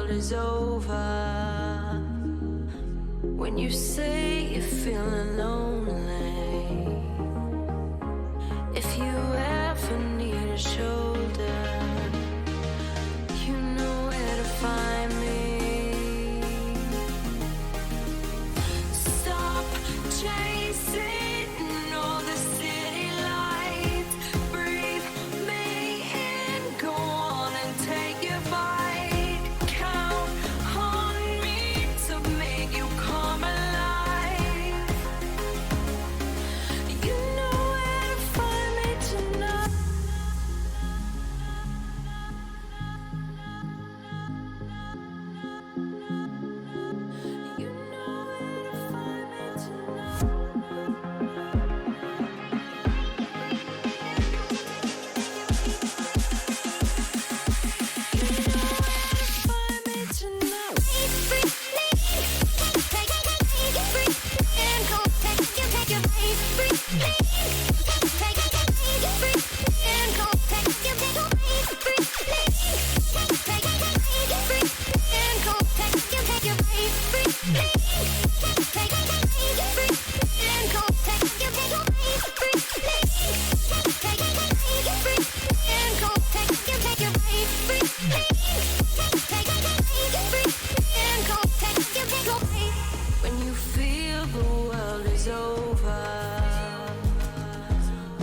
world is over, when you say you're feeling lonely, if you ever need a shoulder, you know where to find me. Stop chasing all the city lights, breathe me in, go on and take your bite, count on me to make you come alive. You know where to find me tonight. You know where to find me tonight. When you feel the world is over,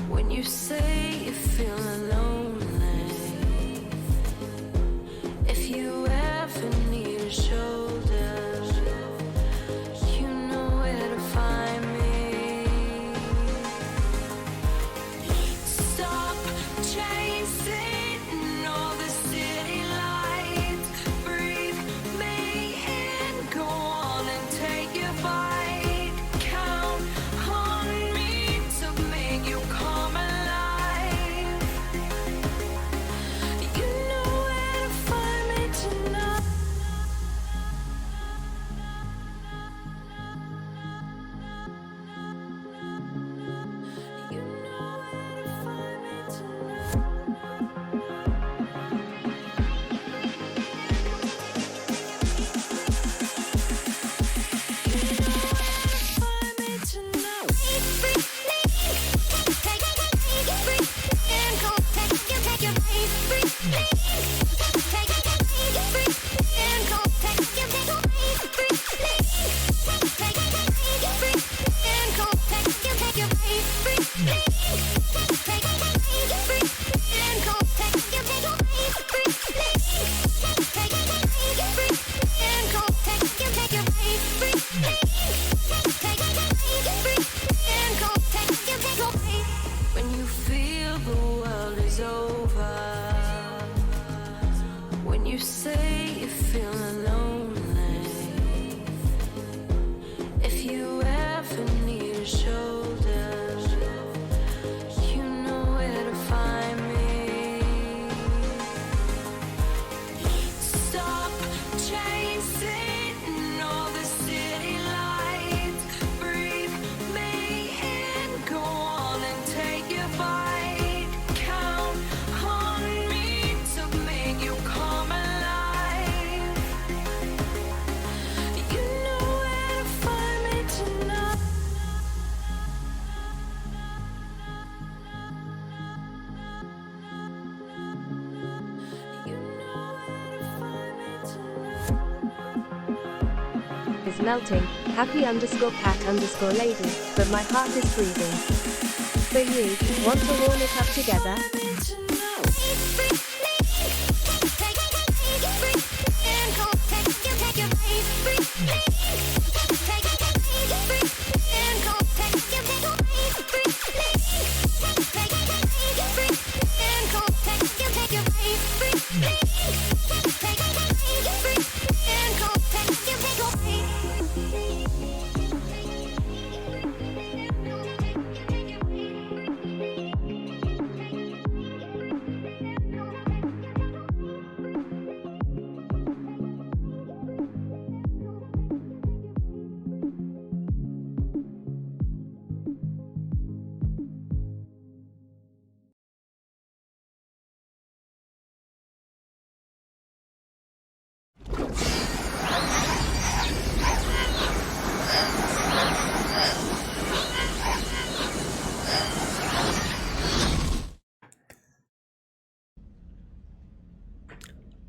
when you say you're feeling lonely, if you ever need a shoulder, you know where to find me. Stop chasing all the city lights, breathe me in, go on and take your bite, count on me to make you come alive. You know where to find me tonight. You know where to find me tonight. When you feel the world is over, when you say you're feeling lonely, if you ever need a shoulder, you know where to find me. Stop chasing all the city lights, breathe me in, go on and take your bite, count on me to make you come alive. You know where to find me tonight. You know where to find me tonight. Is melting, happy_cat_lady, but my heart is breathing. For you, want to warm it up together?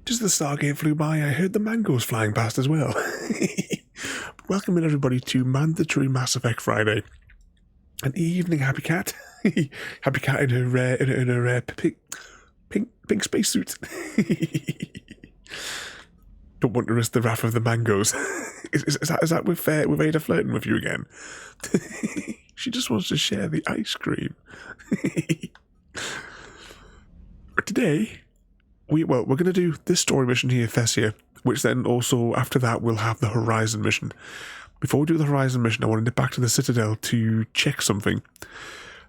Just as the Stargate flew by, I heard the mangoes flying past as well. Welcome in, everybody, to Mandatory Mass Effect Friday. An evening, Happy Cat. Happy Cat in her pink spacesuit. Don't want to risk the wrath of the mangoes. Is that with Ada flirting with you again? She just wants to share the ice cream. Today, we're going to do this story mission here, Thessia, which then also, after that, we'll have the Horizon mission. Before we do the Horizon mission, I want to nip back to the Citadel to check something.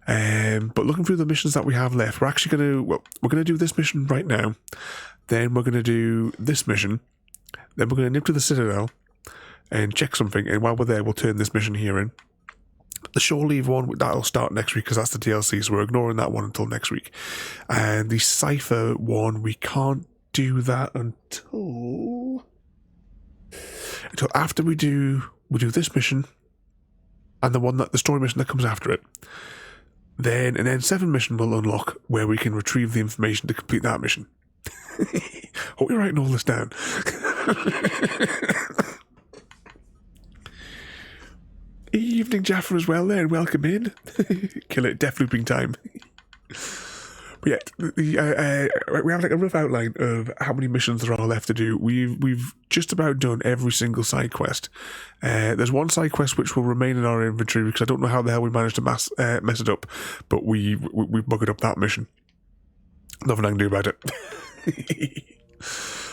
But looking through the missions that we have left, we're actually going to, we're going to do this mission right now. Then we're going to do this mission. Then we're going to nip to the Citadel and check something. And while we're there, we'll turn this mission here in. The Shore Leave one, that'll start next week because that's the DLC, so we're ignoring that one until next week. And the Sci-fi one, we can't do that until after we do this mission and the story mission that comes after it. Then an N7 mission will unlock where we can retrieve the information to complete that mission. Hope you're writing all this down. Evening, Jaffa, as well there, and welcome in. Kill it, death looping time. But yeah, we have like a rough outline of how many missions there are left to do. We've just about done every single side quest. There's one side quest which will remain in our inventory because I don't know how the hell we managed to mess it up, but we've buggered up that mission. Nothing I can do about it.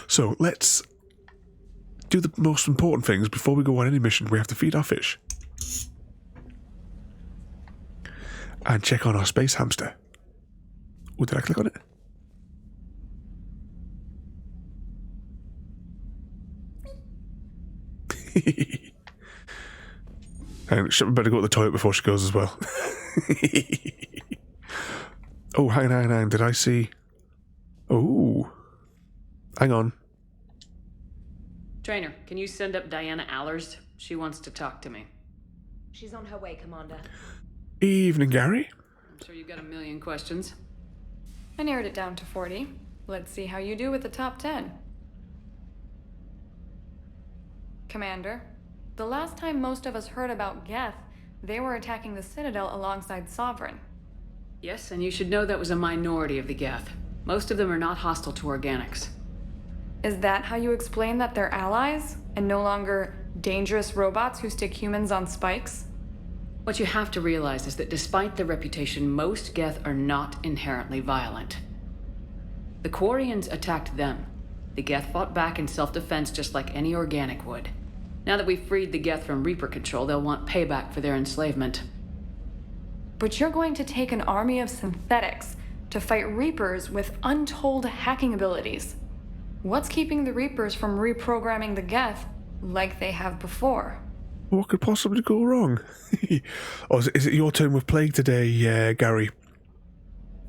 So let's do the most important things before we go on any mission. We have to feed our fish and check on our space hamster. Oh, did I click on it? And she better go to the toilet before she goes as well. Oh, hang on. Did I see? Oh, hang on. Trainer, can you send up Diana Allers? She wants to talk to me. She's on her way, Commander. Evening, Gary. I'm sure you've got a million questions. I narrowed it down to 40. Let's see how you do with the top 10. Commander, the last time most of us heard about Geth, they were attacking the Citadel alongside Sovereign. Yes, and you should know that was a minority of the Geth. Most of them are not hostile to organics. Is that how you explain that they're allies, and no longer dangerous robots who stick humans on spikes? What you have to realize is that despite their reputation, most Geth are not inherently violent. The Quarians attacked them. The Geth fought back in self-defense just like any organic would. Now that we've freed the Geth from Reaper control, they'll want payback for their enslavement. But you're going to take an army of synthetics to fight Reapers with untold hacking abilities. What's keeping the Reapers from reprogramming the Geth like they have before? What could possibly go wrong? Or is it your turn with plague today, Gary?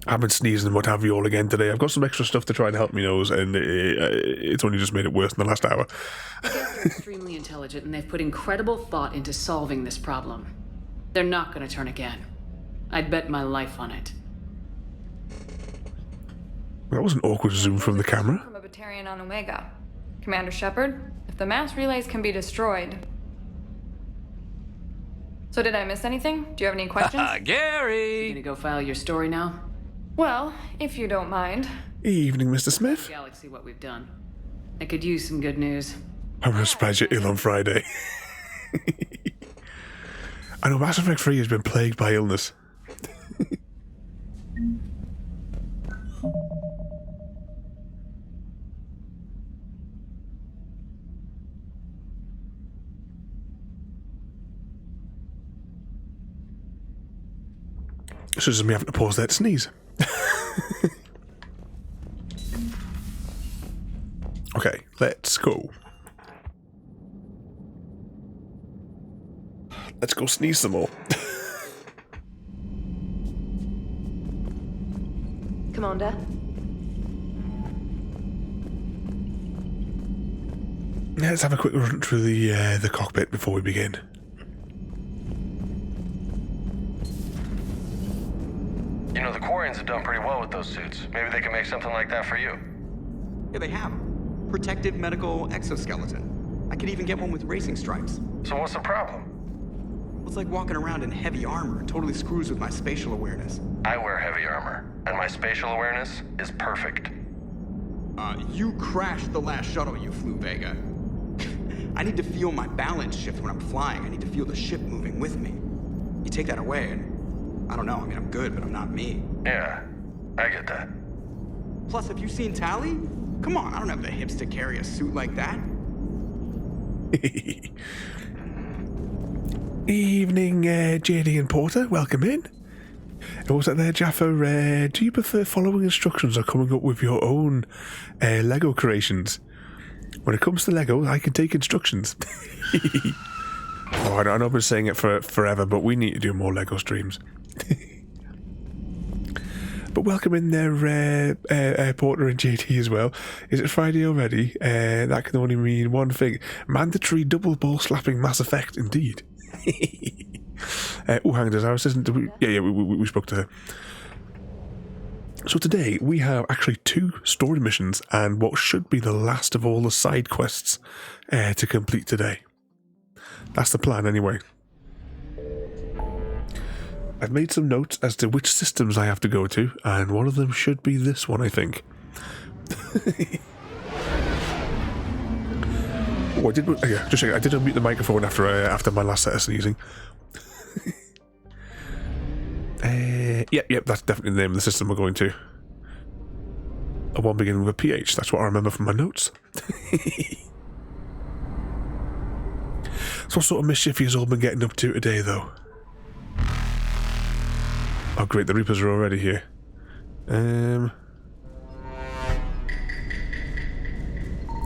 I've been sneezing and what have you all again today. I've got some extra stuff to try and help me nose, and it's only just made it worse in the last hour. The Geth are extremely intelligent, and they've put incredible thought into solving this problem. They're not going to turn again. I'd bet my life on it. That was an awkward zoom from the camera. From a Batarian on Omega. Commander Shepard, if the mass relays can be destroyed... So did I miss anything? Do you have any questions? Gary! You gonna go file your story now? Well, if you don't mind. Evening, Mr. Smith. Galaxy, what we've done. I could use some good news. I'm really surprised you're ill on Friday. I know Mass Effect 3 has been plagued by illness. So this is me having to pause there to sneeze. Okay, let's go. Let's go sneeze some more. Commander? Let's have a quick run through the cockpit before we begin. You know, the Quarians have done pretty well with those suits. Maybe they can make something like that for you. Yeah, they have 'em. protective medical exoskeleton. I could even get one with racing stripes. So what's the problem? It's like walking around in heavy armor. It totally screws with my spatial awareness. I wear heavy armor, and my spatial awareness is perfect. You crashed the last shuttle you flew, Vega. I need to feel my balance shift when I'm flying. I need to feel the ship moving with me. You take that away, and I don't know. I mean, I'm good, but I'm not me. Yeah, I get that. Plus, have you seen Tally? Come on, I don't have the hips to carry a suit like that. Evening, JD and Porter. Welcome in. What was that there, Jaffa? Do you prefer following instructions or coming up with your own Lego creations? When it comes to Lego, I can take instructions. Oh, I know I've been saying it for forever, but we need to do more Lego streams. But welcome in there, Porter and JT as well. Is it Friday already? That can only mean one thing. Mandatory double ball slapping Mass Effect, indeed. Oh, hang on, our assistant. We spoke to her. So today we have actually 2 story missions and what should be the last of all the side quests to complete today. That's the plan anyway. I've made some notes as to which systems I have to go to, and one of them should be this one, I think. Oh, I did unmute the microphone after my last set of sneezing. Yep, that's definitely the name of the system we're going to. A one beginning with a PH, that's what I remember from my notes. So what sort of mischief you've all been getting up to today, though? Oh great, the Reapers are already here.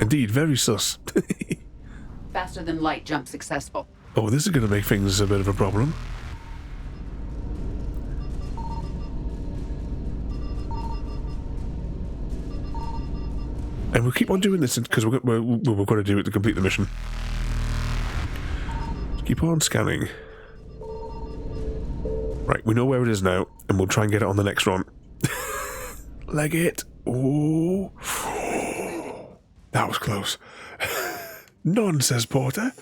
Indeed, very sus. Faster than light jump successful. Oh, this is going to make things a bit of a problem. And we'll keep on doing this because we're going to do it to complete the mission. Keep on scanning. Right, we know where it is now, and we'll try and get it on the next run. Leg it. Oh. That was close. None, says Porter.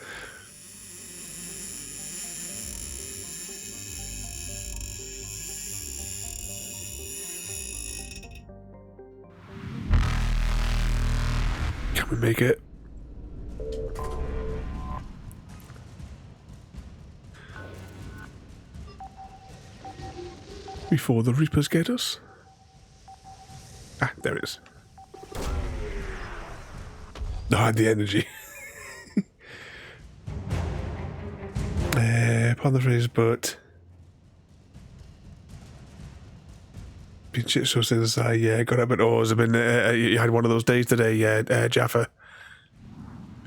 Can we make it? Before the Reapers get us? Ah, there it is. No, I had the energy. Upon the phrase, but... Been shit so since I got up at oars. I've been, you had one of those days today, Jaffa.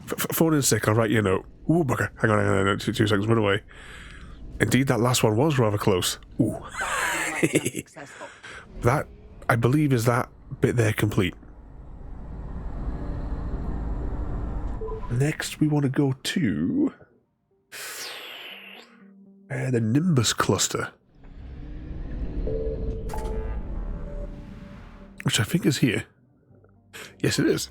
Phone in sick, I'll write you a note. Ooh, bugger. Hang on, 2 seconds, run away. Indeed, that last one was rather close. Ooh. That, I believe, is that bit there complete. Next, we want to go to the Nimbus cluster, which I think is here. Yes, it is.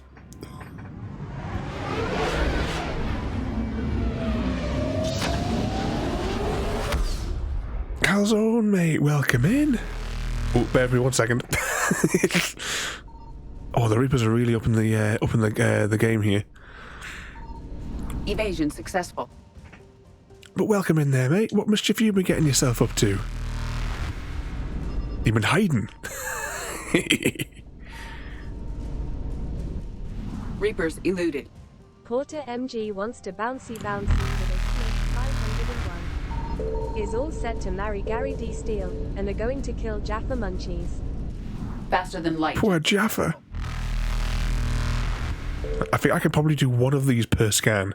Calzone, mate, welcome in. Oh, bear with me 1 second. Oh, the Reapers are really up in the game here. Evasion successful. But welcome in there, mate. What mischief you been getting yourself up to? You've been hiding. Reapers eluded. Porter MG wants to bouncy with a Smith 501. Is all set to marry Gary D. Steele and are going to kill Jaffa Munchies. Faster than light. Poor Jaffa. I think I could probably do one of these per scan.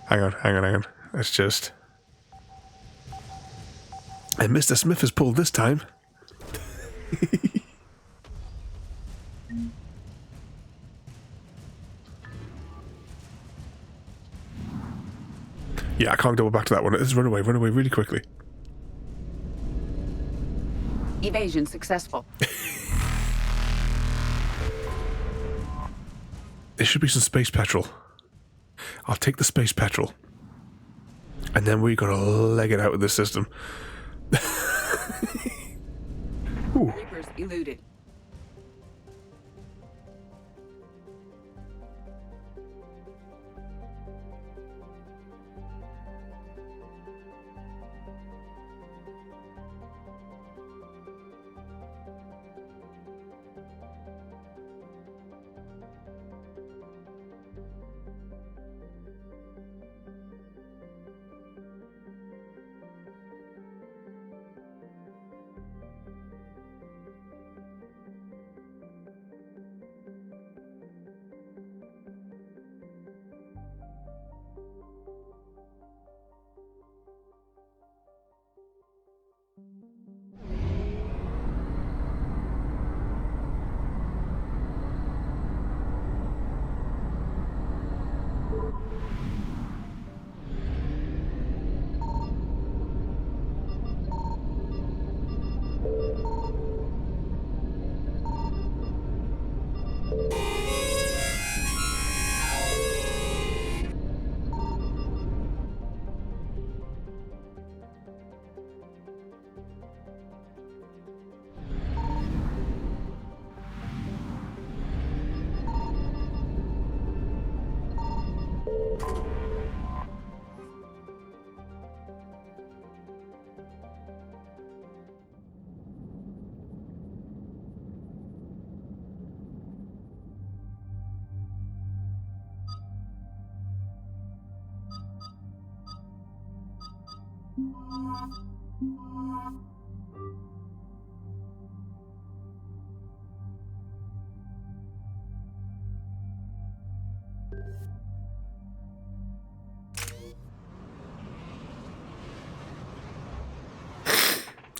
Hang on. Let's just... And Mr. Smith has pulled this time. Yeah, I can't double back to that one. Let's run away really quickly. Evasion successful. should be some space petrol. I'll take the space petrol. And then we gotta leg it out of this system. Ooh. Reapers eluded.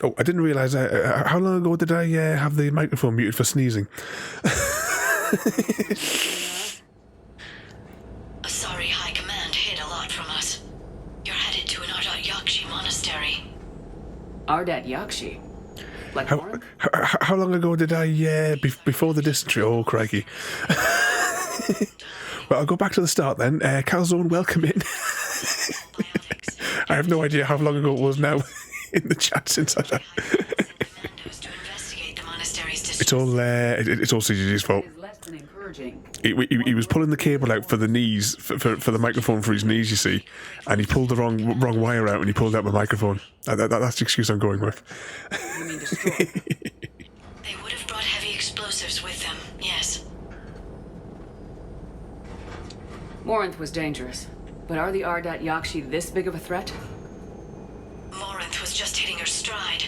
Oh, I didn't realise. How long ago did I have the microphone muted for sneezing? Sorry, High Command hid a lot from us. You're headed to an Ardat-Yakshi monastery. Ardat-Yakshi? Like Warren? How long ago did I, before the dysentery? Oh, crikey. Well, I'll go back to the start then. Calzone, welcome in. I have no idea how long ago it was now in the chat since I... It's all CGG's fault. He was pulling the cable out for the knees, for the microphone for his knees, you see, and he pulled the wrong wire out and he pulled out my microphone. That's the excuse I'm going with. You mean destroy? They would have brought heavy explosives with them, yes. Morinth was dangerous, but are the Ardat-Yakshi this big of a threat? Morinth was just hitting her stride.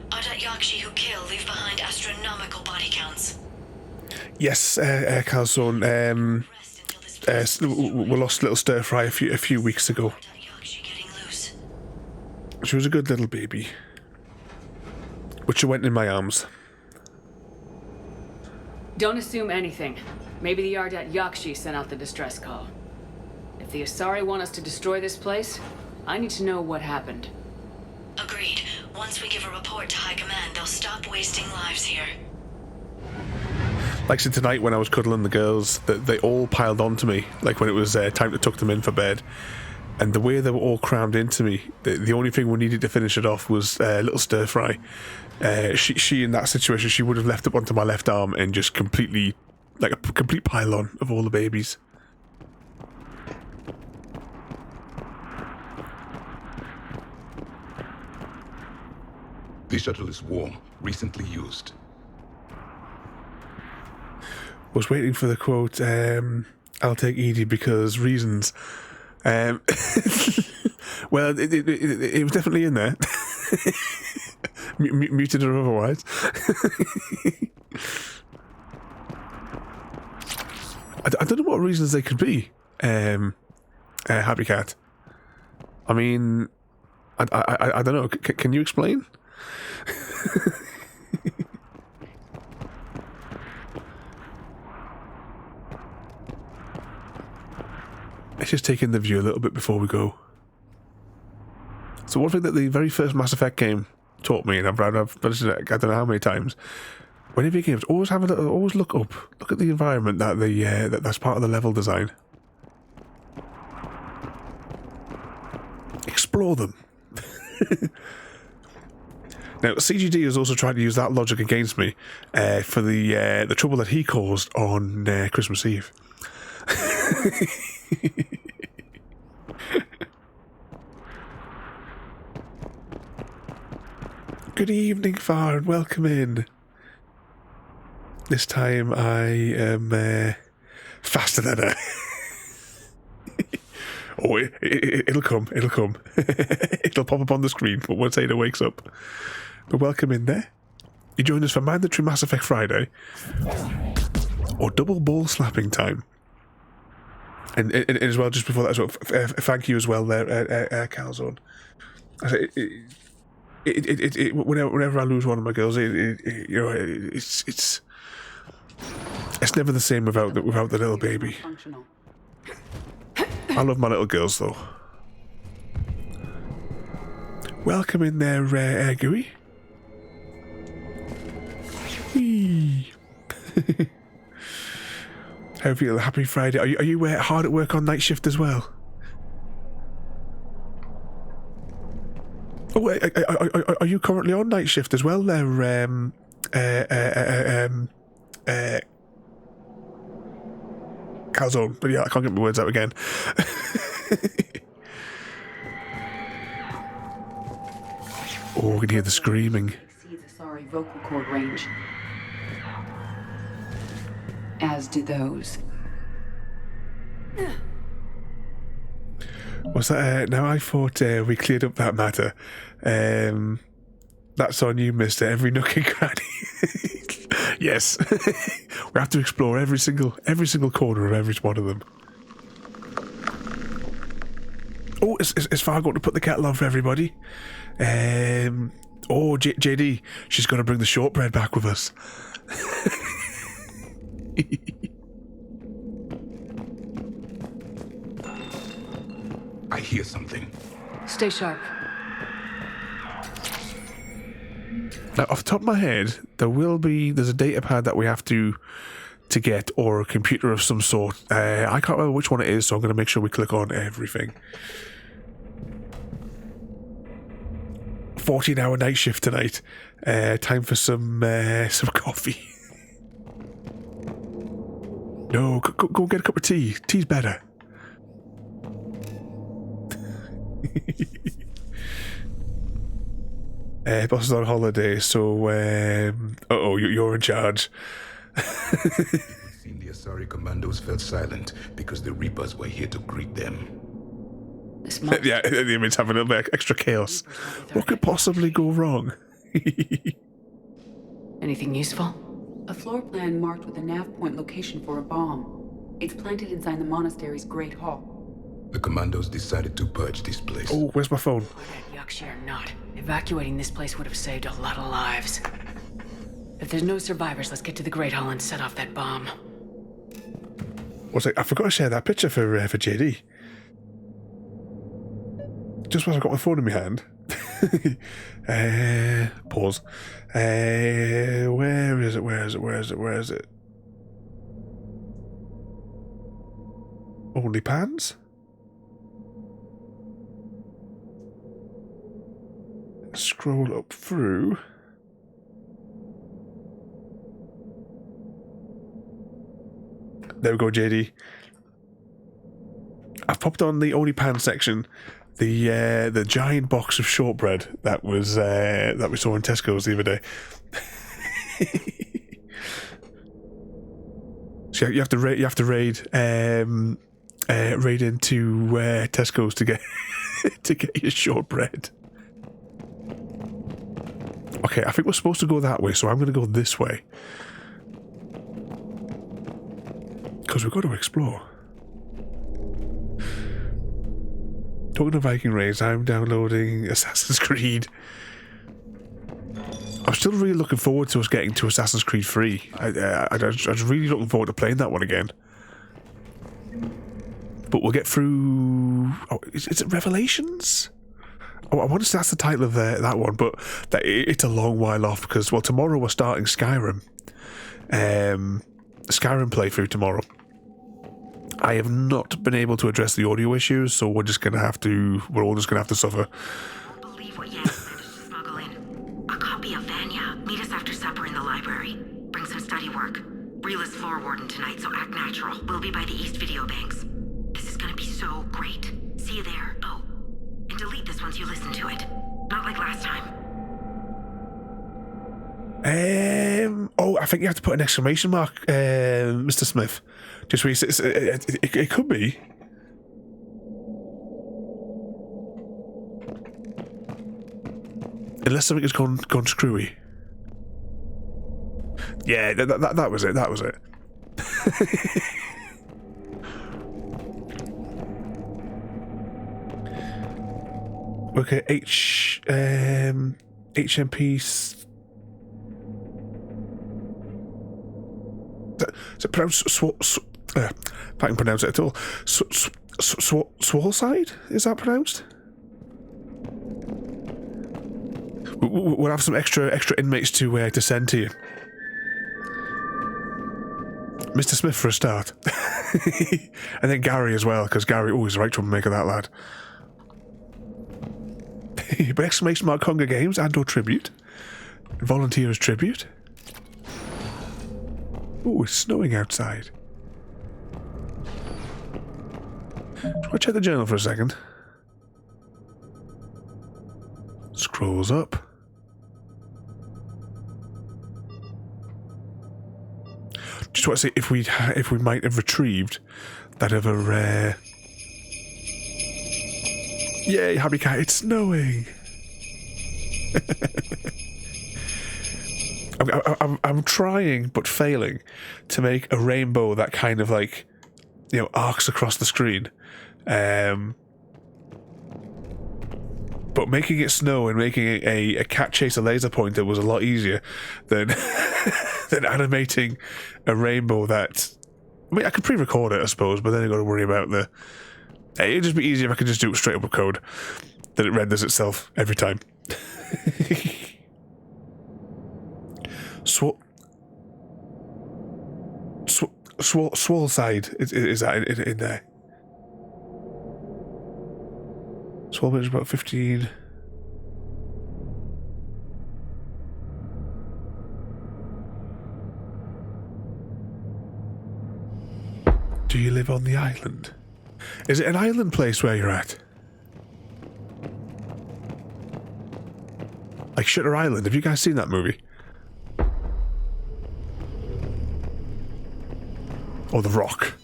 Ardat-Yakshi who kill leave behind astronomical body counts. Yes, Calzone. We lost little Stir Fry a few weeks ago. She was a good little baby, but she went in my arms. Don't assume anything. Maybe the Ardat-Yakshi sent out the distress call. If the Asari want us to destroy this place, I need to know what happened. Agreed. Once we give a report to High Command, they'll stop wasting lives here. Like, so tonight when I was cuddling the girls, they all piled onto me, like when it was time to tuck them in for bed. And the way they were all crammed into me, the only thing we needed to finish it off was little Stir Fry. She in that situation, she would have left up onto my left arm and just completely, like a complete pile-on of all the babies. The shuttle is warm, recently used. Was waiting for the quote, I'll take Edie because reasons. Well, it was definitely in there. Muted or otherwise. I don't know what reasons they could be, Happy Cat. I mean, I don't know. Can you explain? Let's just take in the view a little bit before we go. So one thing that the very first Mass Effect game taught me, and I've mentioned it I don't know how many times, whenever you games, always have a little, always look up, look at the environment that that's part of the level design. Explore them. Now, CGD has also tried to use that logic against me for the trouble that he caused on Christmas Eve. Good evening, Far, and welcome in. This time I am faster than her. Oh, it'll come, it'll come. It'll pop up on the screen, but once Ada wakes up. But welcome in there. You join us for mandatory Mass Effect Friday, or double ball slapping time. And as well, just before that as well, thank you as well there, Calzone. Whenever I lose one of my girls, it's never the same without the little baby. I love my little girls though. Welcome in there, Gooey. Whee. How are you? Happy Friday. Are you hard at work on night shift as well? Oh, are you currently on night shift as well there, Calzone? But yeah, I can't get my words out again. Oh, I can hear the screaming. Exceeds a sorry vocal cord range. As do those. Was that? Now I thought we cleared up that matter. That's on you, mister. Every nook and cranny. Yes. We have to explore every single corner of every one of them. Oh, it's Far going to put the kettle on for everybody. Oh, JD, she's going to bring the shortbread back with us. I hear something. Stay sharp. Now, off the top of my head, there's a data pad that we have to get, or a computer of some sort. I can't remember which one it is, so I'm going to make sure we click on everything. 14-hour night shift tonight. Time for some coffee. No, go get a cup of tea. Tea's better. Boss is on holiday, so you're in charge. The Asari commandos fell silent because the Reapers were here to greet them. Yeah, the image having a little bit extra chaos. What could possibly go wrong? Anything useful? A floor plan marked with a nav point location for a bomb. It's planted inside the monastery's Great Hall. The commandos decided to purge this place. Oh, where's my phone? Ardat-Yakshi or not, evacuating this place would have saved a lot of lives. If there's no survivors, let's get to the Great Hall and set off that bomb. I forgot to share that picture for JD. Just while I got my phone in my hand. Pause. Where is it? Only pans? Scroll up through. There we go, JD. I've popped on the only pan section the giant box of shortbread that we saw in Tesco's the other day. So you have to raid into Tesco's to get to get your shortbread. Okay, I think we're supposed to go that way, so I'm going to go this way. Because we've got to explore. Talking of Viking raids, I'm downloading Assassin's Creed. I'm still really looking forward to us getting to Assassin's Creed 3. I was really looking forward to playing that one again. But we'll get through... Oh, is it Revelations? Oh, I want to say that's the title of that one, but it's a long while off because, well, tomorrow we're starting Skyrim. Skyrim playthrough tomorrow. I have not been able to address the audio issues, so we're all just going to have to suffer. Believe what Yanni managed to smuggle in. A copy of Vanya. Meet us after supper in the library. Bring some study work. Reel is floor warden tonight, so act natural. We'll be by the East Video Banks. This is gonna be so great. See you there. Oh, and delete this once you listen to it. Not like last time. Oh, I think you have to put an exclamation mark, Mr. Smith. Just where it could be. Unless something has gone screwy. Yeah, that was it. That was it. Okay, HMP. Is it pronounced if I can pronounce it at all. Swalside? Is that pronounced? We'll have some extra inmates to send to you. Mr. Smith for a start. And then Gary as well, because Gary always the right troublemaker, that lad. But exclamation mark Hunger Games and or tribute. Volunteers tribute. Ooh, it's snowing outside. I'll check the journal for a second. Scrolls up. Just want to see if we might have retrieved that other rare. Yay, happy cat! It's snowing. I'm trying but failing to make a rainbow that kind of like, you know, arcs across the screen. But making it snow and making it a cat chase a laser pointer was a lot easier than than animating a rainbow that... I mean, I could pre-record it, I suppose, but then I got to worry about the... It'd just be easier if I could just do it straight up with code, that it renders itself every time. Swalside is that in there? Swalside is about 15. Do you live on the island? Is it an island place where you're at? Like Shutter Island, have you guys seen that movie? Or The Rock?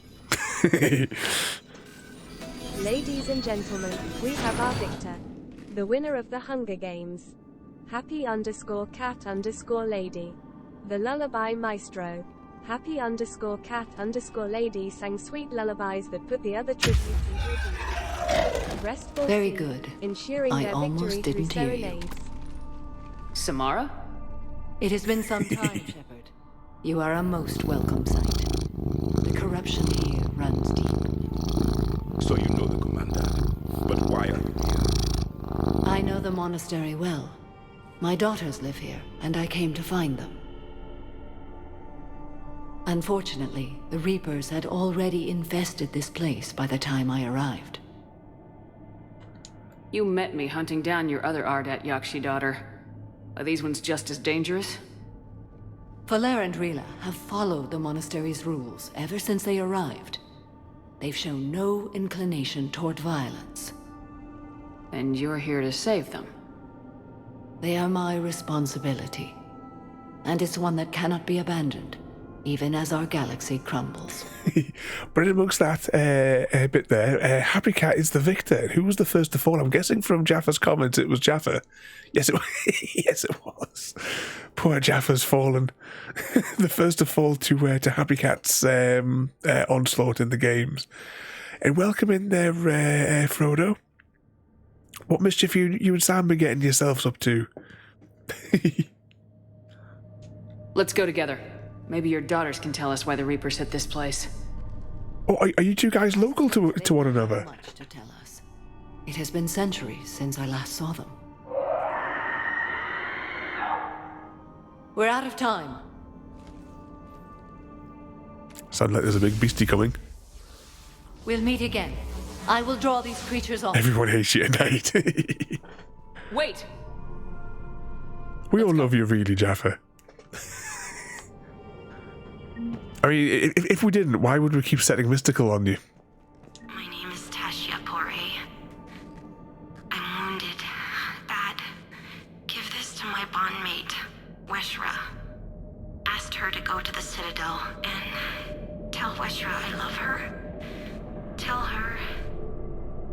Ladies and gentlemen, we have our victor. The winner of the Hunger Games. Happy_cat_lady. The lullaby maestro. Happy_cat_lady sang sweet lullabies that put the other tributes into a restful Very scene, good. ensuring I their almost victory didn't through hear you. serenades. Samara? It has been some time, Shepard. You are a most welcome sight. The corruption here runs deep. So you know the commander. But why are you here? I know the monastery well. My daughters live here, and I came to find them. Unfortunately, the Reapers had already infested this place by the time I arrived. You met me hunting down your other Ardat-Yakshi daughter. Are these ones just as dangerous? Faler and Rila have followed the monastery's rules ever since they arrived. They've shown no inclination toward violence. And you're here to save them? They are my responsibility. And it's one that cannot be abandoned, even as our galaxy crumbles. But in amongst that bit there, Happy Cat is the victor. Who was the first to fall? I'm guessing from Jaffa's comments it was Jaffa. Yes, it was. Yes, it was. Poor Jaffa's fallen. The first to fall to Happy Cat's onslaught in the games. And welcome in there, Frodo. What mischief you and Sam been getting yourselves up to? Let's go together. Maybe your daughters can tell us why the Reapers hit this place. Oh, are you two guys local to one another? Much to tell us. It has been centuries since I last saw them. We're out of time. Sounds like there's a big beastie coming. We'll meet again. I will draw these creatures off. Everyone hates you tonight. Wait! We all love you, really, Jaffa. I mean, if we didn't, why would we keep setting mystical on you? My name is Thessia. I'm wounded. Bad. Give this to my bondmate, Weshra. Asked her to go to the Citadel and tell Weshra I love her. Tell her.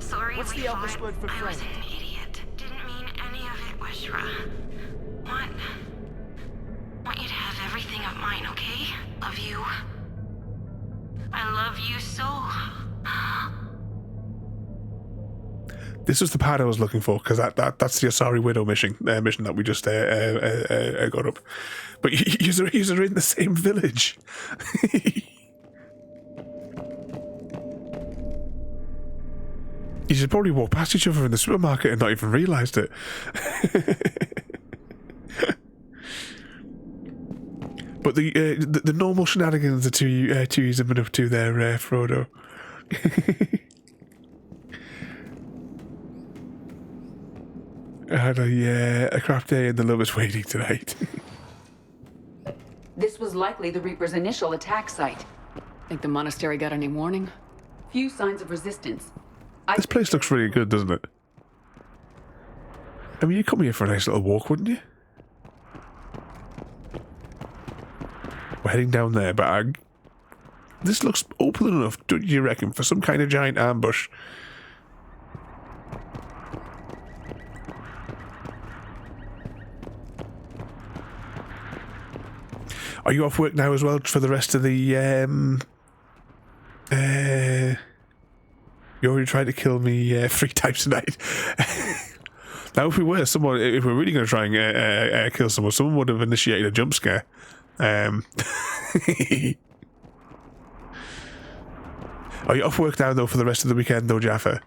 Sorry. What's the Elvish word for friend? I was an idiot. Didn't mean any of it, Weshra. Want you to have everything of mine, okay? Love you. I love you so. This was the part I was looking for, because that's the Asari Widow mission that we just got up. But you're in the same village. You should probably walk past each other in the supermarket and not even realised it. But the normal shenanigans the two yous have been up to there, Frodo. I had a craft day and the love is waiting tonight. This was likely the Reaper's initial attack site. Think the monastery got any warning? Few signs of resistance. This place looks really good, doesn't it? I mean, you'd come here for a nice little walk, wouldn't you? We're heading down there, but this looks open enough, do you reckon, for some kind of giant ambush? Are you off work now as well for the rest of the, you already tried to kill me 3 times tonight. Now, if we were really going to try and kill someone would have initiated a jump scare. Are you off work now, though, for the rest of the weekend, though, Jaffa?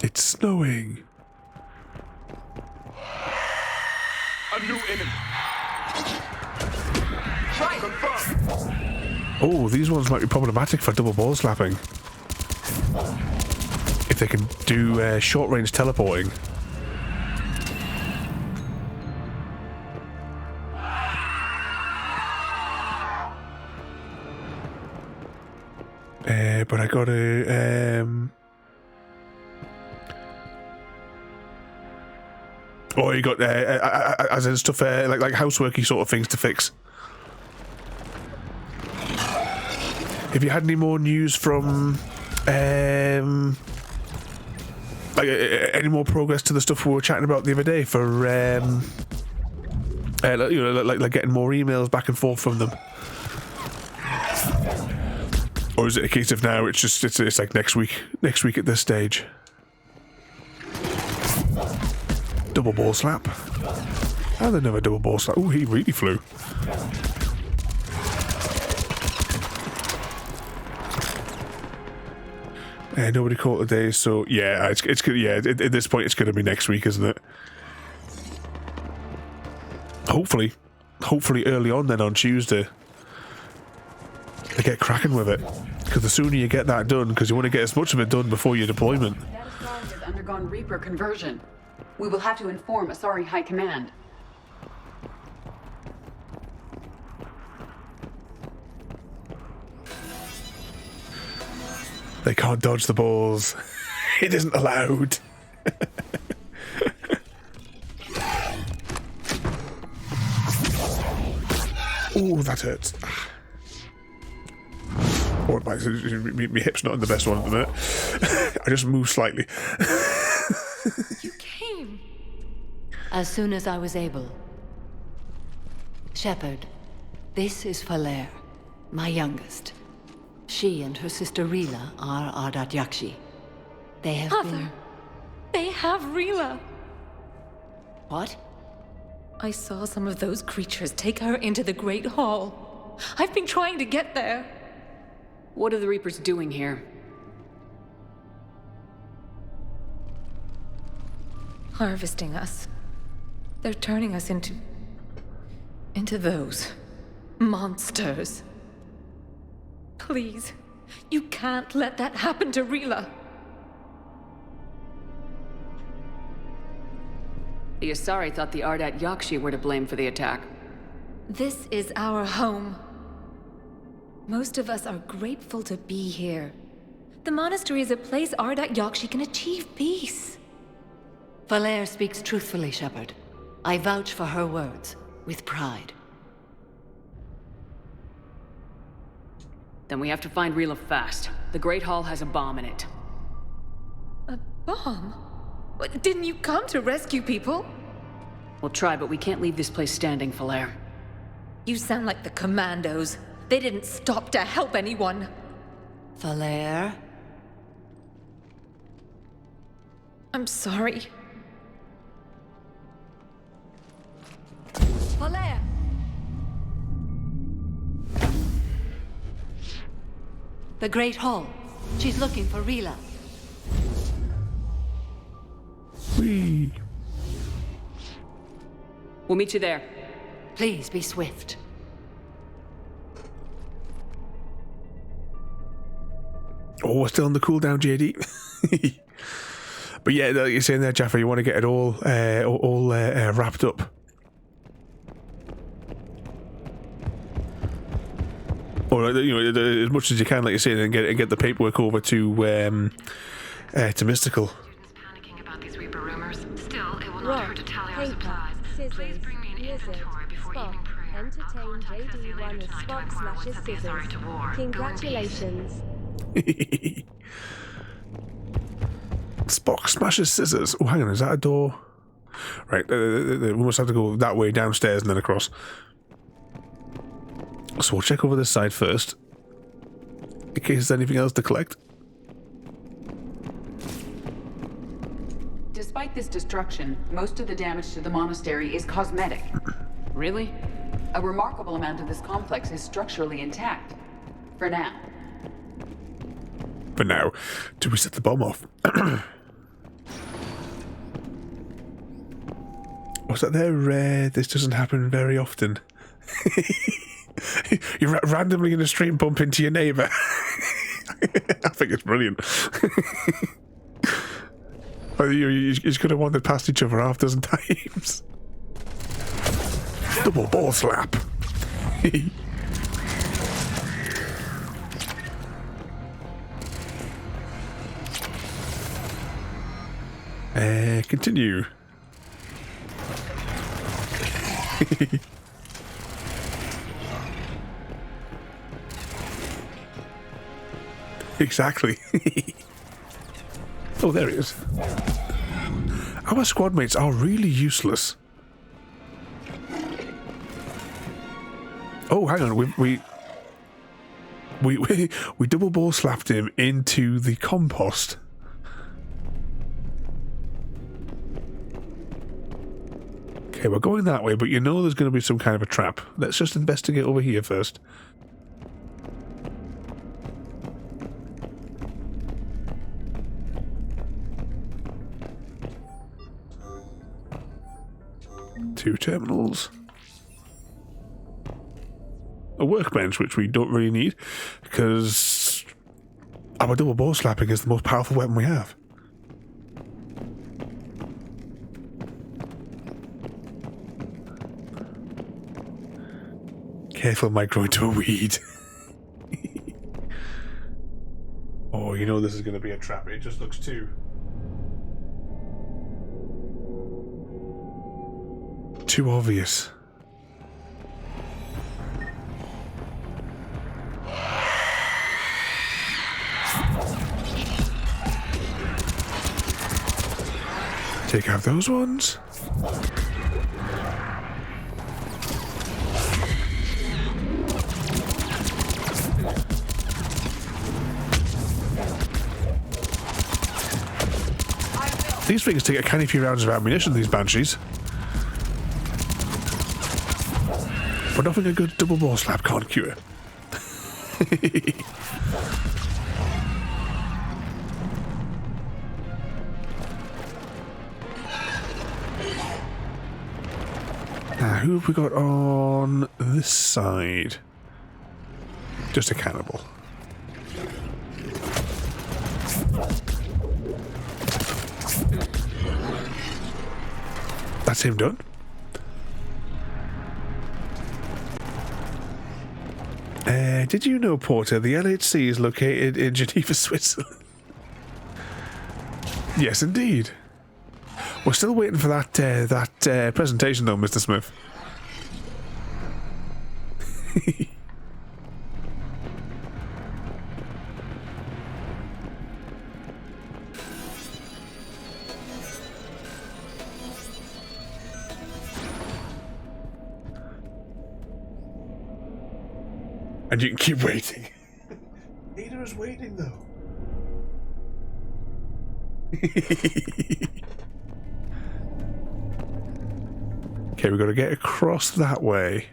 It's snowing. A new enemy. Oh, these ones might be problematic for double ball slapping. If they can do short range teleporting. But I gotta oh, you got as in stuff like houseworky sort of things to fix. Have you had any more news from like any more progress to the stuff we were chatting about the other day for you know, like getting more emails back and forth from them? Or is it a case of now it's like next week at this stage? Double ball slap. Oh, they never double ball slap. Oh, he really flew. Nobody caught the day, so yeah, it's at this point it's going to be next week, isn't it? Hopefully early on then on Tuesday. They get cracking with it, because the sooner you get that done, because you want to get as much of it done before your deployment. That Asari has undergone Reaper conversion. We will have to inform Asari High Command. They can't dodge the balls. It isn't allowed. Oh, that hurts. Oh, my hip's not in the best one at the minute. I just moved slightly. You came. As soon as I was able. Shepard, this is Falere, my youngest. She and her sister Rila are Ardat-Yakshi. They have been... They have Rila. What? I saw some of those creatures take her into the Great Hall. I've been trying to get there. What are the Reapers doing here? Harvesting us. They're turning us into those monsters. Please, you can't let that happen to Rila. The Asari thought the Ardat-Yakshi were to blame for the attack. This is our home. Most of us are grateful to be here. The monastery is a place Ardat-Yakshi can achieve peace. Valere speaks truthfully, Shepard. I vouch for her words, with pride. Then we have to find Rila fast. The Great Hall has a bomb in it. A bomb? What, didn't you come to rescue people? We'll try, but we can't leave this place standing, Valere. You sound like the Commandos. They didn't stop to help anyone. Valere? I'm sorry. Valere! The Great Hall. She's looking for Rila. Whee! We'll meet you there. Please be swift. Oh, we're still on the cooldown, JD. But yeah, like you're saying there, Jaffa, you want to get it all wrapped up. Or as much as you can, like you're saying, and get the paperwork over to Mystical. Panicking about these Reaper rumors. Still, it will not hurt to tally our supplies. Please bring me an inventory before evening prayer. Entertain JD1 as Spock smashes scissors. Congratulations. Spock smashes scissors. Oh, hang on, is that a door? Right, we must have to go that way downstairs and then across. So we'll check over this side first, in case there's anything else to collect. Despite this destruction, most of the damage to the monastery is cosmetic. Really? A remarkable amount of this complex is structurally intact. For now. For now. Do we set the bomb off? What's that there? This doesn't happen very often. You randomly in the street bump into your neighbour. I think it's brilliant. You just could have wandered past each other half a dozen times. Double ball slap. Continue. Exactly. Oh, there he is. Our squad mates are really useless. Oh, hang on. We double ball slapped him into the compost. Okay, we're going that way, but you know there's going to be some kind of a trap. Let's just investigate over here first. Two terminals. A workbench, which we don't really need, because our double ball slapping is the most powerful weapon we have. Careful, might grow into a weed. Oh, you know this is going to be a trap. It just looks too obvious. Take out those ones. These things take a canny few rounds of ammunition, these banshees. But nothing a good double ball slap can't cure. Now, who have we got on this side? Just a cannibal. That's him done. Did you know, Porter, the LHC is located in Geneva, Switzerland? Yes, indeed. We're still waiting for that presentation, though, Mr. Smith. And you can keep waiting. Ada is waiting, though. Okay, we've got to get across that way.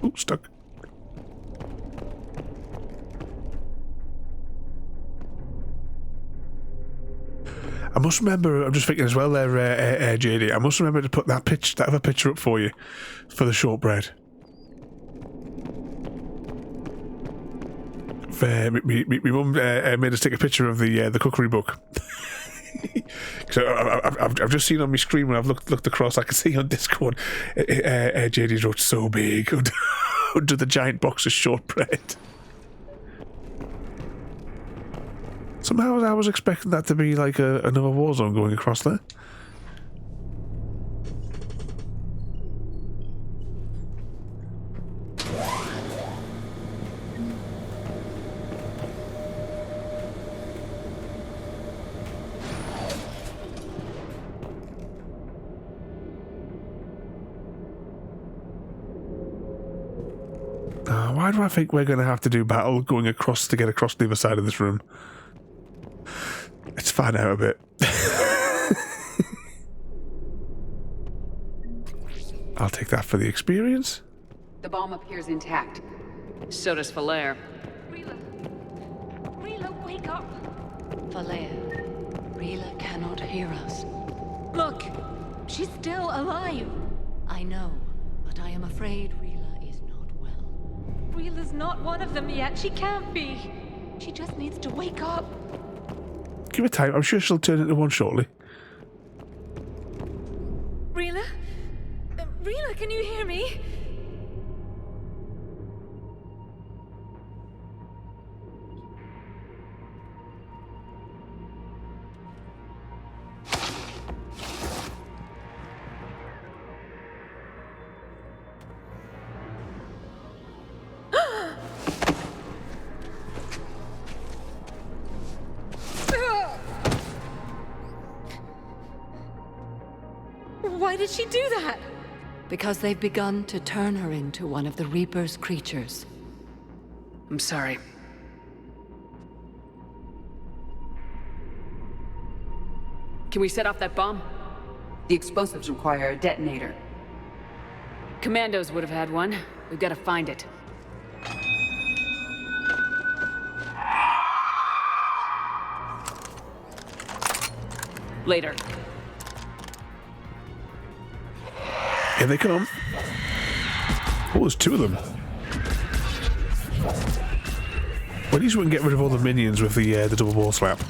Ooh, stuck. I must remember, I'm just thinking as well there, JD, I must remember to put that other picture up for you, for the shortbread. My mum made us take a picture of the cookery book. So I've just seen on my screen when I've looked across, I can see on Discord, JD wrote so big under the giant box of shortbread. Somehow I was expecting that to be like another war zone going across there. Why do I think we're going to have to do battle going across to get across the other side of this room? Let's find out a bit. I'll take that for the experience. The bomb appears intact. So does Falaire. Rila, wake up! Falaire, Rila cannot hear us. Look! She's still alive! I know, but I am afraid Rila is not well. Rila's not one of them yet. She can't be. She just needs to wake up. Give her time. I'm sure she'll turn into one shortly. Rila? Rila, can you hear me? Why did she do that? Because they've begun to turn her into one of the Reaper's creatures. I'm sorry. Can we set off that bomb? The explosives require a detonator. Commandos would have had one. We've got to find it. Later. Here they come. Oh, there's two of them. Well, at least we can get rid of all the minions with the double ball slap.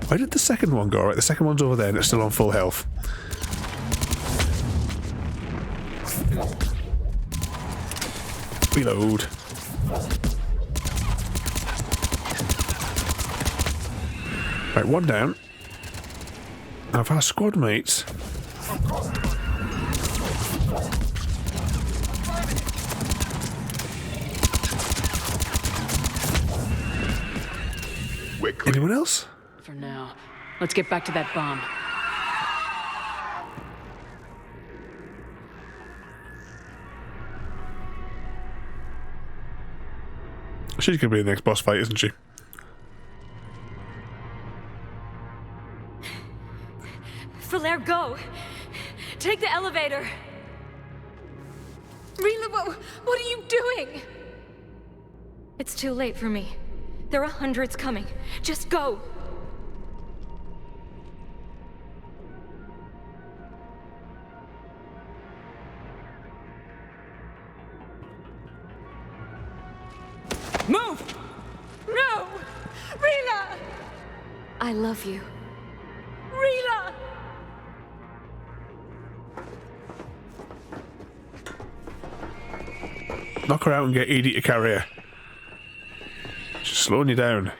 Where did the second one go? All right, the second one's over there and it's still on full health. Reload. Right, one down. Of our squad mates. Anyone else? For now. Let's get back to that bomb. She's gonna be the next boss fight, isn't she? later. Rila, what are you doing? It's too late for me. There are hundreds coming. Just go. Move! No! Rila! I love you. Rila! Knock her out and get Edie to carry her. She's slowing you down.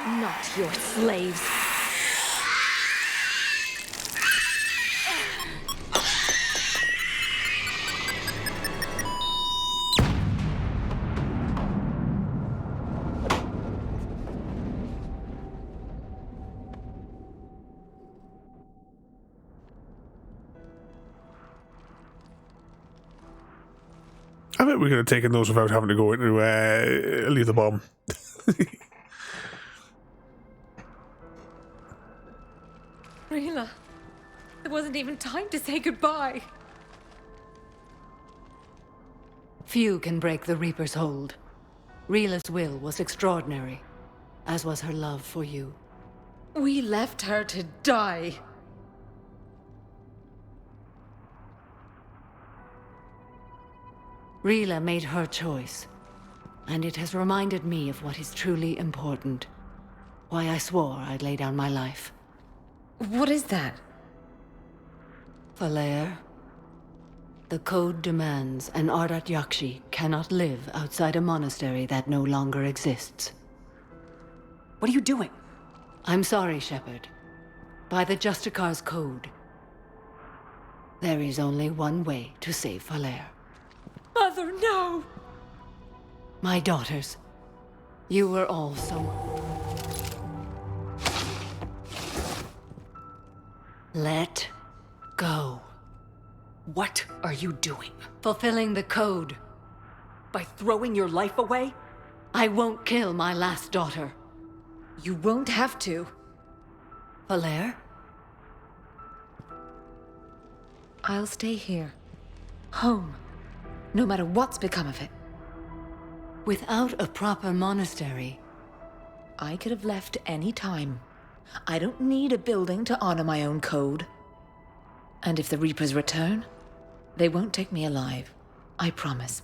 Not your slaves. I bet we could have taken those without having to go into leave the bomb. Rila, there wasn't even time to say goodbye. Few can break the Reaper's hold. Rila's will was extraordinary, as was her love for you. We left her to die. Rila made her choice, and it has reminded me of what is truly important. Why I swore I'd lay down my life. What is that? Falair, the code demands an Ardat-Yakshi cannot live outside a monastery that no longer exists. What are you doing? I'm sorry, Shepard. By the Justicar's code, there is only one way to save Falair. Mother, no! My daughters, you were all so... Let go. What are you doing? Fulfilling the code. By throwing your life away? I won't kill my last daughter. You won't have to. Falair? I'll stay here. Home. No matter what's become of it. Without a proper monastery... I could have left any time. I don't need a building to honor my own code. And if the Reapers return, they won't take me alive. I promise.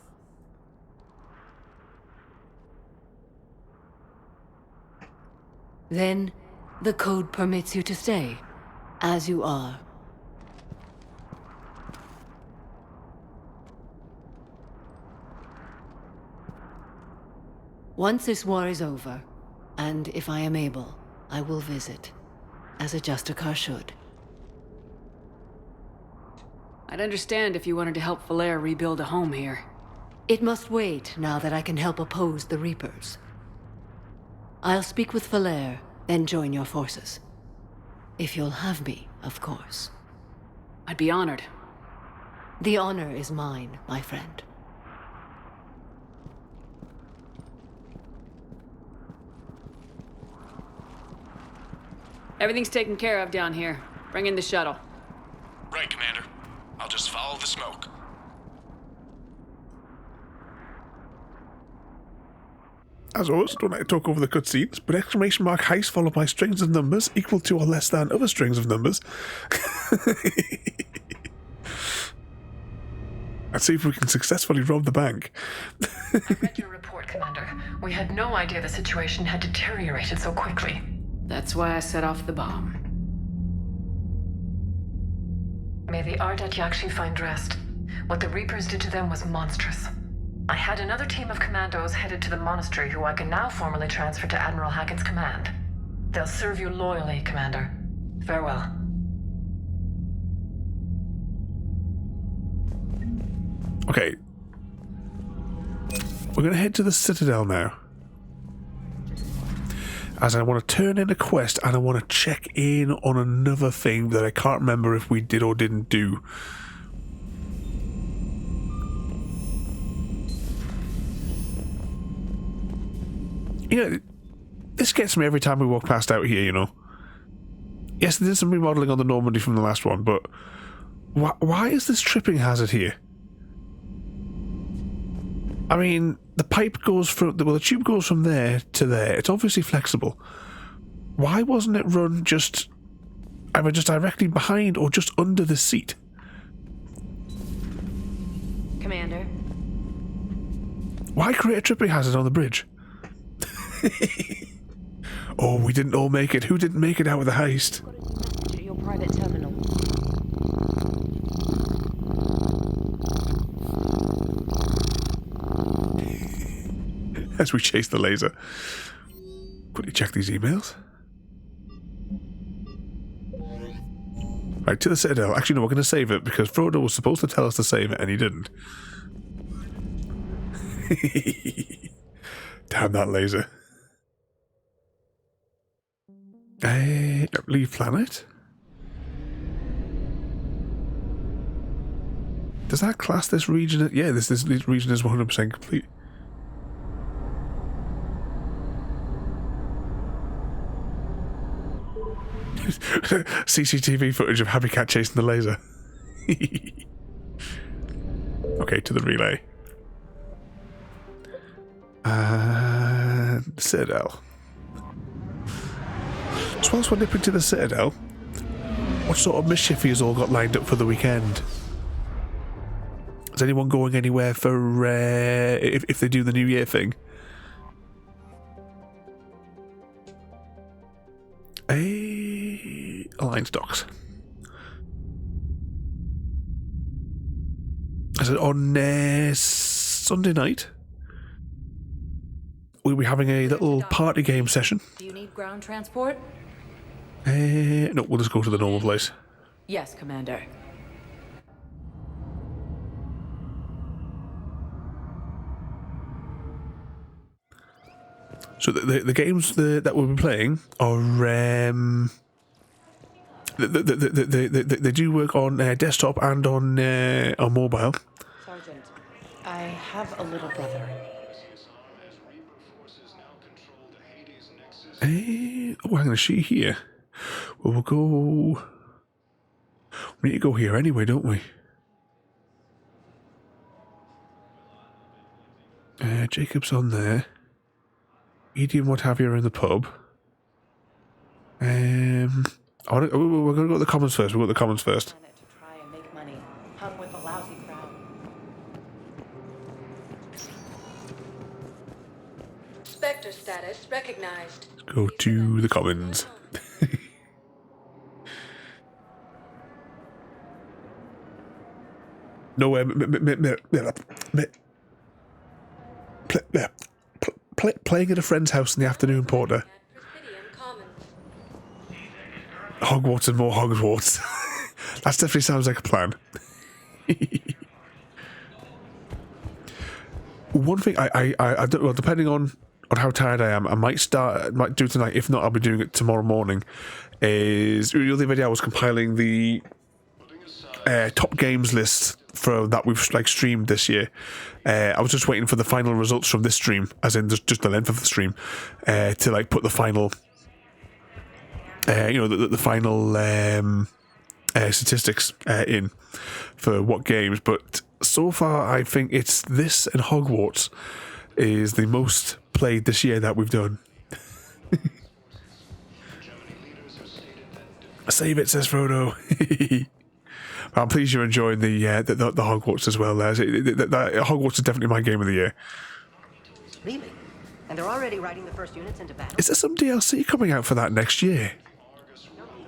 Then, the code permits you to stay, as you are. Once this war is over, and if I am able, I will visit, as a Justicar should. I'd understand if you wanted to help Falair rebuild a home here. It must wait now that I can help oppose the Reapers. I'll speak with Falair, then join your forces. If you'll have me, of course. I'd be honored. The honor is mine, my friend. Everything's taken care of down here. Bring in the shuttle. Right, Commander. I'll just follow the smoke. As always, don't like to talk over the cutscenes, but exclamation mark heist followed by strings of numbers equal to or less than other strings of numbers. Let's see if we can successfully rob the bank. I read your report, Commander. We had no idea the situation had deteriorated so quickly. That's why I set off the bomb. May the Ardat-Yakshi find rest. What the Reapers did to them was monstrous. I had another team of commandos headed to the Monastery who I can now formally transfer to Admiral Hackett's command. They'll serve you loyally, Commander. Farewell. Okay. We're going to head to the Citadel now. As I want to turn in a quest and I want to check in on another thing that I can't remember if we did or didn't do. You know, this gets me every time we walk past out here, you know. Yes, there's some remodeling on the Normandy from the last one, but why is this tripping hazard here? I mean, the pipe goes from... Well, the tube goes from there to there. It's obviously flexible. Why wasn't it run just... either just directly behind or just under the seat? Commander. Why create a tripping hazard on the bridge? Oh, we didn't all make it. Who didn't make it out of the heist? To your private terminal. As we chase the laser. Quickly check these emails. Right, to the Citadel. Actually, no, we're going to save it because Frodo was supposed to tell us to save it and he didn't. Damn that laser. Leave planet? Does that class this region? Yeah, this region is 100% complete. CCTV footage of Happy Cat chasing the laser. Okay, to the relay. And Citadel. So whilst we're nipping to the Citadel, what sort of mischief have you all got lined up for the weekend? Is anyone going anywhere for if they do the New Year thing? Alliance docks. Is it on Sunday night? We'll be having a little party game session. Do you need ground transport? No, we'll just go to the normal place. Yes, Commander. So the games that we'll be playing are they do work on desktop and on mobile. Sergeant, I have a little brother. Oh, hang on, is she here? Well, we'll go... We need to go here anyway, don't we? Jacob's on there. Edie and what have you are in the pub. We're going to go to the Commons first. We'll go to the Commons first. To try and make money, hung with a lousy crowd. Spectre status recognized. Let's go to the Commons. No, playing at a friend's house in the afternoon, Porter. Hogwarts and more Hogwarts. That definitely sounds like a plan. One thing I don't, well, depending on how tired I am, I might do it tonight. If not, I'll be doing it tomorrow morning. Is the other video I was compiling the top games list for that we've streamed this year. I was just waiting for the final results from this stream, as in just the length of the stream, to put the final, the final statistics in for what games. But so far, I think it's this and Hogwarts is the most played this year that we've done. Save it, says Frodo. I'm pleased you're enjoying the Hogwarts as well. Hogwarts is definitely my game of the year. Really? And they're already writing the first units into battle? Is there some DLC coming out for that next year?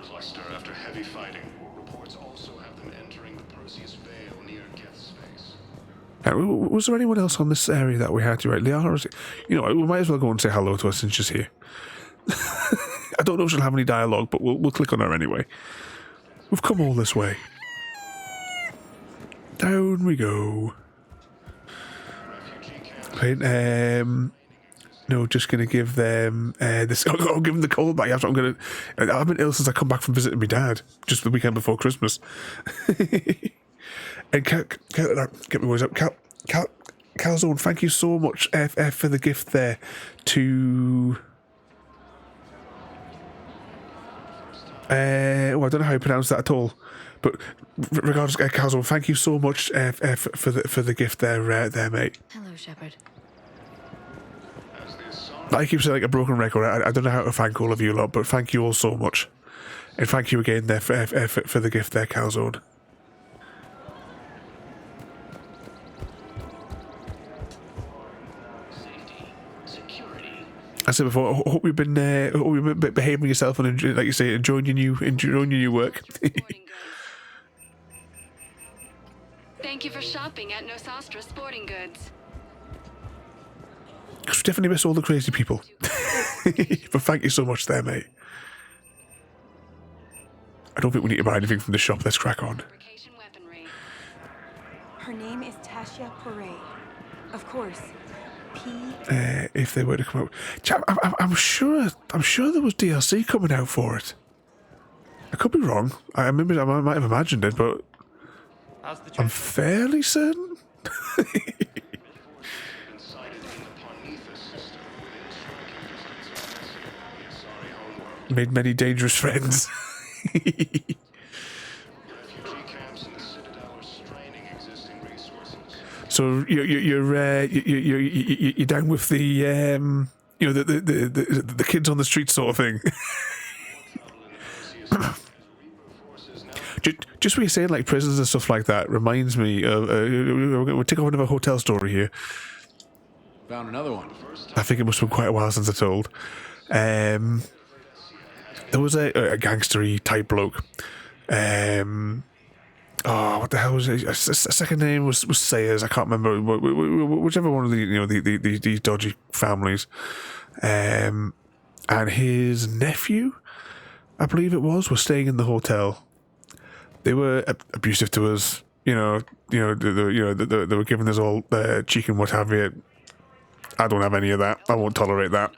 Cluster after heavy fighting. Reports also have them entering the Perseus Vale near Geth's face. Was there anyone else on this area that we had to write? Liara, you know, we might as well go and say hello to her since she's here. I don't know if she'll have any dialogue, but we'll click on her anyway. We've come all this way. Down we go. Right, no, just gonna give them this. I'll give them the call back. I've been ill since I come back from visiting my dad, just the weekend before Christmas. And get my words up. Calzone, thank you so much for the gift there to. I don't know how you pronounce that at all, but regardless, Calzone, thank you so much for the gift there, mate. Hello, Shepard. I keep saying like a broken record. I don't know how to thank all of you lot, but thank you all so much, and thank you again there for the gift there, Calzone. I said before, I hope you've been behaving yourself and, like you say, enjoying your new work. Thank you for shopping at Nosastra Sporting Goods. We definitely miss all the crazy people. But thank you so much there, mate. I don't think we need to buy anything from the shop. Let's crack on. Her name is Thessia Pare. Of course. If they were to come out, I'm sure there was DLC coming out for it. I could be wrong. I remember I might have imagined it, but I'm fairly certain. Made many dangerous friends. So you're down with the the kids on the street sort of thing. Just what you're saying, like prisons and stuff like that, reminds me of. We'll take off another hotel story here. Found another one. I think it must have been quite a while since I told. There was a gangstery type bloke. What the hell was it? His second name was Sayers. I can't remember. Whichever one of these dodgy families. And his nephew, I believe it was staying in the hotel. They were abusive to us. They were giving us all cheek and what have you. I don't have any of that. I won't tolerate that.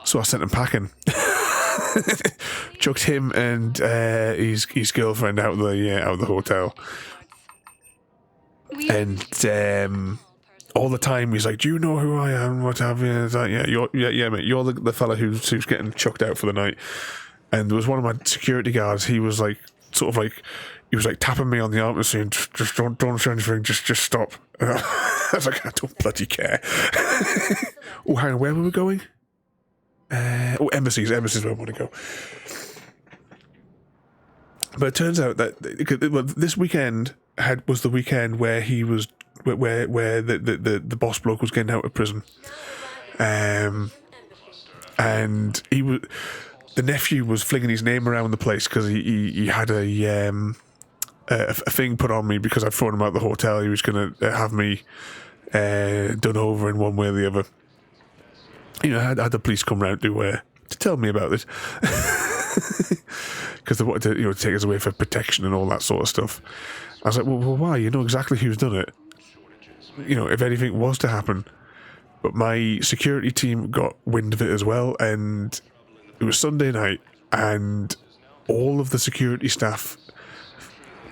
So I sent him packing. Chucked him and his girlfriend out of the hotel, and all the time he's like, "Do you know who I am? What have you?" It's like, yeah, mate. You're the fella who's getting chucked out for the night. And there was one of my security guards. He was like, sort of like, he was like tapping me on the arm and saying, "Just don't say anything. Just stop." And I was like, "I don't bloody care." Oh, hang on, where were we going? Embassies where I want to go. But it turns out that this weekend was the weekend where he was where the boss bloke was getting out of prison, and the nephew was flinging his name around the place because he had a thing put on me because I'd thrown him out the hotel. He was going to have me done over in one way or the other. I had the police come round to tell me about it because they wanted to take us away for protection and all that sort of stuff. I was like, well, why? You know exactly who's done it. If anything was to happen. But my security team got wind of it as well, and it was Sunday night, and all of the security staff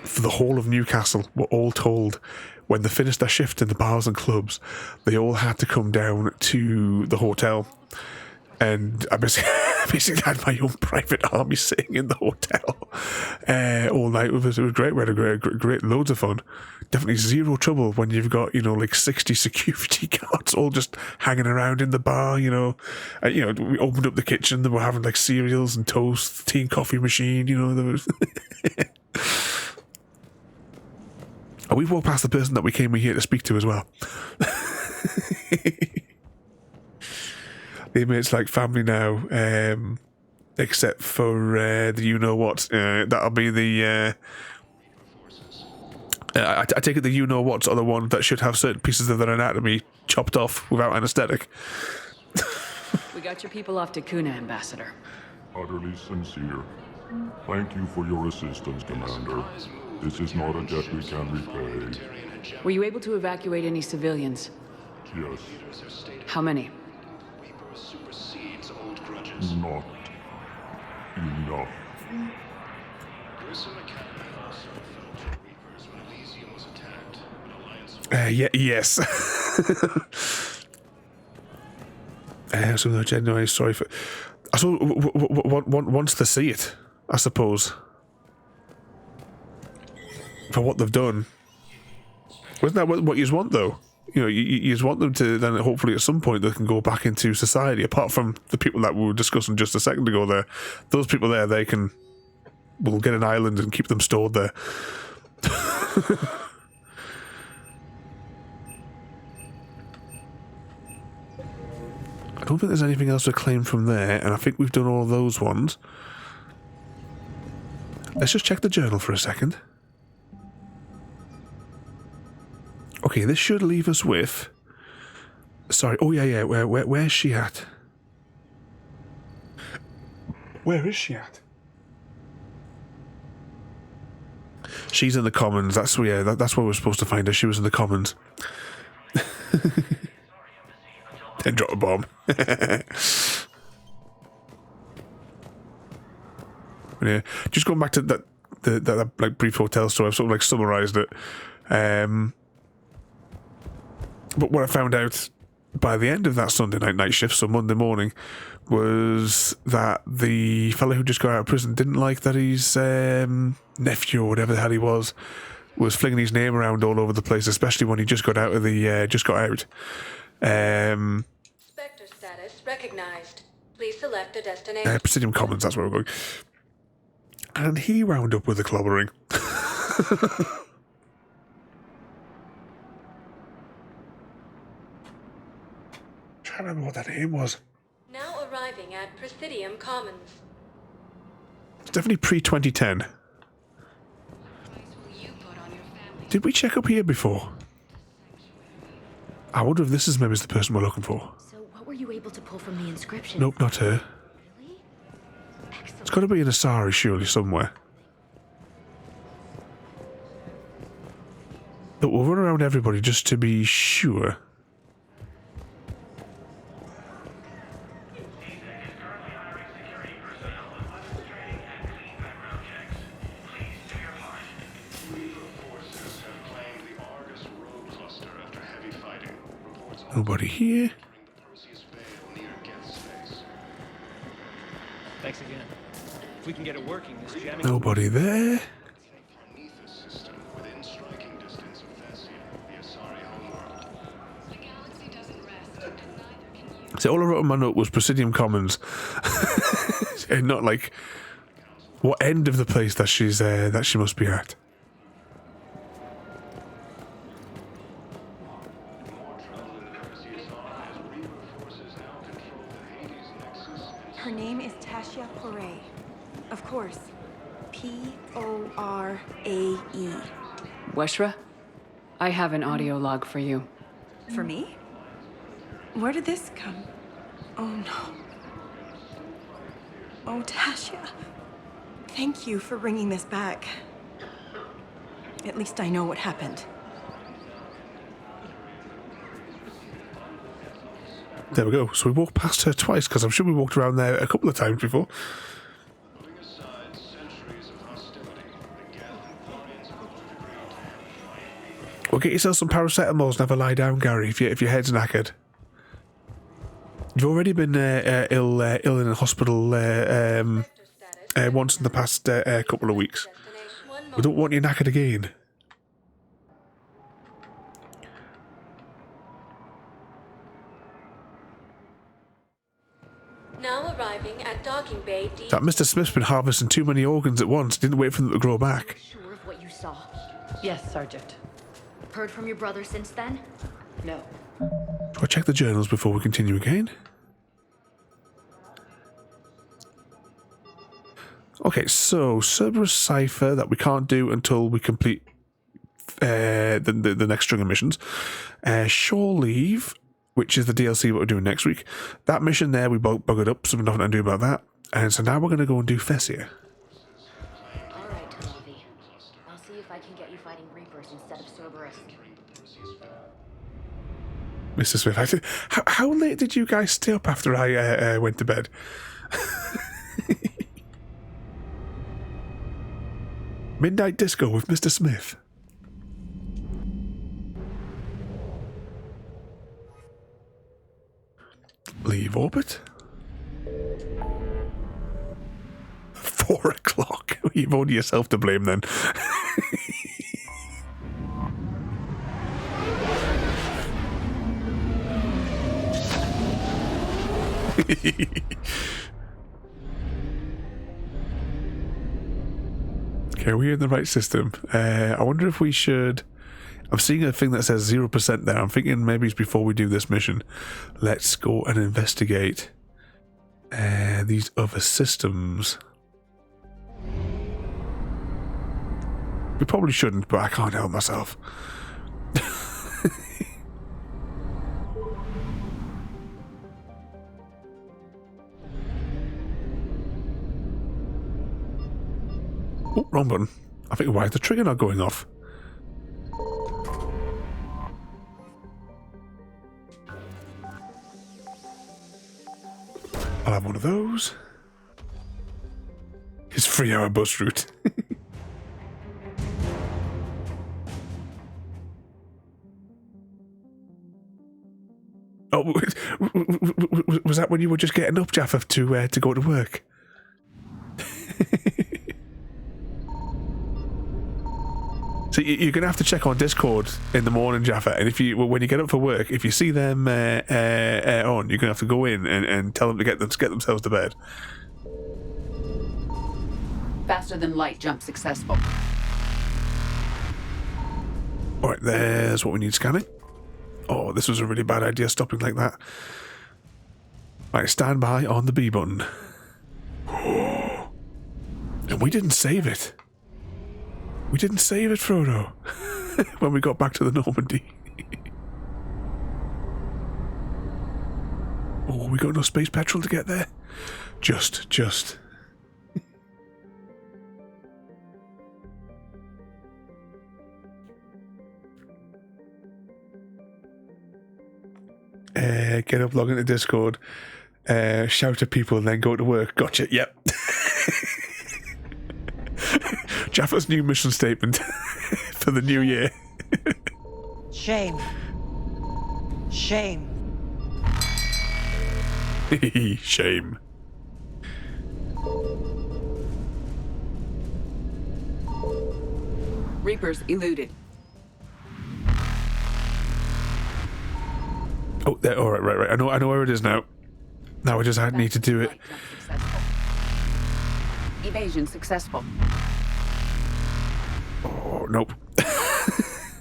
for the whole of Newcastle were all told when they finished their shift in the bars and clubs, they all had to come down to the hotel. And I basically had my own private army sitting in the hotel all night. It was great. We had a great loads of fun. Definitely zero trouble when you've got, like 60 security guards all just hanging around in the bar, we opened up the kitchen, they were having like cereals and toast, tea and coffee machine, there was... And we've walked past the person that we came here to speak to as well. The inmates like family now, except for the you-know-what. That'll be the I take it the you-know-what's are the one that should have certain pieces of their anatomy chopped off without anesthetic. We got your people off to Kuna, Ambassador. Utterly sincere. Thank you for your assistance, Commander. This is not a debt we can repay. Were you able to evacuate any civilians? Yes. How many? Not enough. Yes. So no, genuinely sorry for. I suppose wants to see it. I suppose for what they've done. Wasn't that what you want though? You know, you just want them to then hopefully at some point they can go back into society. Apart from the people that we were discussing just a second ago, there, those people there, we'll get an island and keep them stored there. I don't think there's anything else to claim from there, and I think we've done all those ones. Let's just check the journal for a second. Okay, this should leave us with... Sorry, oh yeah, where's she at? Where is she at? She's in the Commons, that's where we're supposed to find her. She was in the Commons. Then drop a bomb. Yeah, just going back to that like brief hotel story, I've sort of like summarised it. But what I found out by the end of that Sunday night shift, so Monday morning, was that the fellow who just got out of prison didn't like that his nephew or whatever the hell he was flinging his name around all over the place, especially when he just got out of the Spectre status recognized. Please select a destination. Presidium Commons, that's where we're going. And he wound up with a clobbering. I don't remember what that name was. Now arriving at Presidium Commons. It's definitely pre-2010. Did we check up here before? I wonder if this is maybe the person we're looking for. So what were you able to pull from the inscription? Nope, not her. Really? Excellent. It's got to be in Asari, surely, somewhere. But we'll run around everybody just to be sure. Nobody here. Thanks again. If we can get it working, this jamming. Nobody there. So all I wrote on my note was Presidium Commons, and not like what end of the place that she's that she must be at. Her name is Thessia Porae. Of course. P-O-R-A-E. Weshra, I have an audio log for you. For me? Where did this come? Oh no. Oh, Thessia. Thank you for bringing this back. At least I know what happened. There we go. So we walked past her twice, because I'm sure we walked around there a couple of times before. Well, get yourself some paracetamols and have a lie down, Gary, if your head's knackered. You've already been ill in a hospital once in the past couple of weeks. We don't want you knackered again. Now arriving at Docking Bay D. That Mr. Smith's been harvesting too many organs at once. Didn't wait for them to grow back. Sure of what you saw? Yes, Sergeant. Heard from your brother since then? No. Do I check the journals before we continue again? Okay, so Cerberus cipher that we can't do until we complete the next string of missions. Shore Leave, which is the DLC what we're doing next week. That mission there, we buggered up, so nothing to do about that. And so now we're going to go and do Thessia. All right, Talavi. I'll see if I can get you fighting Reapers instead of Cerberus. Mr. Smith, how late did you guys stay up after I went to bed? Midnight Disco with Mr. Smith. Leave orbit. 4 o'clock. You've only yourself to blame then. Okay, are we in the right system? I wonder if we should... I'm seeing a thing that says 0% there. I'm thinking maybe it's before we do this mission. Let's go and investigate these other systems. We probably shouldn't, but I can't help myself. Oh, wrong button. I think, why is the trigger not going off? I'll have one of those. His 3-hour bus route. Oh, was that when you were just getting up, Jaffa, to go to work? So you're going to have to check on Discord in the morning, Jaffa, and when you get up for work, if you see them on, you're going to have to go in and tell them to get themselves to bed. Faster than light jump successful. Alright, there's what we need scanning. Oh, this was a really bad idea, stopping like that. Right, stand by on the B button. And we didn't save it. We didn't save it, Frodo, when we got back to the Normandy. Oh, we got no space petrol to get there? Just. Get up, log into Discord, shout at people, and then go to work. Gotcha, yep. Jaffa's new mission statement for the new year. Shame. Shame. Shame. Reapers eluded. Oh, there. All right. I know where it is now. Now I just need to do it. Evasion successful. Oh, nope.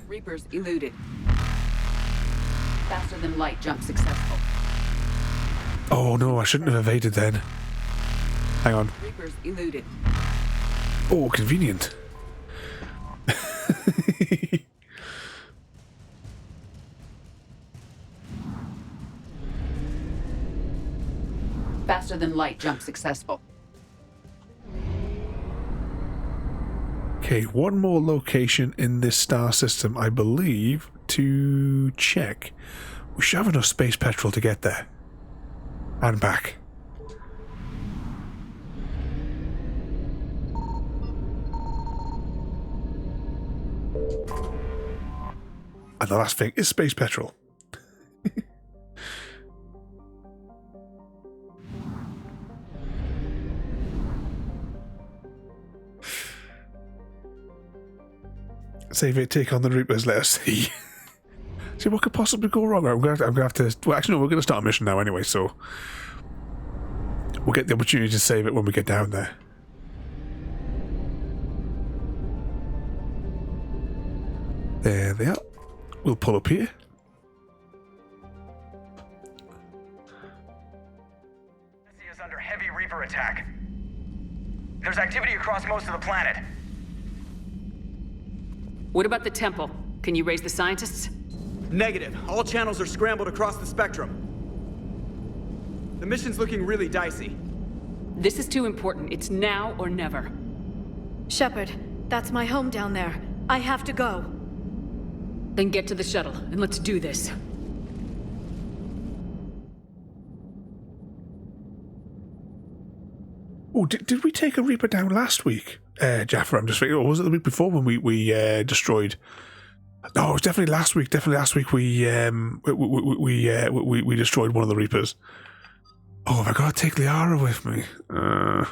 Reapers eluded. Faster than light jump successful. Oh no, I shouldn't have evaded then. Hang on. Reapers eluded. Oh, convenient. Faster than light jump successful. Okay, one more location in this star system, I believe, to check. We should have enough space petrol to get there. And back. And the last thing is space petrol. Save it, take on the Reapers, let us see. See what could possibly go wrong. I'm gonna have to. Well, actually, no, we're gonna start a mission now anyway, so we'll get the opportunity to save it when we get down there. There they are. We'll pull up here. Thessia is under heavy Reaper attack. There's activity across most of the planet. What about the temple? Can you raise the scientists? Negative. All channels are scrambled across the spectrum. The mission's looking really dicey. This is too important. It's now or never. Shepard, that's my home down there. I have to go. Then get to the shuttle, and let's do this. Oh, did we take a Reaper down last week, Jaffa? I'm just thinking, or was it the week before when we destroyed? No, it was definitely last week. Definitely last week we destroyed one of the Reapers. Oh, have I got to take Liara with me? I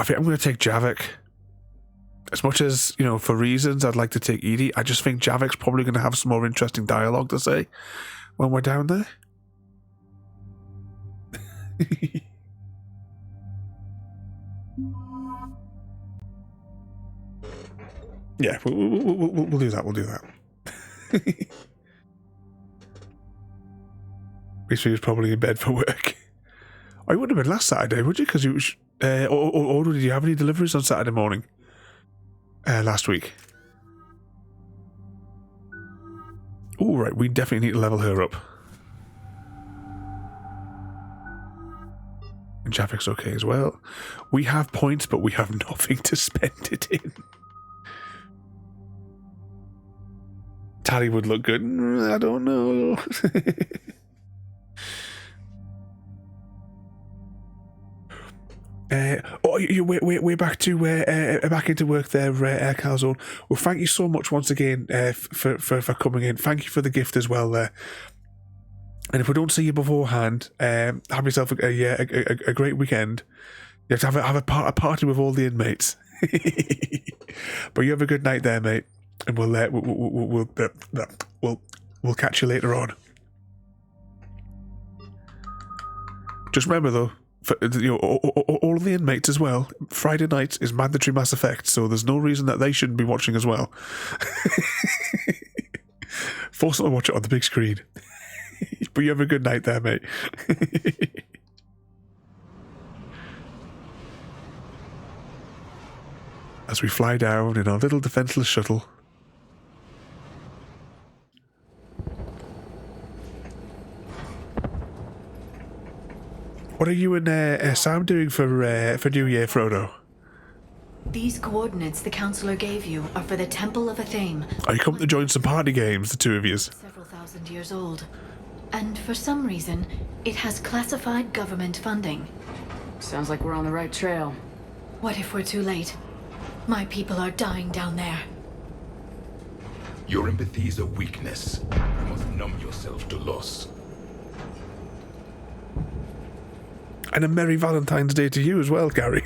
think I'm going to take Javik. As much as, you know, for reasons I'd like to take Edie, I just think Javik's probably going to have some more interesting dialogue to say when we're down there. Yeah, we'll do that. We'll do that. He was probably in bed for work. Oh, you wouldn't have been last Saturday, would you? Because you, or did you have any deliveries on Saturday morning? Last week. Oh, right. We definitely need to level her up. And Javik's okay as well. We have points, but we have nothing to spend it in. Tally would look good. I don't know. We're back to back into work there, Air Calzone. Well, thank you so much once again for coming in. Thank you for the gift as well there. And if we don't see you beforehand, have yourself a great weekend. You have to have a party with all the inmates. But you have a good night there, mate. And we'll catch you later on. Just remember though, for, you know, all of the inmates as well, Friday night is mandatory Mass Effect, so there's no reason that they shouldn't be watching as well. Force them to watch it on the big screen. But you have a good night there, mate. As we fly down in our little defenseless shuttle. What are you and Sam doing for New Year, Frodo? These coordinates the Counselor gave you are for the Temple of Athame. Are you coming to join some party games, the two of yous? Several thousand years old. And for some reason, it has classified government funding. Sounds like we're on the right trail. What if we're too late? My people are dying down there. Your empathy is a weakness. You must numb yourself to loss. And a Merry Valentine's Day to you as well, Gary.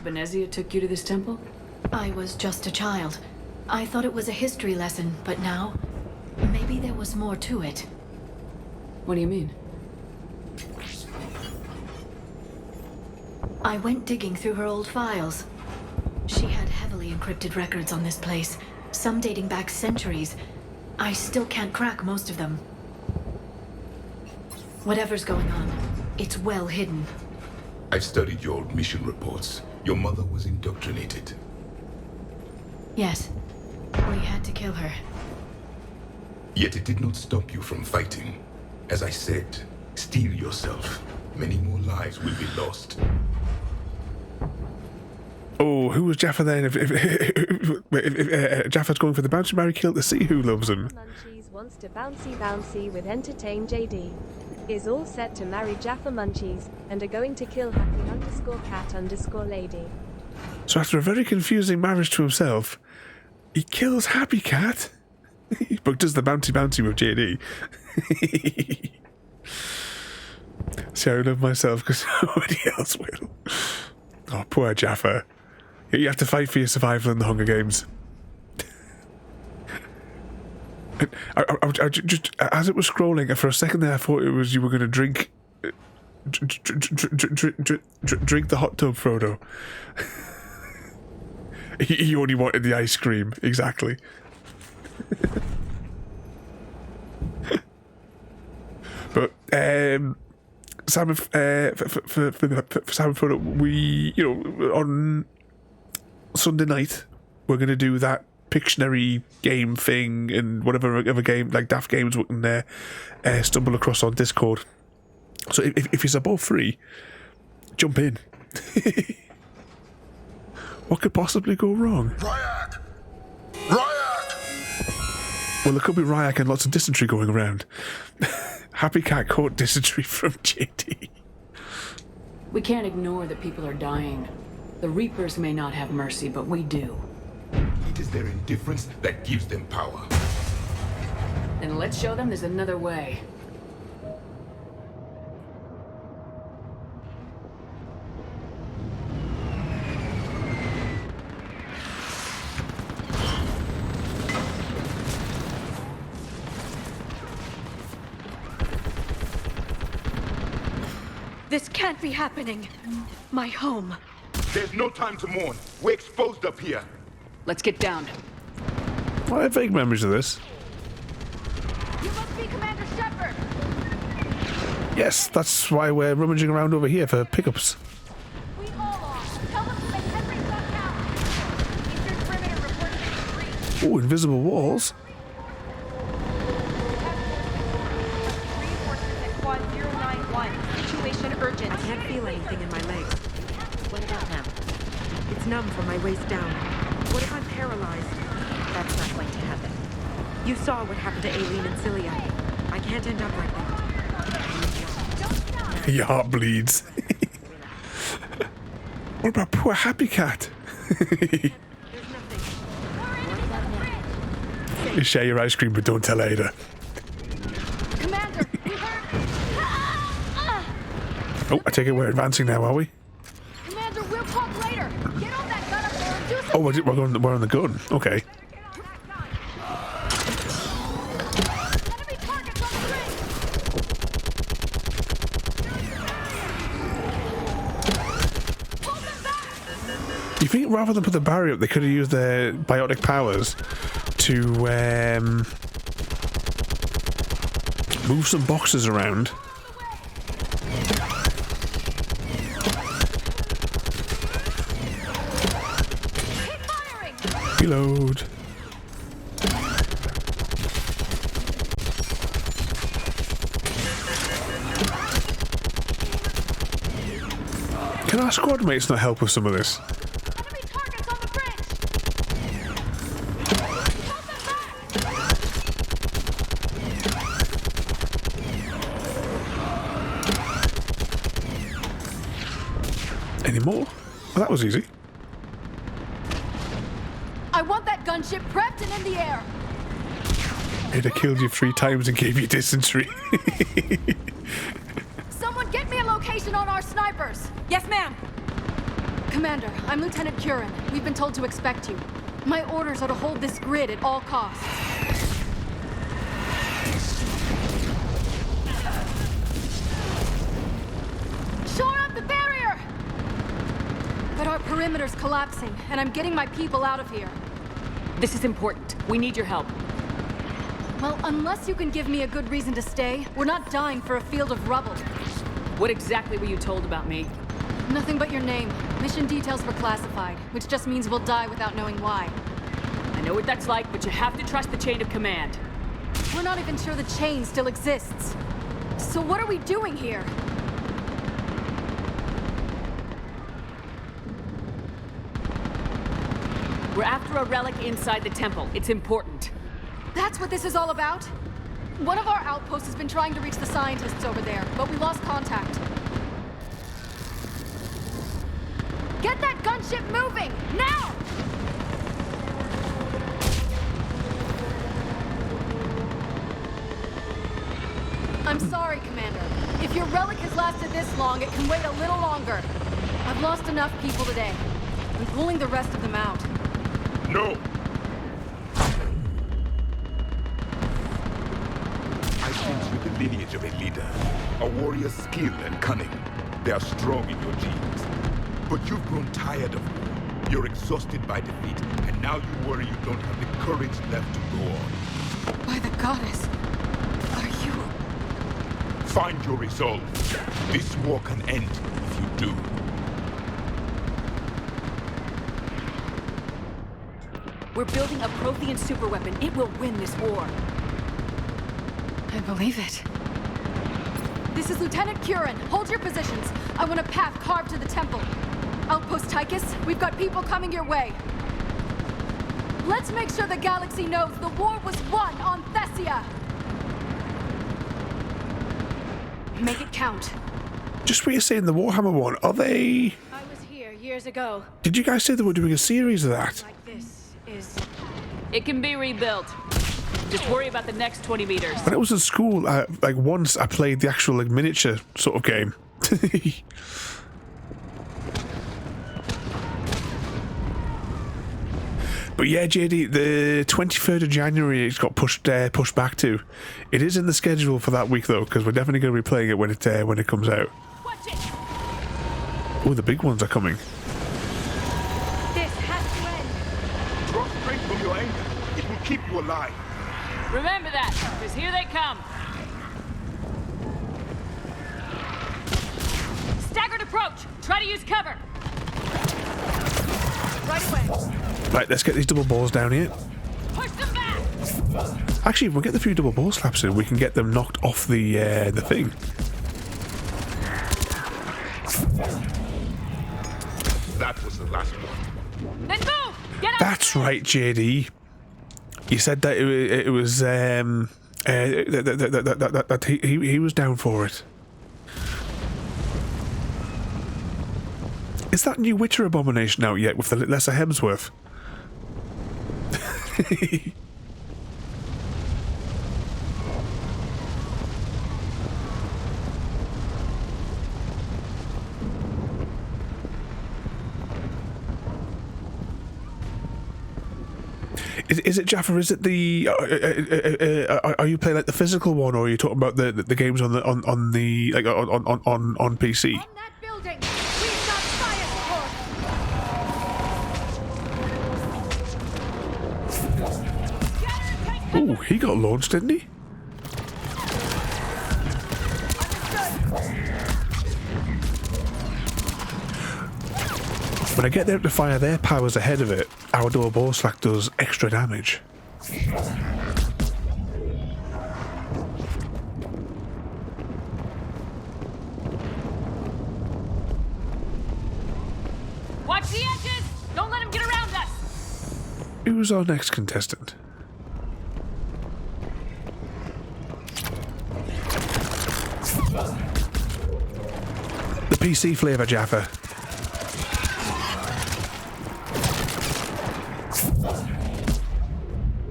Venezia took you to this temple? I was just a child. I thought it was a history lesson, but now, maybe there was more to it. What do you mean? I went digging through her old files. She had heavily encrypted records on this place, some dating back centuries. I still can't crack most of them. Whatever's going on, it's well hidden. I've studied your old mission reports. Your mother was indoctrinated. Yes, we had to kill her. Yet it did not stop you from fighting. As I said, steel yourself. Many more lives will be lost. Oh, who was Jaffa then? If Jaffa's going for the bouncy marry kill to see who loves him. Munchies wants to bouncy with entertain JD. Is all set to marry Jaffa Munchies and are going to kill happy_cat_lady. So after a very confusing marriage to himself, he kills Happy Cat, but does the bouncy with JD. See, I love myself because nobody else will. Oh, poor Jaffa. You have to fight for your survival in the Hunger Games. I just, as it was scrolling, for a second there, I thought it was you were going to drink the hot tub, Frodo. He only wanted the ice cream, exactly. But Sam and Frodo, we, you know, on Sunday night, we're going to do that Pictionary game thing and whatever other game, like daft games we can stumble across on Discord. So if you're both free, jump in. What could possibly go wrong? Ryak! Ryak! Well, there could be Ryak and lots of dysentery going around. Happy Cat caught dysentery from JD. We can't ignore that people are dying. The Reapers may not have mercy, but we do. It is their indifference that gives them power. Then let's show them there's another way. This can't be happening. My home. There's no time to mourn. We're exposed up here. Let's get down. Well, I have vague memories of this. You must be Commander Shepard. Yes, that's why we're rummaging around over here for pickups. We all are. Tell them to make every shot count. Eastern perimeter reports ME3. Oh, invisible walls. Reinforcements at quad 091. Situation urgent. I can't feel anything in my legs. What about now? It's numb from my waist down. What if I'm paralyzed? That's not going to happen. You saw what happened to Aileen and Cilia. I can't end up like that. Your heart bleeds. What about poor Happy Cat? You share your ice cream, but don't tell Ada. Commander, we heard. Oh, I take it we're advancing now, are we? Commander, we'll talk later. Get on that gun up there and do something. Oh, we're on the gun. Okay. Enemy targets on the ring. Hold them back. You think rather than put the barrier up, they could have used their biotic powers to move some boxes around? Reload. Can our squad mates not help with some of this? Enemy targets on the bridge. Hold them back. Any more? Well, that was easy. I want that gunship prepped and in the air. Ada killed you 3 times and gave you dysentery. Someone get me a location on our snipers. Yes, ma'am. Commander, I'm Lieutenant Curran. We've been told to expect you. My orders are to hold this grid at all costs. Shore up the barrier! But our perimeter's collapsing, and I'm getting my people out of here. This is important. We need your help. Well, unless you can give me a good reason to stay, we're not dying for a field of rubble. What exactly were you told about me? Nothing but your name. Mission details were classified, which just means we'll die without knowing why. I know what that's like, but you have to trust the chain of command. We're not even sure the chain still exists. So what are we doing here? We're after a relic inside the temple. It's important. That's what this is all about? One of our outposts has been trying to reach the scientists over there, but we lost contact. Get that gunship moving! Now! I'm sorry, Commander. If your relic has lasted this long, it can wait a little longer. I've lost enough people today. I'm pulling the rest of them out. No! I sense you the lineage of a leader. A warrior's skill and cunning. They are strong in your genes. But you've grown tired of war. You're exhausted by defeat, and now you worry you don't have the courage left to go on. By the goddess, are you... Find your resolve. This war can end if you do. We're building a Prothean superweapon. It will win this war. I believe it. This is Lieutenant Curran. Hold your positions. I want a path carved to the temple. Outpost Tychus, we've got people coming your way. Let's make sure the galaxy knows the war was won on Thessia. Make it count. Just what you're saying, the Warhammer one, are they... I was here years ago. Did you guys say they were doing a series of that? Like this is... It can be rebuilt. Just worry about the next 20 meters. When I was in school, like once I played the actual like miniature sort of game. But yeah, JD, the 23rd of January it's got pushed back to. It is in the schedule for that week though, because we're definitely going to be playing it when it comes out. Oh, the big ones are coming. This has to end. Draw strength from your anger. It will keep you alive. Remember that, because here they come. Staggered approach. Try to use cover. Right away. Right, let's get these double balls down here. Push them back. Actually, if we get the few double ball slaps in, we can get them knocked off the thing. That was the last one. Then move. Get up. That's right, JD. You said that it was that he was down for it. Is that new Witcher Abomination out yet with the lesser Hemsworth? Is it Jaffa? Is it the? Are you playing like the physical one, or are you talking about the games on the like on PC? On that building, we've got fire support. Oh, he got launched, didn't he? When I get them to fire their powers ahead of it, our double ball slack does extra damage. Watch the edges. Don't let him get around us. Who's our next contestant? The PC flavour, Jaffa.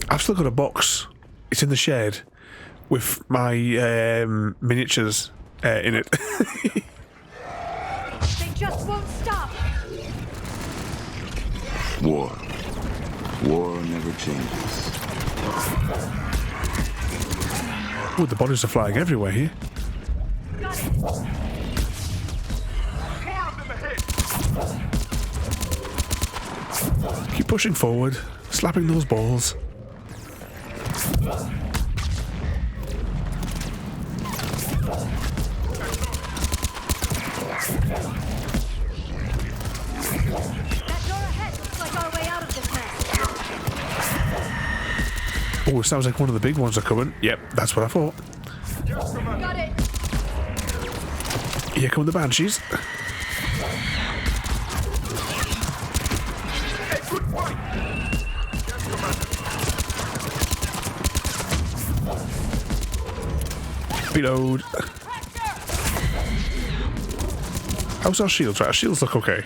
I've still got a box. It's in the shed with my miniatures in it. They just won't stop. War. War never changes. Oh, the bodies are flying everywhere here. Keep pushing forward, slapping those balls. Oh, it sounds like one of the big ones are coming. Yep, that's what I thought. Got it. Here come the Banshees. Reload. How's our shields? Right, our shields look okay.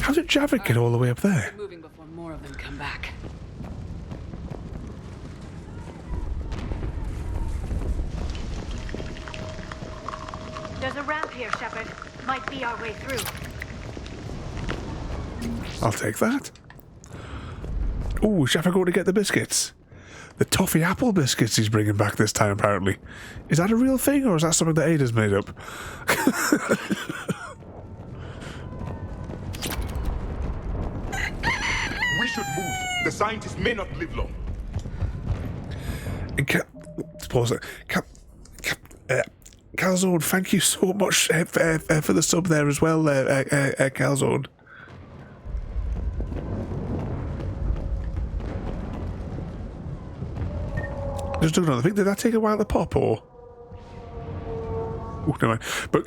How did Javik get all the way up there? Moving before more of them come back. There's a ramp here, Shepard. Might be our way through. I'll take that. Oh, Shaffer going to get the biscuits. The toffee apple biscuits he's bringing back this time, apparently. Is that a real thing, or is that something that Ada's made up? We should move. The scientists may not live long. Calzone, thank you so much for the sub there as well, Calzone. Just looking on the thing, did that take a while to pop, or? Oh, never mind. But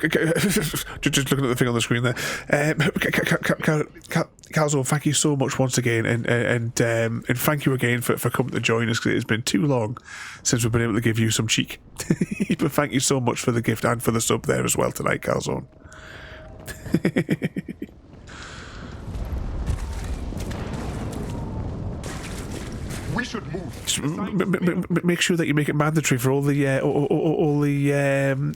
just looking at the thing on the screen there. Calzone, thank you so much once again, and thank you again for coming to join us, because it's been too long since we've been able to give you some cheek. But thank you so much for the gift and for the sub there as well tonight, Calzone. We should move. Make sure that you make it mandatory for all the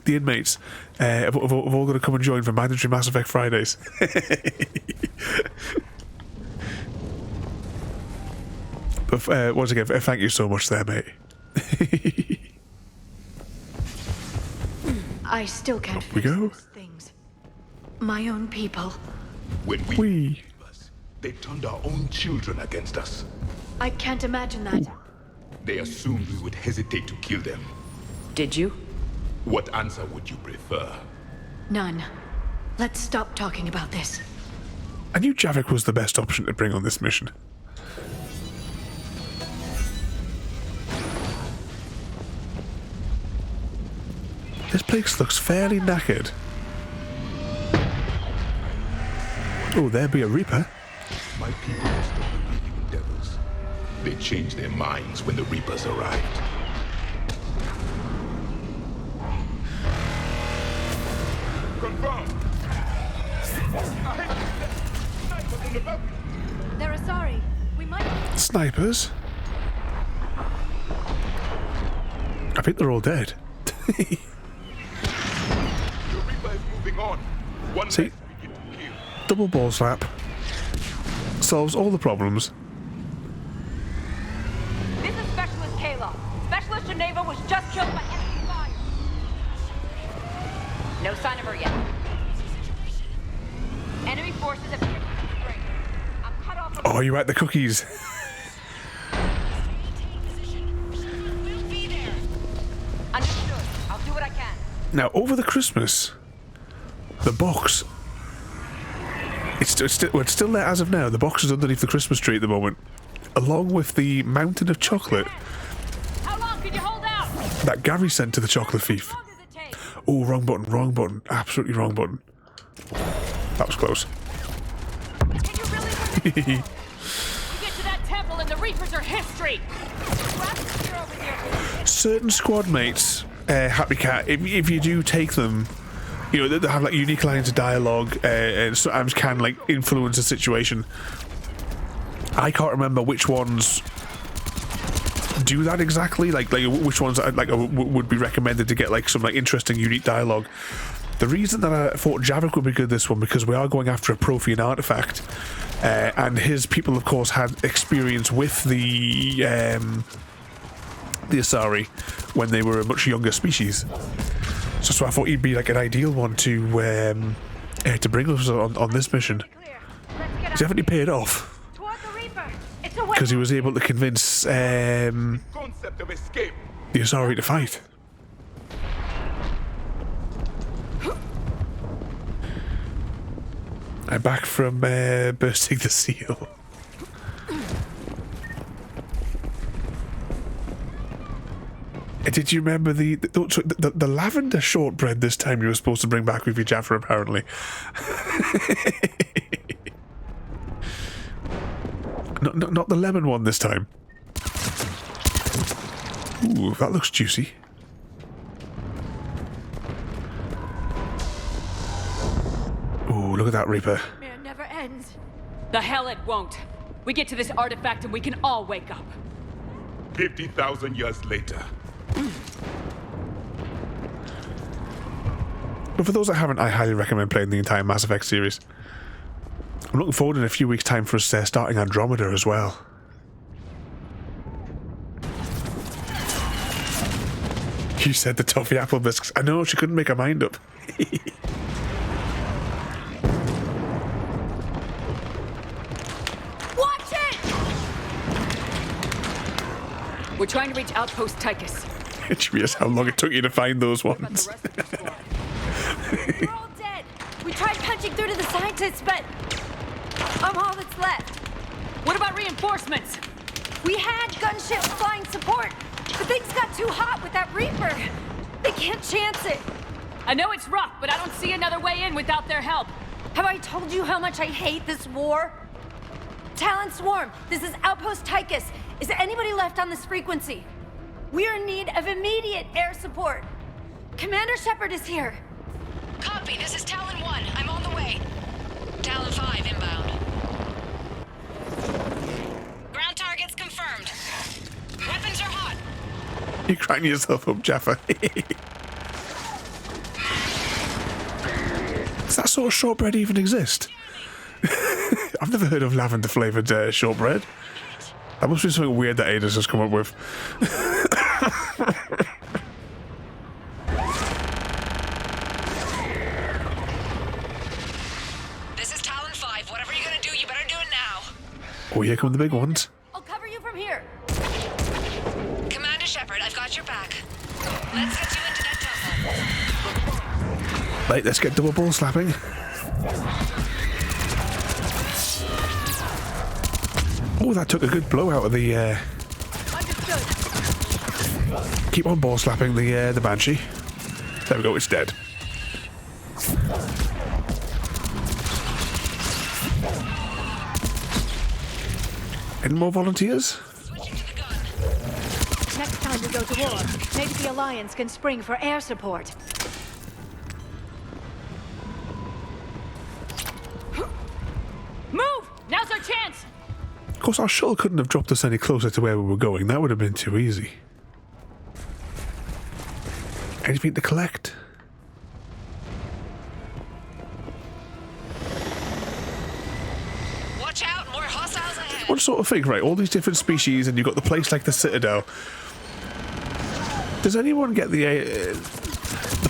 inmates. Have all got to come and join for mandatory Mass Effect Fridays. But once again, thank you so much there, mate. I still can't we face go. those things. My own people. When we they turned our own children against us. I can't imagine that. They assumed we would hesitate to kill them. Did you? What answer would you prefer? None. Let's stop talking about this. I knew Javik was the best option to bring on this mission. This place looks fairly knackered. Oh, there be a Reaper. My people must not believe in devils. They changed their minds when the Reapers arrived. Confirmed. They're Asari. We might. Snipers? I think they're all dead. The Reaper is moving on. One See, double ball slap solves all the problems. This is Specialist Kayla. Specialist Geneva was just killed by enemy fire. No sign of her yet. Enemy forces have hit the string. I'm cut off. Oh, you ate the cookies. Understood. I'll do what I can. Now, over the Christmas, the box. It's still there as of now. The box is underneath the Christmas tree at the moment, along with the mountain of chocolate. How long can you hold out? That Gary sent to the chocolate thief. Oh, wrong button, wrong button. Absolutely wrong button. That was close. We get to that temple and the Reapers are history. Certain squad mates, Happy Cat, if you do take them, you know, they have like unique lines of dialogue and sometimes can like influence a situation. I can't remember which ones do that exactly, like which ones would be recommended to get like some like interesting unique dialogue. The reason that I thought Javik would be good this one, because we are going after a Prothean artifact, and his people of course had experience with the Asari when they were a much younger species. So I thought he'd be like an ideal one to bring us on this mission. He's definitely paid off, because he was able to convince the Asari to fight. I'm back from bursting the seal. Did you remember the lavender shortbread this time you were supposed to bring back with you, Jaffa, apparently? Not the lemon one this time. Ooh, that looks juicy. Ooh, look at that Reaper. It never ends. The hell it won't. We get to this artifact and we can all wake up. 50,000 years later. But for those that haven't, I highly recommend playing the entire Mass Effect series. I'm looking forward in a few weeks' time for us starting Andromeda as well. You said the toffee apple biscuits. I know, she couldn't make her mind up. Watch it! We're trying to reach Outpost Tychus. Just how long it took you to find those ones. We're all dead. We tried punching through to the scientists, but I'm all that's left. What about reinforcements? We had gunships flying support, but things got too hot with that Reaper. They can't chance it. I know it's rough, but I don't see another way in without their help. Have I told you how much I hate this war? Talon Swarm, this is Outpost Tychus. Is there anybody left on this frequency? We are in need of immediate air support. Commander Shepard is here. Copy, this is Talon 1. I'm on the way. Talon 5 inbound. Ground targets confirmed. Weapons are hot. You're cracking yourself up, Jaffa. Does that sort of shortbread even exist? I've never heard of lavender flavoured shortbread. That must be something weird that Ada's has come up with. This is Talon 5. Whatever you're gonna do, you better do it now. Oh, here come the big ones. I'll cover you from here. Commander Shepard, I've got your back. Let's get you into that tunnel. Right, let's get double ball slapping. Oh, that took a good blow out of the. Keep on ball slapping the Banshee. There we go. It's dead. Any more volunteers? Next time we go to war, maybe the Alliance can spring for air support. Move! Now's our chance! Of course, our shuttle couldn't have dropped us any closer to where we were going. That would have been too easy. Anything to collect? Watch out, more hostiles ahead. One sort of thing, right? All these different species, and you've got the place like the Citadel. Does anyone get the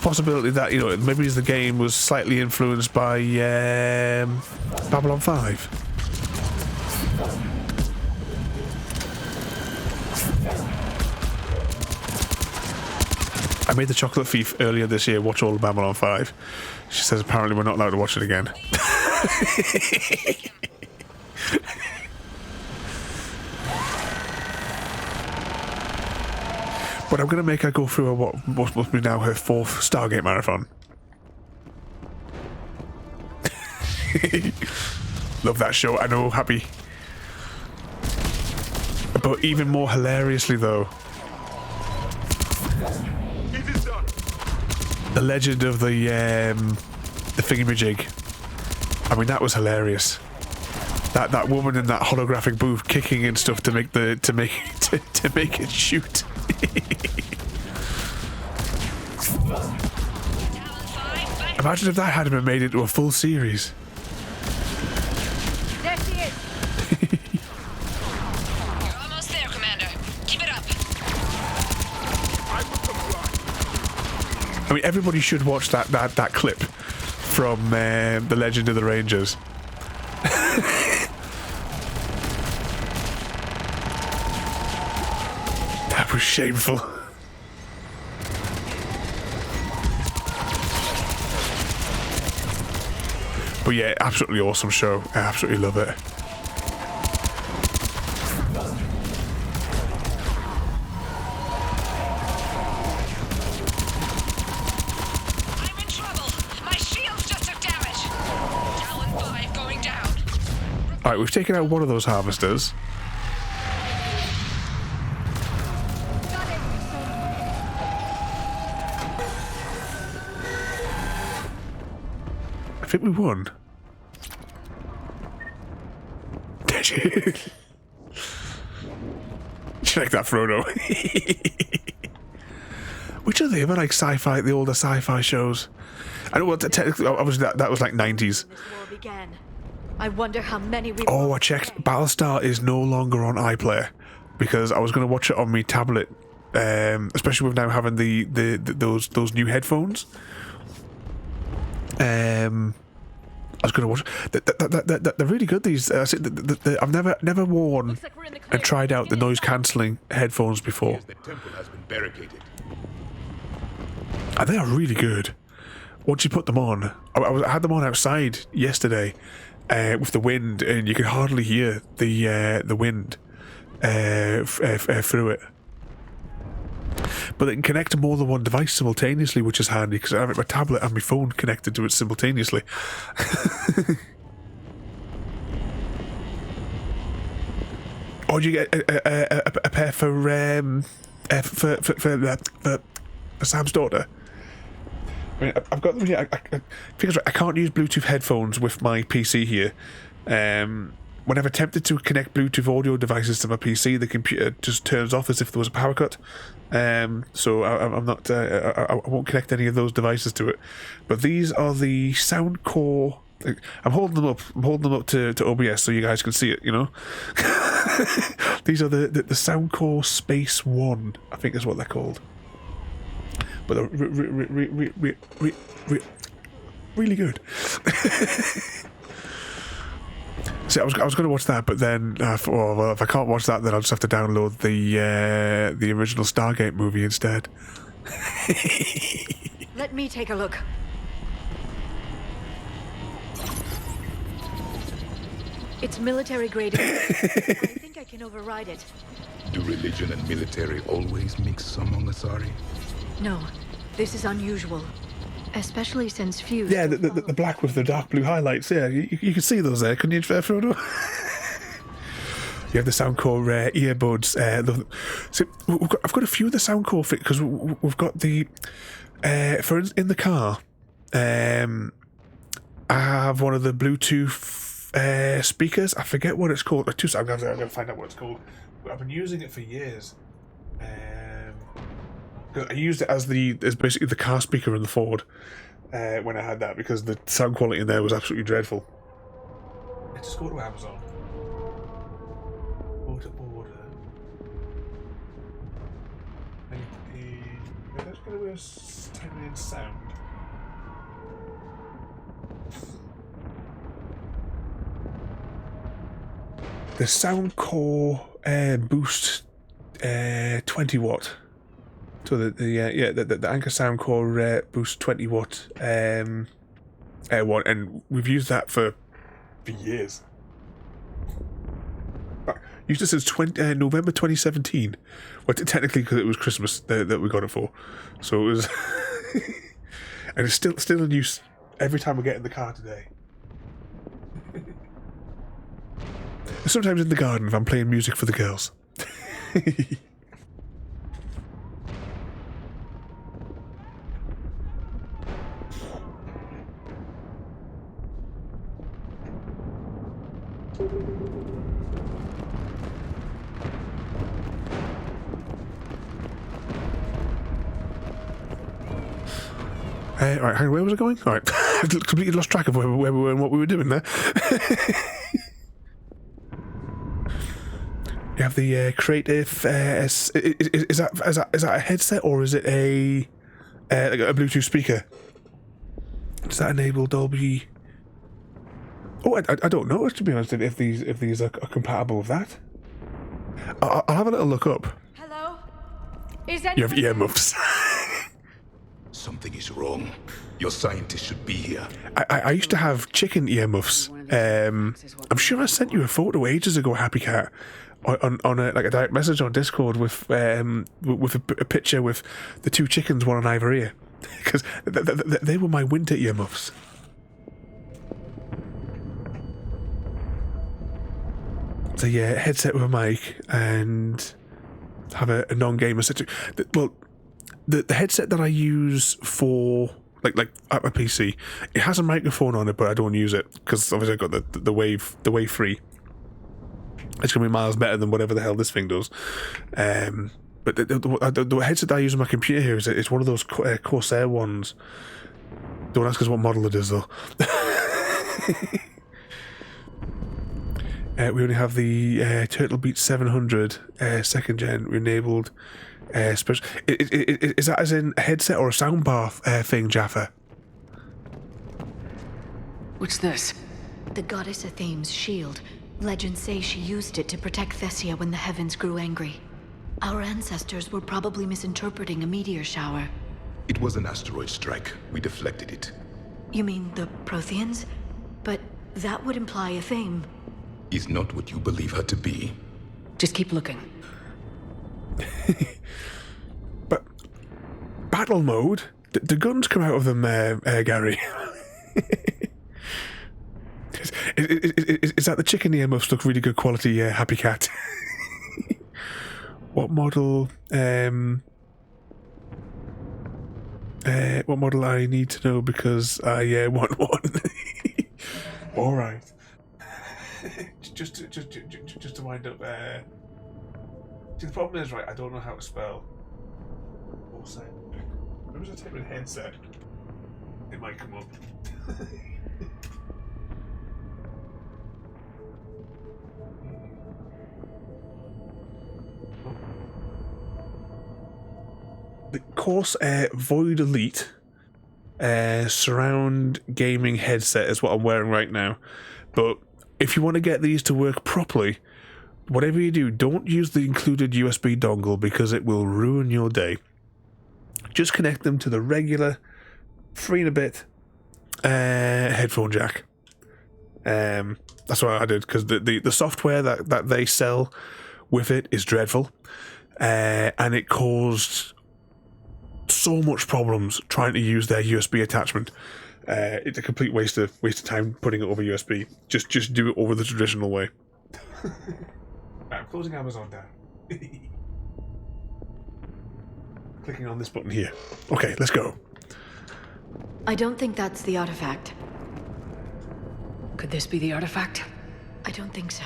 possibility that, you know, maybe the game was slightly influenced by Babylon 5? I made the chocolate thief earlier this year watch all of Babylon 5. She says apparently we're not allowed to watch it again. But I'm going to make her go through what must be now her 4th Stargate marathon. Love that show, I know, happy. But even more hilariously though, the legend of the thingamajig. I mean, that was hilarious. That woman in that holographic booth kicking and stuff to make to make it shoot. Imagine if that had been made into a full series. There she is. You're almost there, Commander. Keep it up. I mean, everybody should watch that clip from The Legend of the Rangers. That was shameful. But yeah, absolutely awesome show. I absolutely love it. I'm in trouble. My shields just took damage. Talon 5 going down. Alright, we've taken out one of those harvesters. I think we won. Did you? Check that, Frodo. Which are the other like sci-fi, the older sci-fi shows? I know what technically, obviously that was like 90s. I wonder how many we. Oh, I checked. Battlestar is no longer on iPlayer because I was going to watch it on my tablet, especially with now having those new headphones. I was going to watch. They're really good. These I've never worn and tried out the noise cancelling headphones before. The temple has been barricaded. And they are really good. Once you put them on, I had them on outside yesterday with the wind, and you could hardly hear the wind through it. But they can connect to more than one device simultaneously, which is handy because I have my tablet and my phone connected to it simultaneously. Or do you get a pair for Sam's daughter? I mean, I've got them here. I can't use Bluetooth headphones with my PC here. When I've attempted to connect Bluetooth audio devices to my PC, the computer just turns off as if there was a power cut. So I'm not. I won't connect any of those devices to it. But these are the Soundcore. I'm holding them up. I'm holding them up to OBS so you guys can see it. You know. These are the Soundcore Space One, I think is what they're called. But they're really good. See, I was going to watch that, but then well, if I can't watch that, then I'll just have to download the original Stargate movie instead. Let me take a look. It's military grade. I think I can override it. Do religion and military always mix among Asari? No, this is unusual. Especially since few... Yeah, the black with the dark blue highlights, yeah, you can see those there, couldn't you, Frodo? You have the Soundcore earbuds. So I've got a few of the Soundcore because we've got the... for in the car, I have one of the Bluetooth speakers. I forget what it's called. I'm going to find out what it's called. But I've been using it for years. I used it as basically the car speaker in the Ford when I had that because the sound quality in there was absolutely dreadful. Let's just go to Amazon. Go to order. Let's go to type in sound. The Soundcore Boost 20 watt. So the Anchor Soundcore Boost 20 watt one, and we've used that for years. Used it since November 2017. Well, technically because it was Christmas that we got it for, so it was, and it's still in use every time we get in the car today. Sometimes in the garden if I'm playing music for the girls. Right, where was I going? All right, I've completely lost track of where we were and what we were doing there. You have the creative. Is that a headset or is it like a Bluetooth speaker? Does that enable Dolby? Oh, I don't know, to be honest, if these are compatible with that. I'll have a little look up. Hello? You have earmuffs. Something is wrong. Your scientist should be here. I used to have chicken earmuffs. I'm sure I sent you a photo ages ago, Happy Cat, on a direct message on Discord with a picture with the two chickens, one on either ear, because they were my winter earmuffs. So yeah, headset with a mic and have a non-gamer set. Well, the headset that I use for like at my PC, it has a microphone on it, but I don't use it because obviously I've got the Wave 3. It's gonna be miles better than whatever the hell this thing does. But the headset that I use on my computer here is one of those Corsair ones. Don't ask us what model it is though. We only have the Turtle Beat 700 second gen enabled. Special. Is that as in a headset or a soundbar thing, Jaffa? What's this? The goddess Athene's shield. Legends say she used it to protect Thessia when the heavens grew angry. Our ancestors were probably misinterpreting a meteor shower. It was an asteroid strike. We deflected it. You mean the Protheans? But that would imply Athene. Is not what you believe her to be. Just keep looking. But battle mode? The guns come out of them, Gary. Is that the chicken ear must look really good quality, Happy Cat? What model? What model I need to know because I want one. All right. just to wind up. See, the problem is, right, I don't know how to spell. Also, maybe I type in headset. It might come up. The Corsair Void Elite surround gaming headset is what I'm wearing right now. But if you want to get these to work properly, whatever you do, don't use the included USB dongle because it will ruin your day. Just connect them to the regular 3 and a bit headphone jack. That's what I did because the software that they sell with it is dreadful, and it caused so much problems trying to use their USB attachment. It's a complete waste of time putting it over USB. Just do it over the traditional way. I'm closing Amazon down. Clicking on this button here. Okay, let's go. I don't think that's the artifact. Could this be the artifact? I don't think so.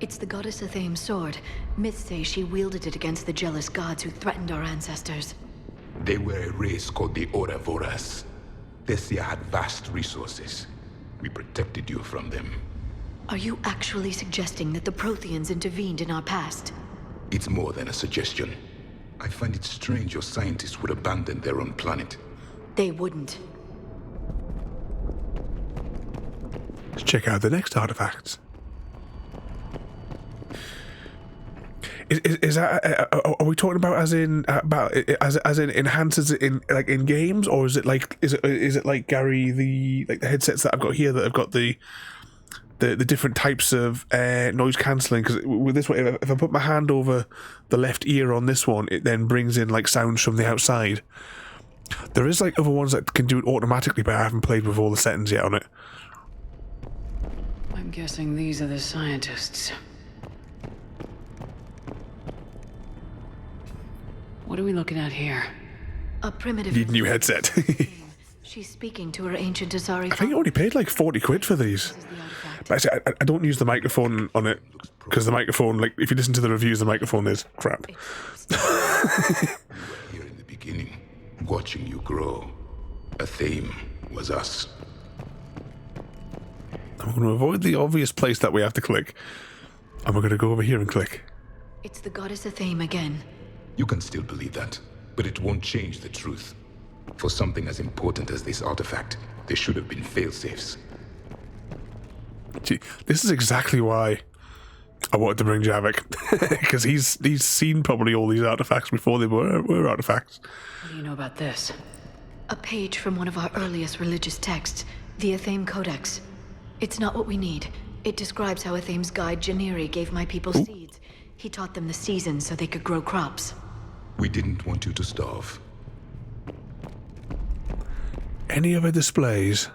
It's the goddess Athene's sword. Myths say she wielded it against the jealous gods who threatened our ancestors. They were a race called the Ouroboros. Thessia had vast resources. We protected you from them. Are you actually suggesting that the Protheans intervened in our past? It's more than a suggestion. I find it strange your scientists would abandon their own planet. They wouldn't. Let's check out the next artifacts. Is that are we talking about as in enhances it in like in games, or is it like Gary the headsets that I've got here that have got the different types of noise cancelling? Because with this one, if I put my hand over the left ear on this one, it then brings in like sounds from the outside. There is like other ones that can do it automatically, but I haven't played with all the settings yet on it. I'm guessing these are the scientists. What are we looking at here? A primitive... Need a new headset. She's speaking to her ancient Asari. I think I only paid like 40 quid for these. But I don't use the microphone on it, because the microphone, like, if you listen to the reviews, the microphone is crap. Here in the beginning, watching you grow. A theme was us. I'm going to avoid the obvious place that we have to click. And we're going to go over here and click. It's the goddess Athene again. You can still believe that, but it won't change the truth. For something as important as this artifact, there should have been fail-safes. Gee, this is exactly why I wanted to bring Javik. Because he's seen probably all these artifacts before they were artifacts. What do you know about this? A page from one of our earliest religious texts, the Athame Codex. It's not what we need. It describes how Athame's guide Janiri gave my people seeds. He taught them the seasons so they could grow crops. We didn't want you to starve. Any other displays?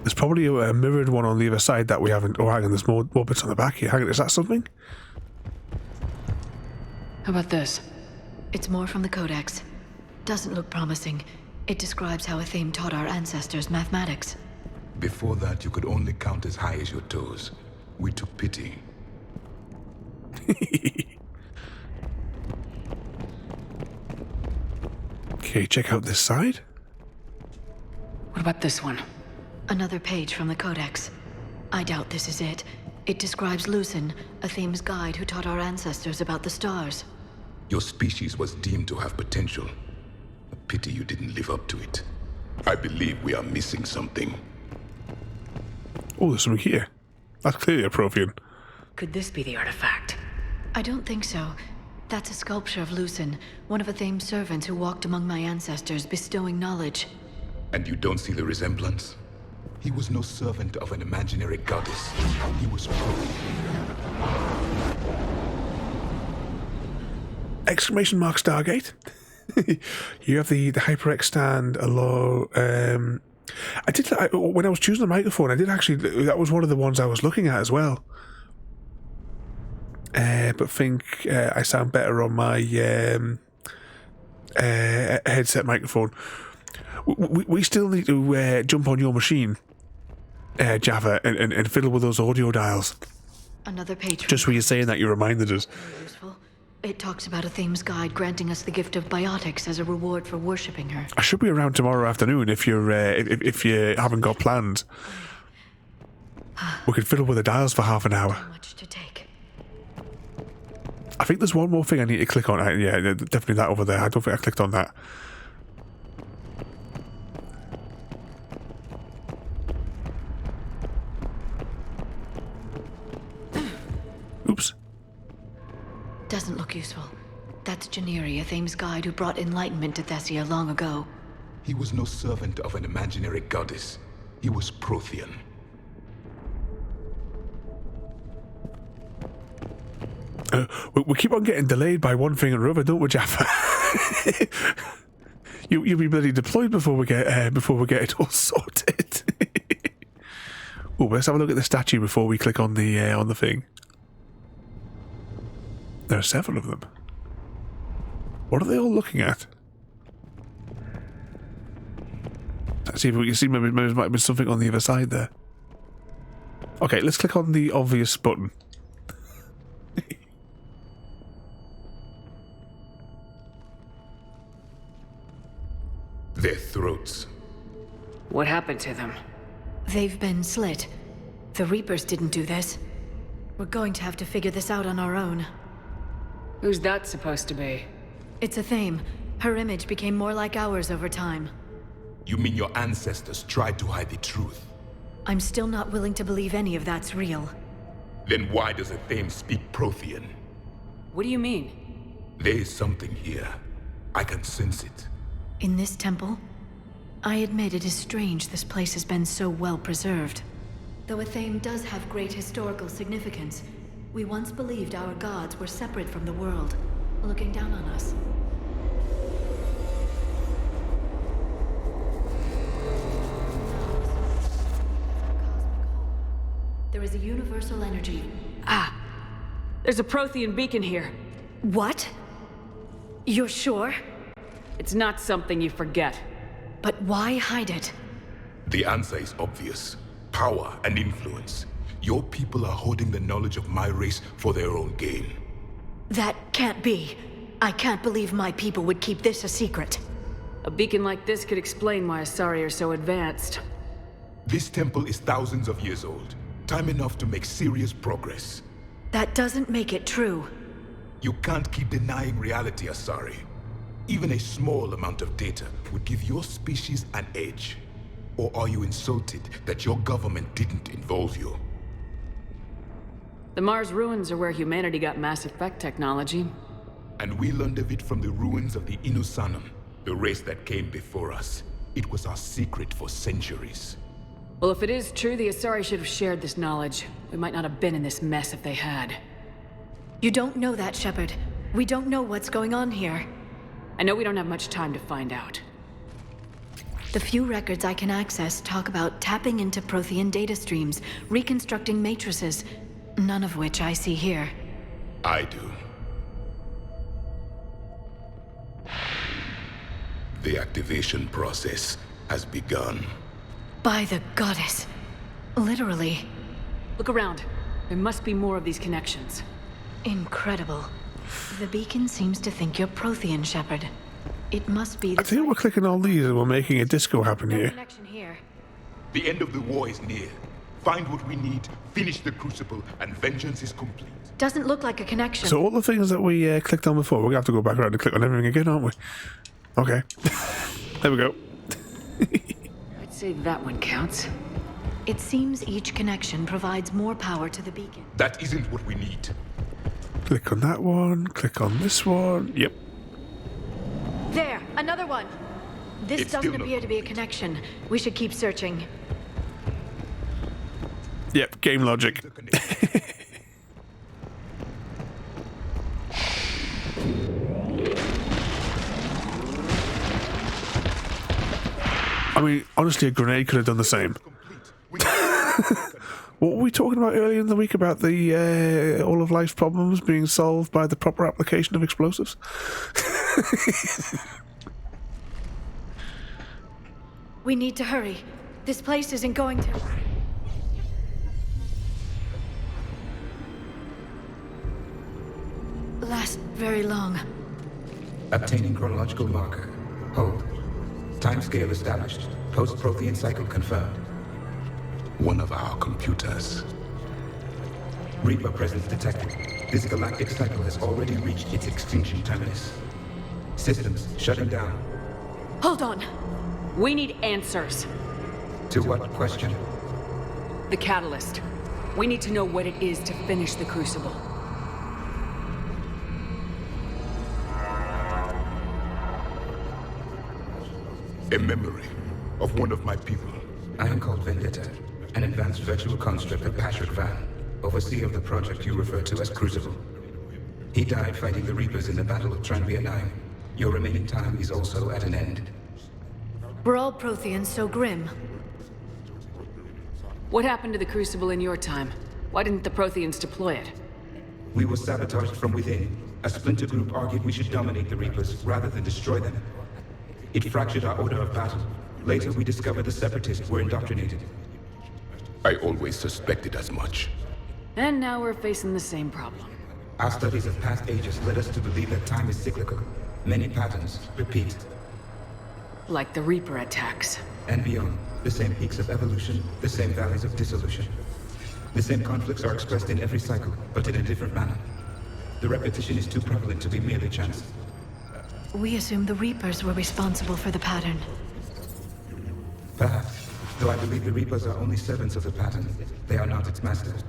There's probably a mirrored one on the other side that we haven't... Oh, hang on, there's more bits on the back here. Hang on, is that something? How about this? It's more from the Codex. Doesn't look promising. It describes how Athame taught our ancestors mathematics. Before that, you could only count as high as your toes. We took pity. Okay, check out this side. What about this one? Another page from the Codex. I doubt this is it. It describes Lucen, Athame's guide who taught our ancestors about the stars. Your species was deemed to have potential. A pity you didn't live up to it. I believe we are missing something. Oh, there's something here. That's clearly a Prothean. Could this be the artifact? I don't think so. That's a sculpture of Lucen, one of Athame's servants who walked among my ancestors, bestowing knowledge. And you don't see the resemblance? He was no servant of an imaginary goddess. He was Exclamation mark Stargate. You have the HyperX stand, allow. I did when I was choosing the microphone. I did actually. That was one of the ones I was looking at as well. But think I sound better on my headset microphone. We still need to jump on your machine, Java, and fiddle with those audio dials. Another page. Just when you're saying that, you reminded us. Useful. It talks about Athame's guide granting us the gift of biotics as a reward for worshipping her. I should be around tomorrow afternoon if you're if you haven't got plans. We could fiddle with the dials for half an hour. Much to take. I think there's one more thing I need to click on. Yeah, definitely that over there. I don't think I clicked on that. Oops. Doesn't look useful. That's Janiri, Athame's guide who brought enlightenment to Thessia long ago. He was no servant of an imaginary goddess. He was Prothean. We keep on getting delayed by one thing or another, don't we, Jaffa? You'll be bloody deployed before we get it all sorted. Oh, let's have a look at the statue before we click on the thing. There are 7 of them. What are they all looking at? Let's see if we can see. Maybe there might have been something on the other side there. Okay, let's click on the obvious button. Their throats. What happened to them? They've been slit. The Reapers didn't do this. We're going to have to figure this out on our own. Who's that supposed to be? It's Athame. Her image became more like ours over time. You mean your ancestors tried to hide the truth? I'm still not willing to believe any of that's real. Then why does Athame speak Prothean? What do you mean? There is something here. I can sense it. In this temple? I admit it is strange this place has been so well preserved. Though Athame does have great historical significance, we once believed our gods were separate from the world, looking down on us. There is a universal energy. Ah! There's a Prothean beacon here. What? You're sure? It's not something you forget. But why hide it? The answer is obvious. Power and influence. Your people are holding the knowledge of my race for their own gain. That can't be. I can't believe my people would keep this a secret. A beacon like this could explain why Asari are so advanced. This temple is thousands of years old. Time enough to make serious progress. That doesn't make it true. You can't keep denying reality, Asari. Even a small amount of data would give your species an edge. Or are you insulted that your government didn't involve you? The Mars ruins are where humanity got Mass Effect technology. And we learned of it from the ruins of the Inusanum, the race that came before us. It was our secret for centuries. Well, if it is true, the Asari should have shared this knowledge. We might not have been in this mess if they had. You don't know that, Shepard. We don't know what's going on here. I know we don't have much time to find out. The few records I can access talk about tapping into Prothean data streams, reconstructing matrices, none of which I see here. I do. The activation process has begun. By the goddess. Literally. Look around. There must be more of these connections. Incredible. The beacon seems to think you're Prothean, Shepard. It must be I think we're clicking all these and we're making a disco happen here. Connection here. The end of the war is near. Find what we need, finish the Crucible, and vengeance is complete. Doesn't look like a connection. So all the things that we clicked on before, we're going to have to go back around and click on everything again, aren't we? Okay. There we go. I'd say that one counts. It seems each connection provides more power to the beacon. That isn't what we need. Click on that one, click on this one. Yep. There, another one. This It's doesn't still appear to be a connection. We should keep searching. Yep, game logic. I mean, honestly, a grenade could have done the same. What were we talking about earlier in the week about the all of life's problems being solved by the proper application of explosives? We need to hurry. This place isn't going to... last very long. Obtaining chronological marker. Hold. Timescale established. Post-Prothean cycle confirmed. One of our computers. Reaper presence detected. This galactic cycle has already reached its extinction terminus. Systems shutting down. Hold on. We need answers. To what question? The catalyst. We need to know what it is to finish the Crucible. A memory of one of my people. I am called Vendetta, an advanced virtual construct of Patrick Van, overseer of the project you refer to as Crucible. He died fighting the Reapers in the Battle of Tranvia 9. Your remaining time is also at an end. We're all Protheans so grim. What happened to the Crucible in your time? Why didn't the Protheans deploy it? We were sabotaged from within. A splinter group argued we should dominate the Reapers rather than destroy them. It fractured our order of battle. Later, we discovered the Separatists were indoctrinated. I always suspected as much. And now we're facing the same problem. Our studies of past ages led us to believe that time is cyclical. Many patterns repeat. Like the Reaper attacks. And beyond, the same peaks of evolution, the same valleys of dissolution. The same conflicts are expressed in every cycle, but in a different manner. The repetition is too prevalent to be merely chance. We assumed the Reapers were responsible for the pattern. Perhaps, though I believe the Reapers are only servants of the pattern. They are not its masters.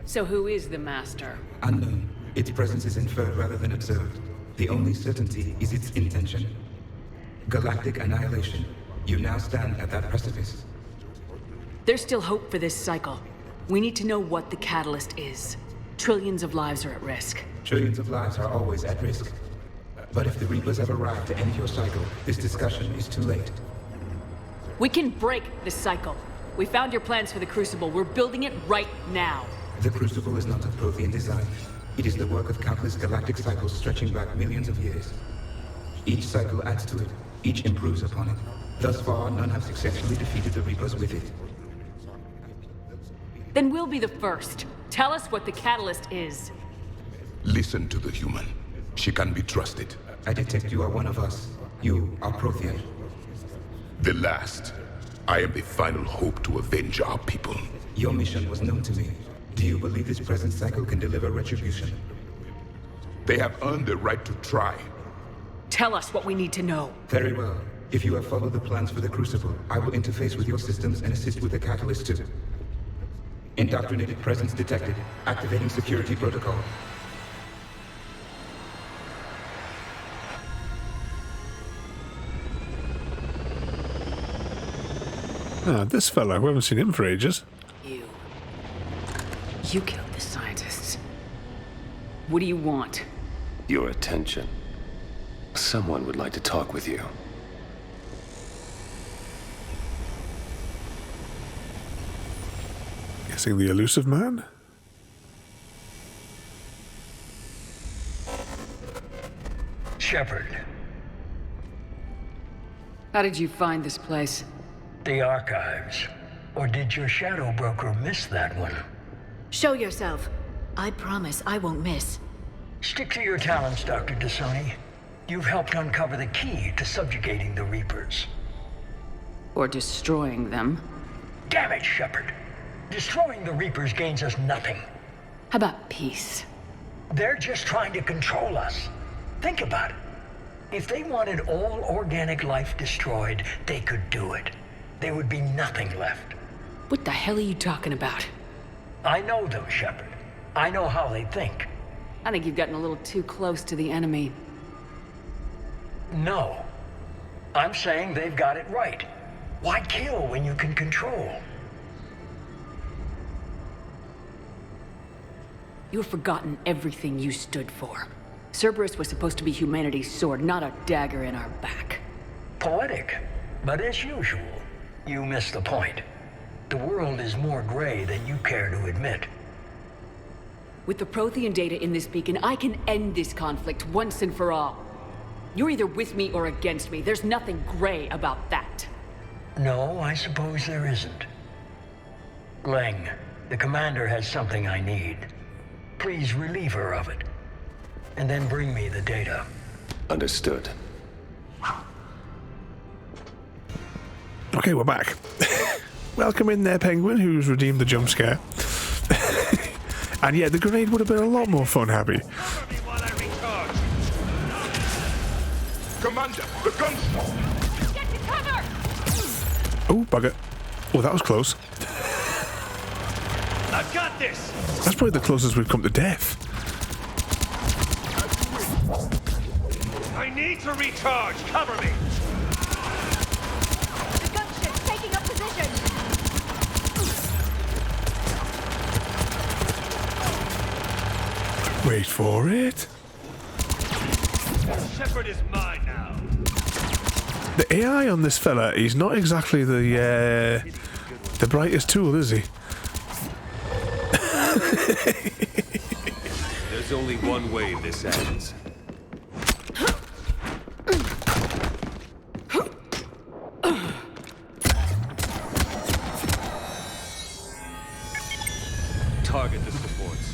So who is the master? Unknown. Its presence is inferred rather than observed. The only certainty is its intention. Galactic annihilation. You now stand at that precipice. There's still hope for this cycle. We need to know what the catalyst is. Trillions of lives are at risk. Trillions of lives are always at risk. But if the Reapers have arrived to end your cycle, this discussion is too late. We can break this cycle. We found your plans for the Crucible. We're building it right now. The Crucible is not of Prothean design. It is the work of countless galactic cycles stretching back millions of years. Each cycle adds to it. Each improves upon it. Thus far, none have successfully defeated the Reapers with it. Then we'll be the first. Tell us what the catalyst is. Listen to the human. She can be trusted. I detect you are one of us. You are Prothean. The last. I am the final hope to avenge our people. Your mission was known to me. Do you believe this present cycle can deliver retribution? They have earned the right to try. Tell us what we need to know. Very well. If you have followed the plans for the Crucible, I will interface with your systems and assist with the catalyst too. Indoctrinated presence detected. Activating security protocol. Ah, this fella. We haven't seen him for ages. You killed the scientists. What do you want? Your attention. Someone would like to talk with you. Guessing the elusive man? Shepard. How did you find this place? The archives. Or did your shadow broker miss that one? Show yourself. I promise I won't miss. Stick to your talents, Dr. Dasoni. You've helped uncover the key to subjugating the Reapers. Or destroying them. Damn it, Shepard. Destroying the Reapers gains us nothing. How about peace? They're just trying to control us. Think about it. If they wanted all organic life destroyed, they could do it. There would be nothing left. What the hell are you talking about? I know them, Shepard. I know how they think. I think you've gotten a little too close to the enemy. No. I'm saying they've got it right. Why kill when you can control? You've forgotten everything you stood for. Cerberus was supposed to be humanity's sword, not a dagger in our back. Poetic. But as usual, you miss the point. The world is more gray than you care to admit. With the Prothean data in this beacon, I can end this conflict once and for all. You're either with me or against me. There's nothing gray about that. No, I suppose there isn't. Leng, the commander has something I need. Please relieve her of it. And then bring me the data. Understood. Okay, we're back. Welcome in there, Penguin, who's redeemed the jump scare. And yeah, the grenade would have been a lot more fun, Happy. Commander, the guns! Get to cover! Oh, bugger. Oh, that was close. I've got this! That's probably the closest we've come to death. I need to recharge! Cover me! The gunship's taking up position! Wait for it. Shepard is mine now. The AI on this fella, he's not exactly the brightest tool, is he? There's only one way this ends. Target the supports.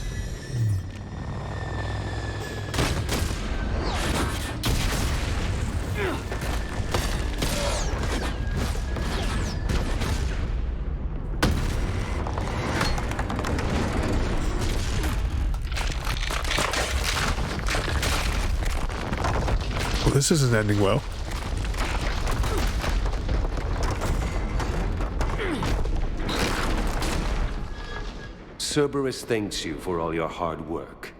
Well, this isn't ending well. Cerberus thanks you for all your hard work.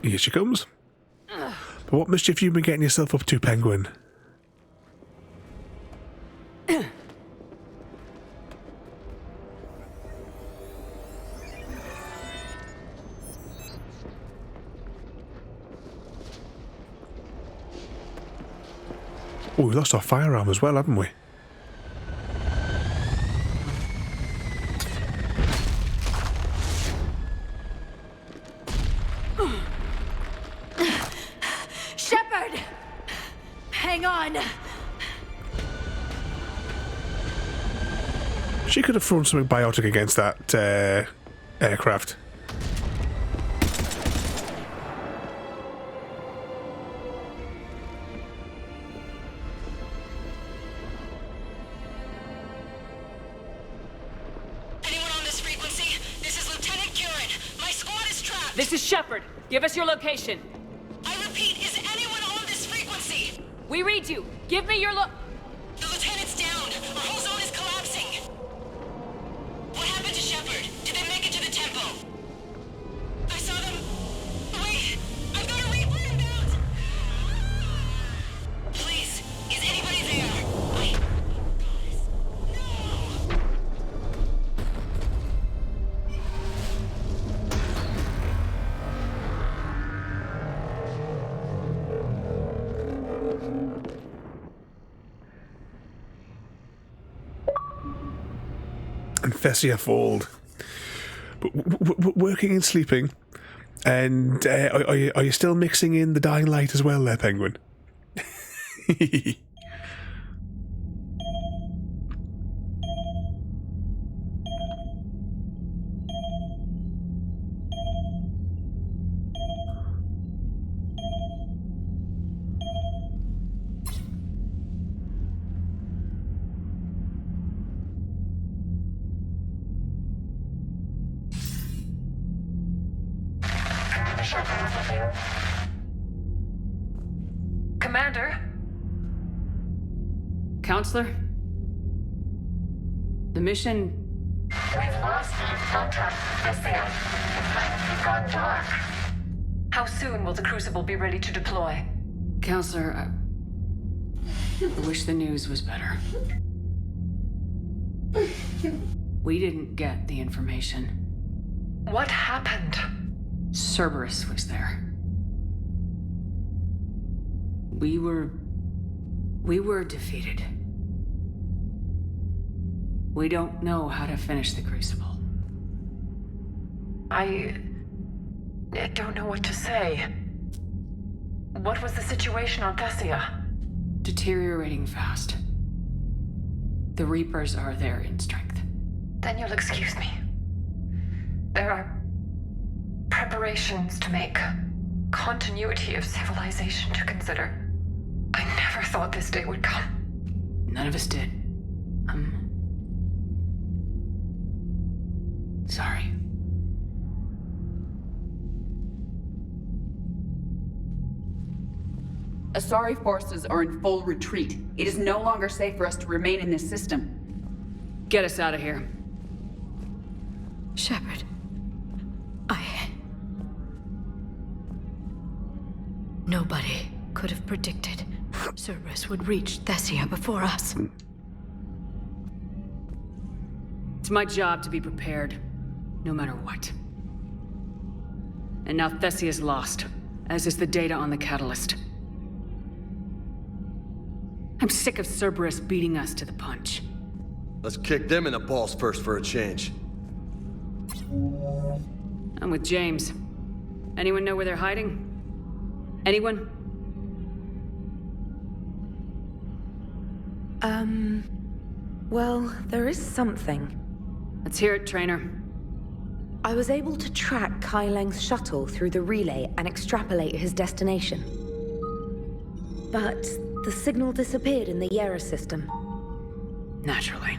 Here she comes. But what mischief you been getting yourself up to, Penguin? Oh, we lost our firearm as well, haven't we? Shepard! Hang on! She could have thrown something biotic against that aircraft. This is Shepard. Give us your location. I repeat, is anyone on this frequency? We read you. Give me your The lieutenant's down. Our whole zone is collapsing. What happened to Shepard? Did they make it to the temple? I saw them. Wait, I've got a Reaper inbound. Please, is anybody there? And Thessia fold. But working and sleeping. And are you still mixing in the dying light as well there, Penguin? Commander? Counselor? The mission... We've lost contact, Thessia. The planet has gone dark. How soon will the Crucible be ready to deploy? Counselor, I wish the news was better. We didn't get the information. What happened? Cerberus was there. We were defeated. We don't know how to finish the Crucible. I don't know what to say. What was the situation on Thessia? Deteriorating fast. The Reapers are there in strength. Then you'll excuse me. There are preparations to make, continuity of civilization to consider. I never thought this day would come. None of us did. Sorry. Asari forces are in full retreat. It is no longer safe for us to remain in this system. Get us out of here. Shepard. Nobody could have predicted Cerberus would reach Thessia before us. It's my job to be prepared, no matter what. And now Thessia's lost, as is the data on the catalyst. I'm sick of Cerberus beating us to the punch. Let's kick them in the balls first for a change. I'm with James. Anyone know where they're hiding? Anyone? Well, there is something. Let's hear it, Trainer. I was able to track Kai Leng's shuttle through the relay and extrapolate his destination. But the signal disappeared in the Yera system. Naturally.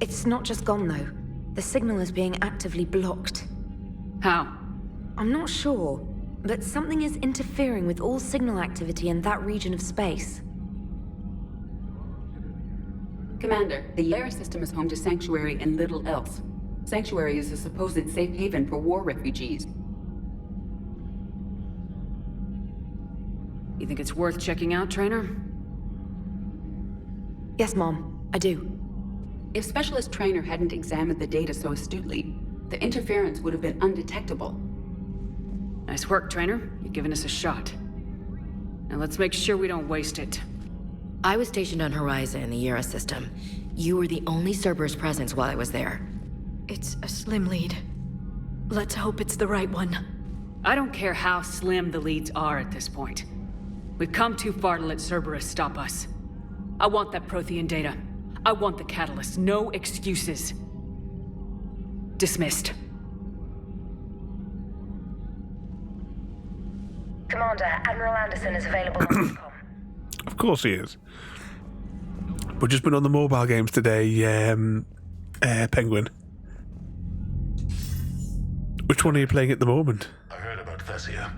It's not just gone, though. The signal is being actively blocked. How? I'm not sure, but something is interfering with all signal activity in that region of space. Commander, the Yera system is home to Sanctuary and little else. Sanctuary is a supposed safe haven for war refugees. You think it's worth checking out, Trainer? Yes, Mom, I do. If Specialist Trainer hadn't examined the data so astutely, the interference would have been undetectable. Nice work, Trainer. You've given us a shot. Now let's make sure we don't waste it. I was stationed on Horizon in the Yera system. You were the only Cerberus presence while I was there. It's a slim lead. Let's hope it's the right one. I don't care how slim the leads are at this point. We've come too far to let Cerberus stop us. I want that Prothean data. I want the catalyst. No excuses. Dismissed. Commander, Admiral Anderson is available on this call. Of course he is. We've just been on the mobile games today, Penguin. Which one are you playing at the moment? I heard about Thessia.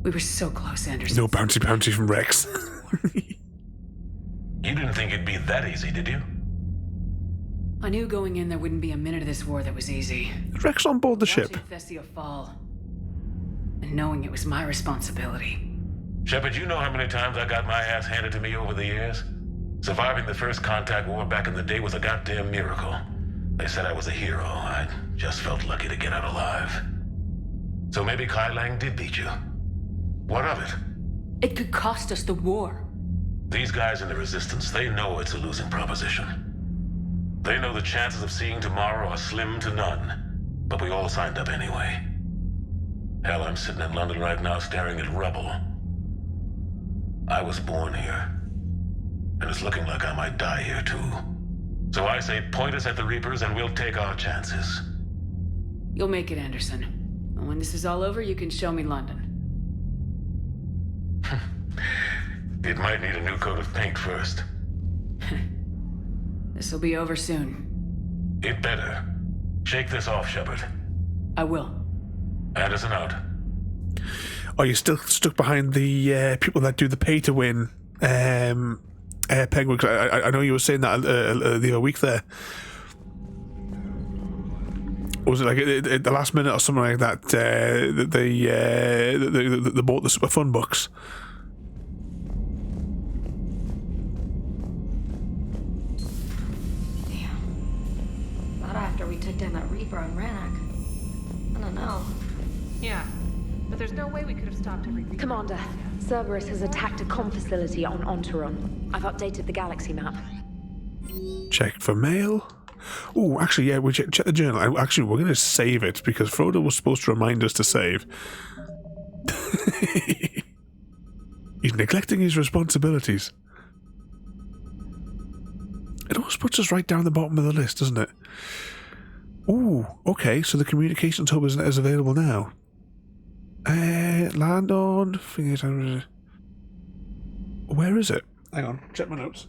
We were so close, Anderson. No bounty from Rex. You didn't think it'd be that easy, did you? I knew going in there wouldn't be a minute of this war that was easy. Is Rex on board the ship? Watching Thessia fall, and knowing it was my responsibility. Shepard, you know how many times I got my ass handed to me over the years? Surviving the first contact war back in the day was a goddamn miracle. They said I was a hero. I just felt lucky to get out alive. So maybe Kai Lang did beat you. What of it? It could cost us the war. These guys in the Resistance, they know it's a losing proposition. They know the chances of seeing tomorrow are slim to none. But we all signed up anyway. Hell, I'm sitting in London right now staring at rubble. I was born here. and it's looking like I might die here too. So I say point us at the Reapers and we'll take our chances. You'll make it, Anderson. And when this is all over, you can show me London. It might need a new coat of paint first. This'll be over soon. It better. Shake this off, Shepard. I will. Anderson out. Are you still stuck behind the people that do the pay-to-win Penguin? I know you were saying that the other week there. Was it like at the last minute or something like that? They bought the Super Fun books. Not after we took down that Reaper on Rannoch. I don't know. Yeah, but there's no way we could have stopped every Reaper. Commander, Cerberus has attacked a comm facility on Ontaron. I've updated the galaxy map. Check for mail. Oh, actually, yeah, we check the journal. Actually, we're going to save it because Frodo was supposed to remind us to save. He's neglecting his responsibilities. It always puts us right down the bottom of the list, doesn't it? Ooh, okay, so the communications hub is available now. Land on... Where is it? Hang on, check my notes.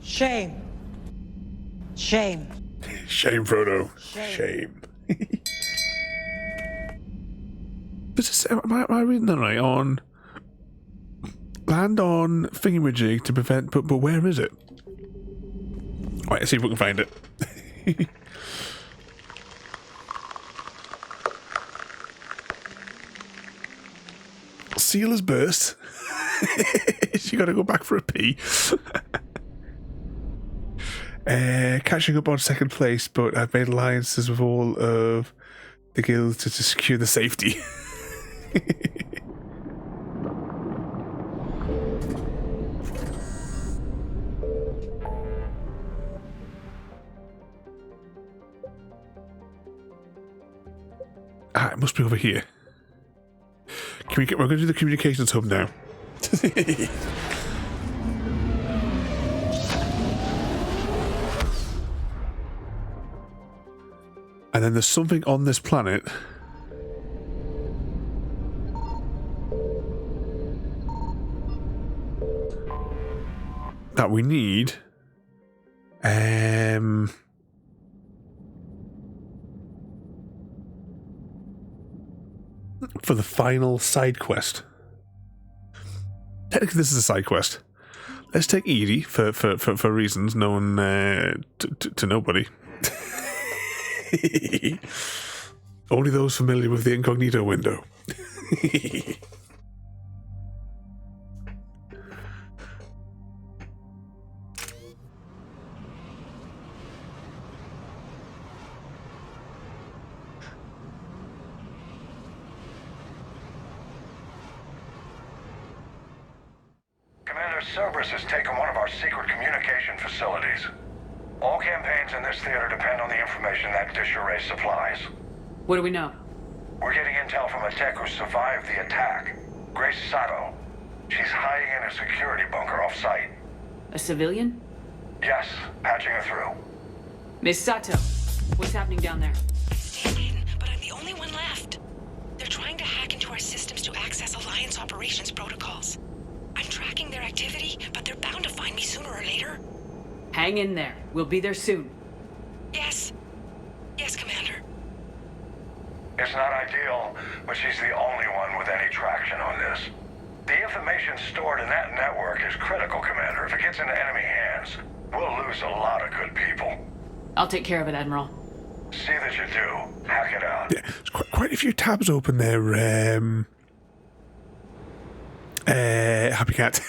Shame. Shame. Shame, Frodo. Shame. Am I reading that right? On land on thingamajig to prevent, but where is it? Right, let's see if we can find it. Seal has burst. She got to go back for a pee. Catching up on second place, but I've made alliances with all of the guilds to secure the safety. It must be over here. We're going to do the communications hub now. And then there's something on this planet that we need. For the final side quest. Technically, this is a side quest. Let's take Edie for reasons known to nobody. Only those familiar with the incognito window. Cerberus has taken one of our secret communication facilities. All campaigns in this theater depend on the information that dish array supplies. What do we know? We're getting intel from a tech who survived the attack. Grace Sato. She's hiding in a security bunker off-site. A civilian? Yes, patching her through. Miss Sato, what's happening down there? Stayed in, but I'm the only one left. They're trying to hack into our systems to access Alliance operations protocols. I'm tracking their activity, but they're bound to find me sooner or later. Hang in there. We'll be there soon. Yes. Yes, Commander. It's not ideal, but she's the only one with any traction on this. The information stored in that network is critical, Commander. If it gets into enemy hands, we'll lose a lot of good people. I'll take care of it, Admiral. See that you do. Hack it out. Yeah, there's quite a few tabs open there, Happy Cat.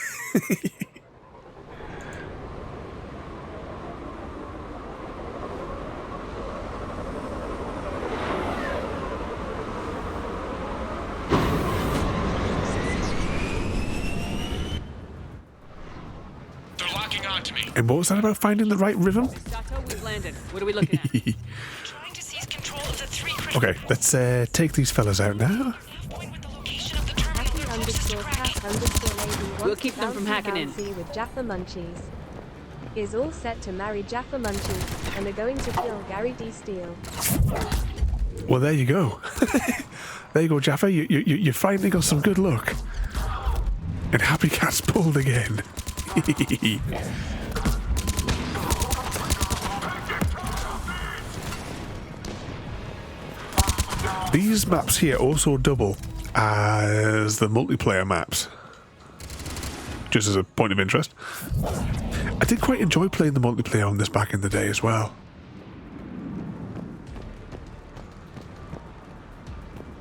They're locking onto me. And what was that about finding the right rhythm? Sato, we've landed. What are we looking at? Trying to seize control of the 3 Okay, let's take these fellas out now. We'll keep them from hacking in. With Jaffa Munchies. Is all set to marry Jaffa Munchies and are going to kill Gary D. Steele. Well, there you go. There you go, Jaffa. You finally got some good luck. And Happy Cat's pulled again. These maps here also double as the multiplayer maps. Just as a point of interest. I did quite enjoy playing the multiplayer on this back in the day as well.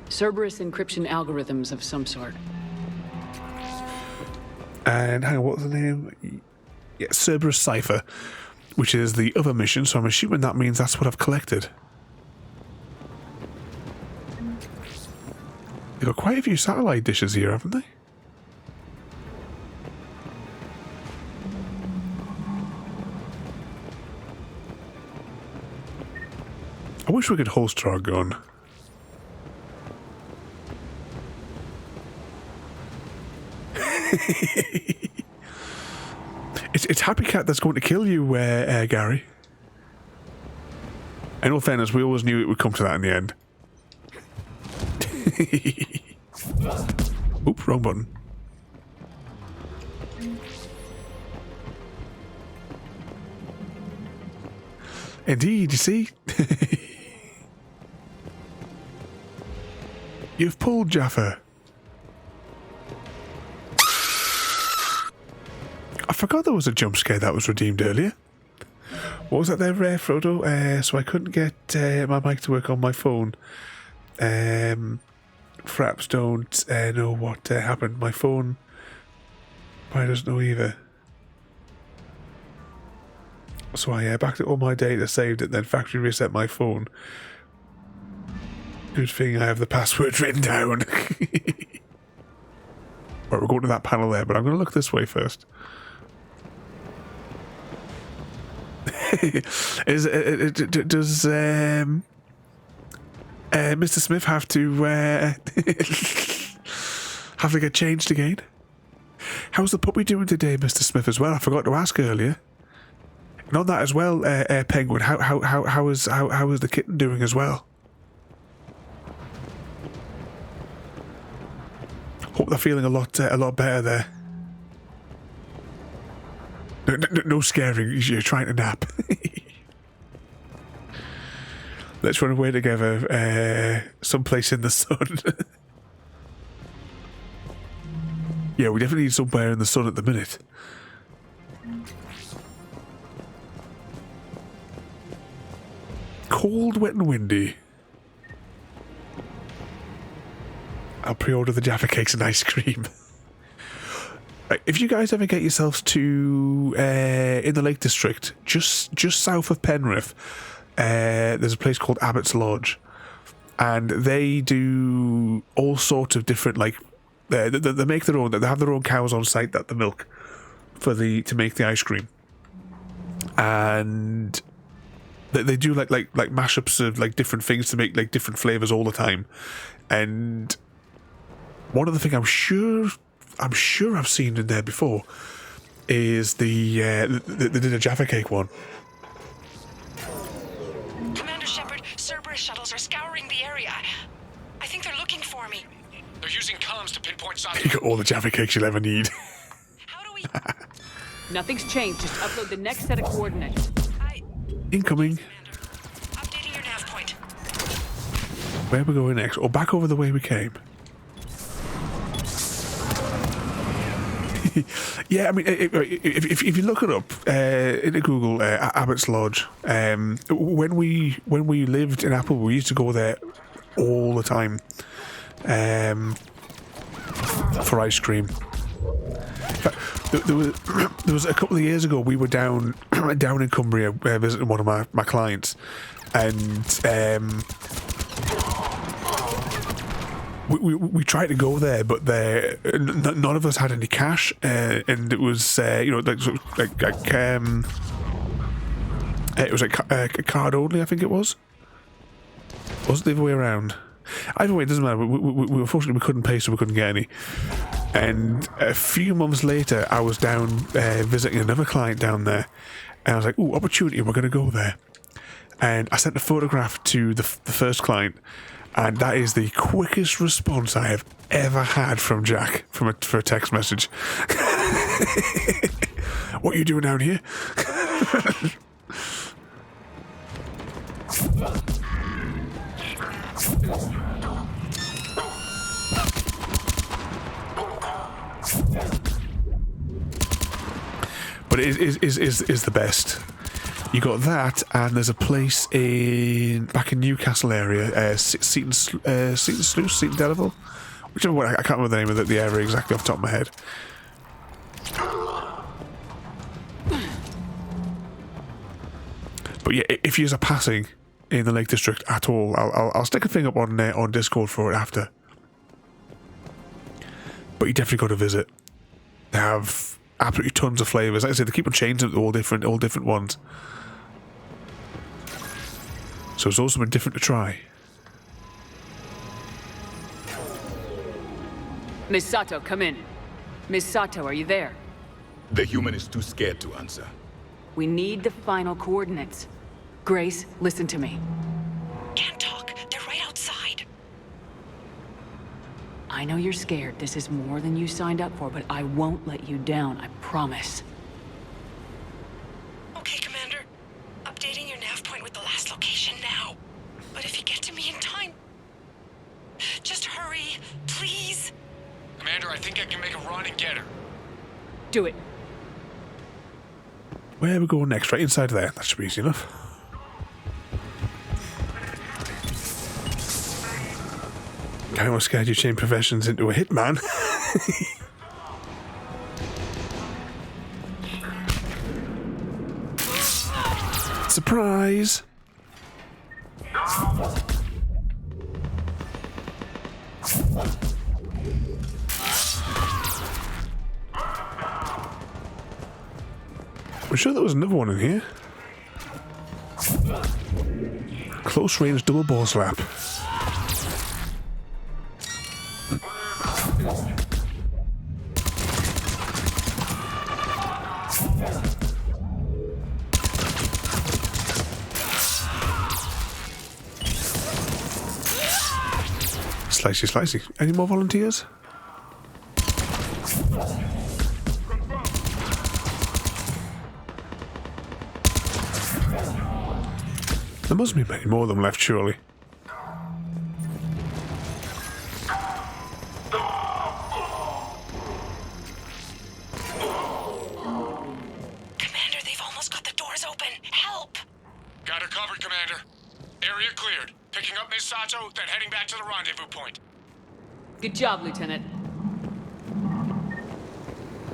Cerberus encryption algorithms of some sort. And hang on, what was the name? Yeah, Cerberus Cipher, which is the other mission, so I'm assuming that means that's what I've collected. They've got quite a few satellite dishes here, haven't they? I wish we could holster our gun. It's Happy Cat that's going to kill you, Gary. In all fairness, we always knew it would come to that in the end. Oops, wrong button. Indeed, you see? You've pulled Jaffa. I forgot there was a jump scare that was redeemed earlier. What was that there, Frodo? So I couldn't get my mic to work on my phone. Fraps don't know what happened. My phone probably doesn't know either. So I backed up all my data, saved it, then factory reset my phone. Good thing I have the password written down. Right, we're going to that panel there, but I'm going to look this way first. Does Mr. Smith have to get changed again? How's the puppy doing today, Mr. Smith, as well? I forgot to ask earlier. And on that as well, Penguin, how is the kitten doing as well? Hope they're feeling a lot better there. No scaring, you're trying to nap. Let's run away together, someplace in the sun. Yeah, we definitely need somewhere in the sun at the minute. Cold, wet and windy. I'll pre-order the Jaffa cakes and ice cream. Right, if you guys ever get yourselves to in the Lake District, just south of Penrith, there's a place called Abbott's Lodge, and they do all sorts of different, like they make their own. They have their own cows on site that they milk to make the ice cream, and they do like mashups of like different things to make like different flavors all the time. And one of the things I'm sure I've seen in there before is they did a Jaffa cake one. Commander Shepard, Cerberus shuttles are scouring the area. I think they're looking for me. They're using comms to pinpoint You got all the Jaffa cakes you'll ever need. Nothing's changed. Just upload the next set of coordinates. Incoming. Updating your nav point. Where are we going next? Or back over the way we came? Yeah, I mean, if you look it up into Google, Abbott's Lodge. When we lived in Apple, we used to go there all the time for ice cream. There was a couple of years ago we were down in Cumbria visiting one of my clients, and we tried to go there, but none of us had any cash, and it was it was like a card only, I think it was. Was it the other way around? Either way, it doesn't matter. We unfortunately, we couldn't pay, so we couldn't get any. And a few months later, I was down visiting another client down there. And I was like, ooh, opportunity, we're going to go there. And I sent a photograph to the first client. And that is the quickest response I have ever had from Jack for a text message. What are you doing down here? But it is the best. You got that, and there's a place back in Newcastle area, Seton Delaval, whichever one. I can't remember the name of the area exactly off the top of my head. But yeah, if you're passing in the Lake District at all, I'll stick a thing up on Discord for it after. But you definitely got to visit. They have absolutely tons of flavours. Like I said, they keep on changing them to all different ones. So it's also been different to try. Miss Sato, come in. Miss Sato, are you there? The human is too scared to answer. We need the final coordinates. Grace, listen to me. Can't talk. They're right outside. I know you're scared. This is more than you signed up for, but I won't let you down, I promise. Okay, Commander. Updating your nav point with the last location now. But if you get to me in time... just hurry, please. Commander, I think I can make a run and get her. Do it. Where are we going next? Right inside there. That should be easy enough. I almost scared you change professions into a hitman. Surprise! I'm sure there was another one in here. Close range double ball slap. Slicey, slicey. Any more volunteers? There must be many more of them left, surely. Commander, they've almost got the doors open. Help! Got her covered, Commander. Area cleared. Picking up Miss Sato, then heading back to the rendezvous point. Good job, Lieutenant.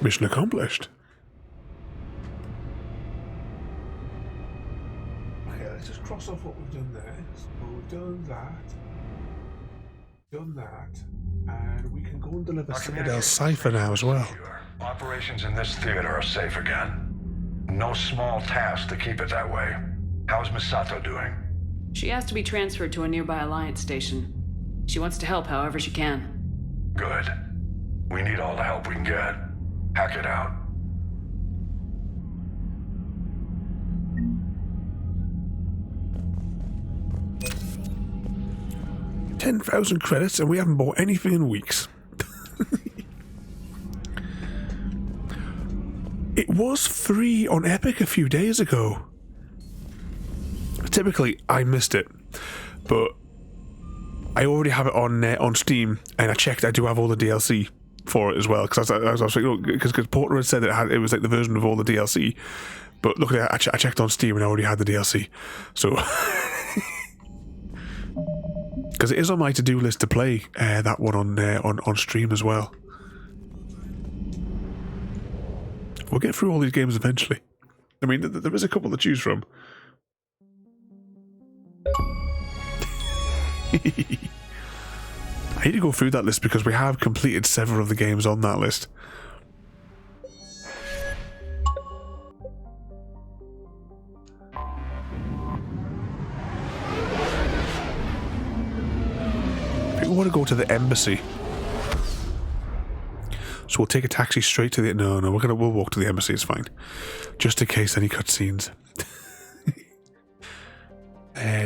Mission accomplished. Okay, let's just cross off what we've done there. So we've done that, and we can go and deliver Citadel Cipher now as well. Operations in this theater are safe again. No small task to keep it that way. How's Miss Sato doing? She has to be transferred to a nearby Alliance station. She wants to help however she can. Good. We need all the help we can get. Hack it out. $10,000 credits, and we haven't bought anything in weeks. It was free on Epic a few days ago. Typically, I missed it, but I already have it on Steam, and I checked. I do have all the DLC for it as well, because I was like, because Porter had said that it was like the version of all the DLC, but look at it, I checked on Steam and I already had the DLC, so because it is on my to-do list to play that one on stream as well. We'll get through all these games eventually. I mean, there is a couple to choose from. I need to go through that list because we have completed several of the games on that list. think we want to go to the embassy. So we'll take a taxi straight to the... No, we'll walk to the embassy, it's fine. Just in case any cutscenes.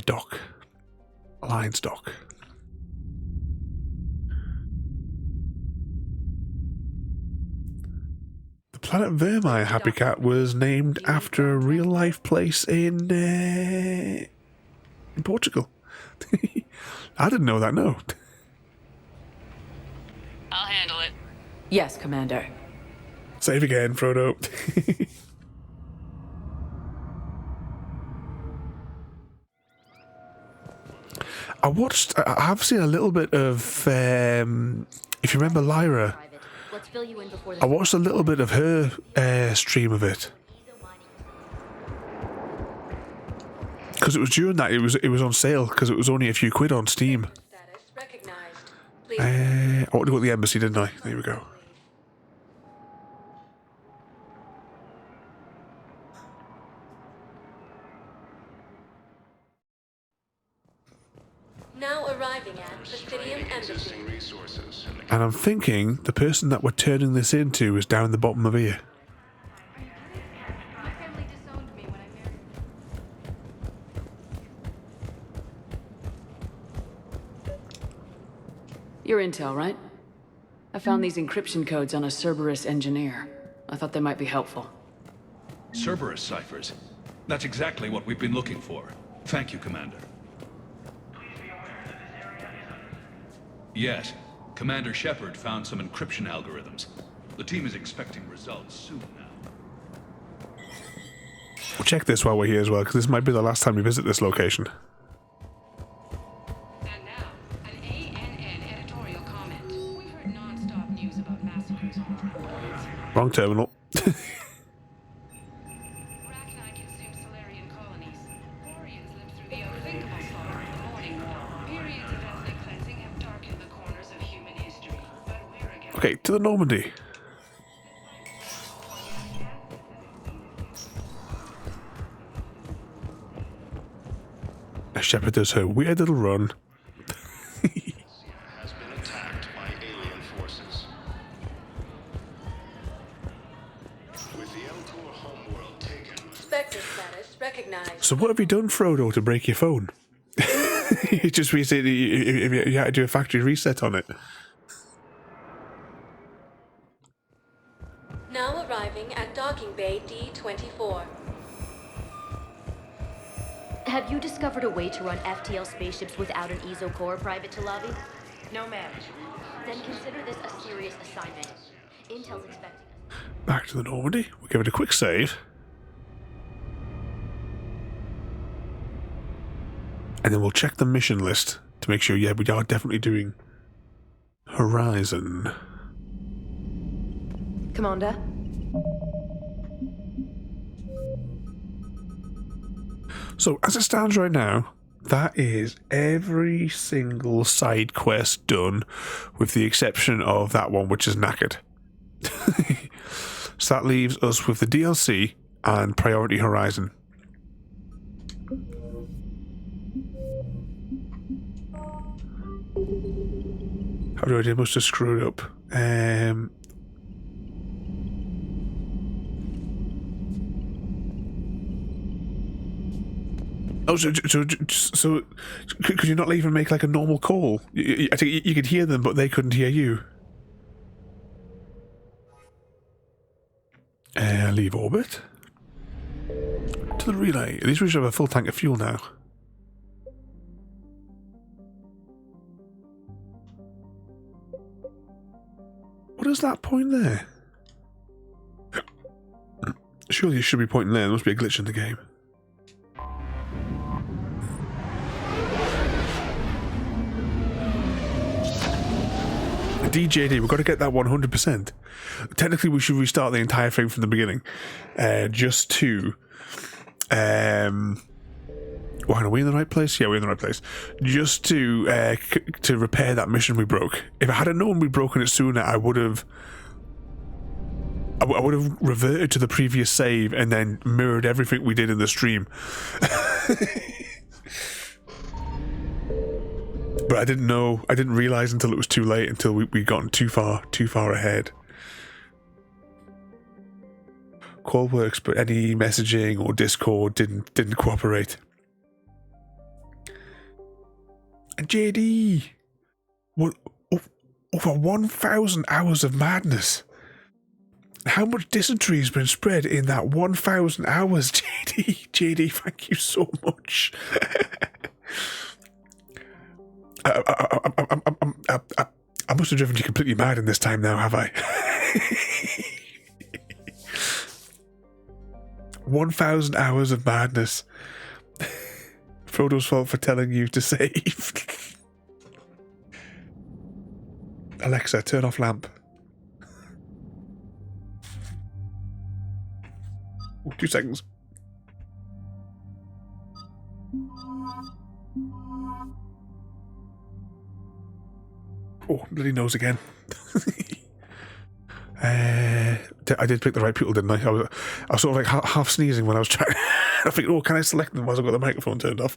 Dock. Alliance dock. The planet Vermeer, Happy Cat, was named after a real-life place in Portugal. I didn't know that, no. I'll handle it. Yes, Commander. Save again, Frodo. I have seen a little bit of, if you remember Lyra, I watched a little bit of her stream of it. Because it was during that, it was on sale, because it was only a few quid on Steam. I want to go to the embassy, didn't I? There we go. Now arriving at the Fidium Embassy. And I'm thinking the person that we're turning this into is down the bottom of here. Your intel, right? I found these encryption codes on a Cerberus engineer. I thought they might be helpful. Cerberus ciphers. That's exactly what we've been looking for. Thank you, Commander. Yes, Commander Shepard found some encryption algorithms. The team is expecting results soon now. We'll check this while we're here as well, because this might be the last time we visit this location. And now, an ANN editorial comment. We've heard non-stop news about massacres all around the world. Wrong terminal. Okay, to the Normandy. As Shepard does her weird little run. Has been attacked by alien forces. With the Elcor homeworld taken. Spectre status recognized. So what have you done, Frodo, to break your phone? You just reset. You had to do a factory reset on it. Now arriving at docking bay D-24. Have you discovered a way to run FTL spaceships without an ESO core, Private Talavi? No, ma'am. Then consider this a serious assignment. Intel's expecting us. Back to the Normandy. We'll give it a quick save. And then we'll check the mission list to make sure, yeah, we are definitely doing Horizon. Commander? So, as it stands right now, that is every single side quest done, with the exception of that one, which is knackered. So that leaves us with the DLC and Priority Horizon. How do I do? I must have screwed up. Oh, so could you not even make like a normal call? I think you could hear them, but they couldn't hear you. Leave orbit. To the relay. At least we should have a full tank of fuel now. What is that point there? Surely you should be pointing there. There must be a glitch in the game. DJD, we've got to get that 100%. Technically, we should restart the entire thing from the beginning, just to. Well, are we in the right place? Yeah, we're in the right place. Just to repair that mission we broke. If I had known we'd broken it sooner, I would have reverted to the previous save and then mirrored everything we did in the stream. But I didn't realize until it was too late, until we gotten too far ahead. Call works, but any messaging or Discord didn't cooperate. And JD, what, over 1,000 hours of madness. How much dysentery has been spread in that 1,000 hours, JD, thank you so much. I must have driven you completely mad in this time now, have I? 1,000 hours of madness. Frodo's fault for telling you to save. Alexa, turn off lamp. Ooh, 2 seconds. Oh, bloody nose again. I did pick the right people, didn't I? I was sort of like half sneezing when I was trying. I think, oh, can I select them while I've got the microphone turned off?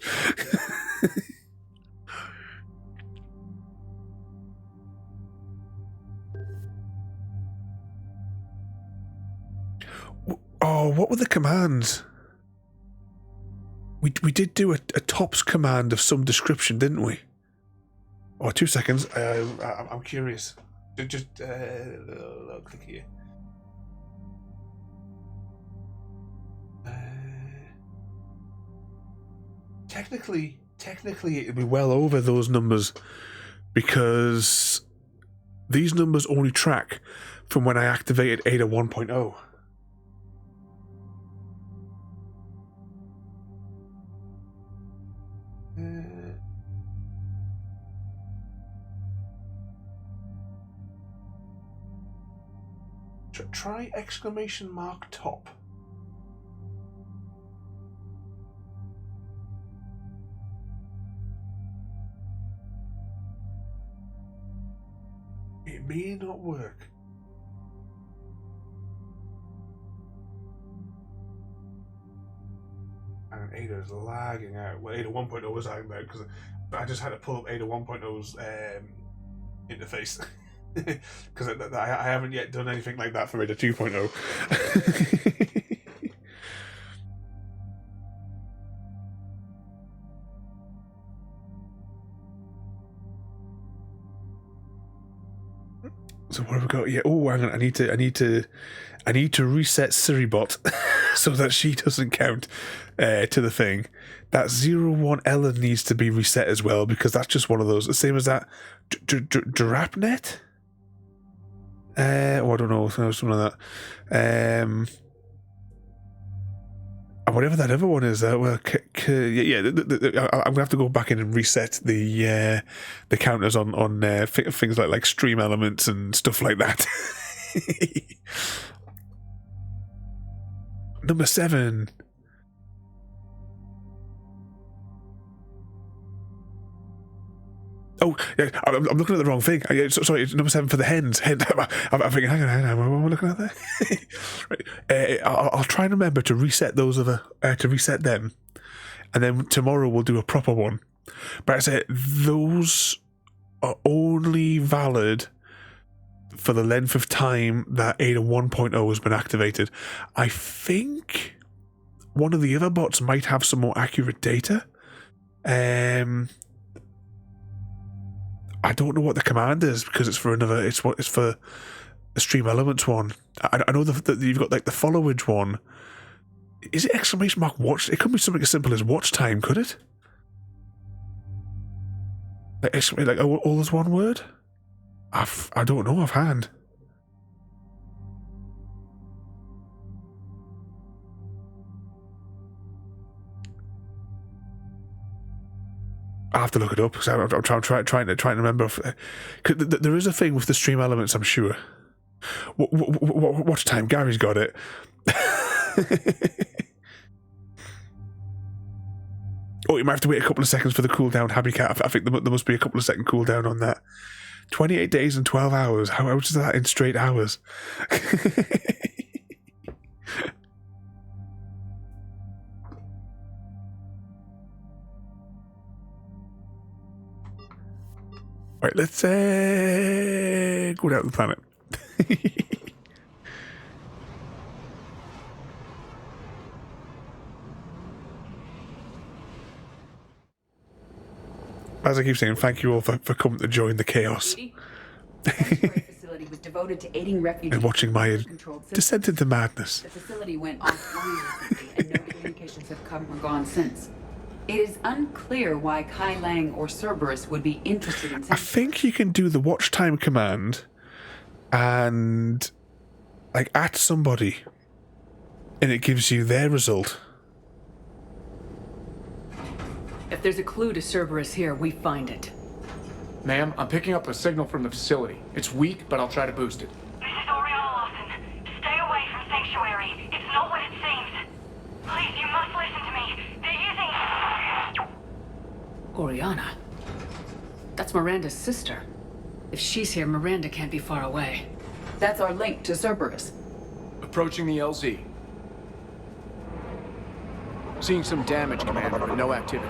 Oh, what were the commands? We did do a tops command of some description, didn't we? Oh, 2 seconds. I'm curious. Just click here. Technically, it'd be well over those numbers, because these numbers only track from when I activated Ada 1.0. Try exclamation mark top. It may not work. And Ada's lagging out. Well, Ada 1.0 was lagging out because I just had to pull up Ada 1.0's interface. Because I haven't yet done anything like that for Ada 2.0. So what have we got? Yeah. Oh, hang on. I need to reset Siribot so that she doesn't count to the thing. That 01 Ellen needs to be reset as well, because that's just one of those. The same as that Drapnet. Oh, I don't know, something like that. Whatever that other one is, well, I'm gonna have to go back in and reset the counters on things like stream elements and stuff like that. Number 7. Oh, yeah, I'm looking at the wrong thing. Sorry, it's number 7 for the hens. I'm thinking, hang on, what am I looking at there? Right. I'll try and remember to reset those to reset them, and then tomorrow we'll do a proper one. But I say those are only valid for the length of time that Ada 1.0 has been activated. I think one of the other bots might have some more accurate data. I don't know what the command is, because it's for another. It's for the Stream Elements one. I know that you've got like the followage one. Is it exclamation mark watch? It could be something as simple as watch time, could it? Like all as one word. I don't know offhand. I have to look it up, because I'm trying to remember. There is a thing with the Stream Elements, I'm sure. Watch time. Gary's got it. Oh, you might have to wait a couple of seconds for the cooldown. Happy Cat. I think there must be a couple of second cooldown on that. 28 days and 12 hours. How much is that in straight hours? Right, let's go down the planet. As I keep saying, thank you all for coming to join the chaos. The facility was devoted to aiding refugees And watching my descent into madness. The facility went offline recently, and no communications have come or gone since. It is unclear why Kai Lang or Cerberus would be interested in. I think you can do the watch time command and like at somebody, and it gives you their result. If there's a clue to Cerberus here, we find it. Ma'am, I'm picking up a signal from the facility. It's weak, but I'll try to boost it. This is Oriana Lawson. Stay away from Sanctuary. It's not what it seems. Please, you must listen to me. They're using... Oriana? That's Miranda's sister. If she's here, Miranda can't be far away. That's our link to Cerberus. Approaching the LZ. Seeing some damage, Commander, but no activity.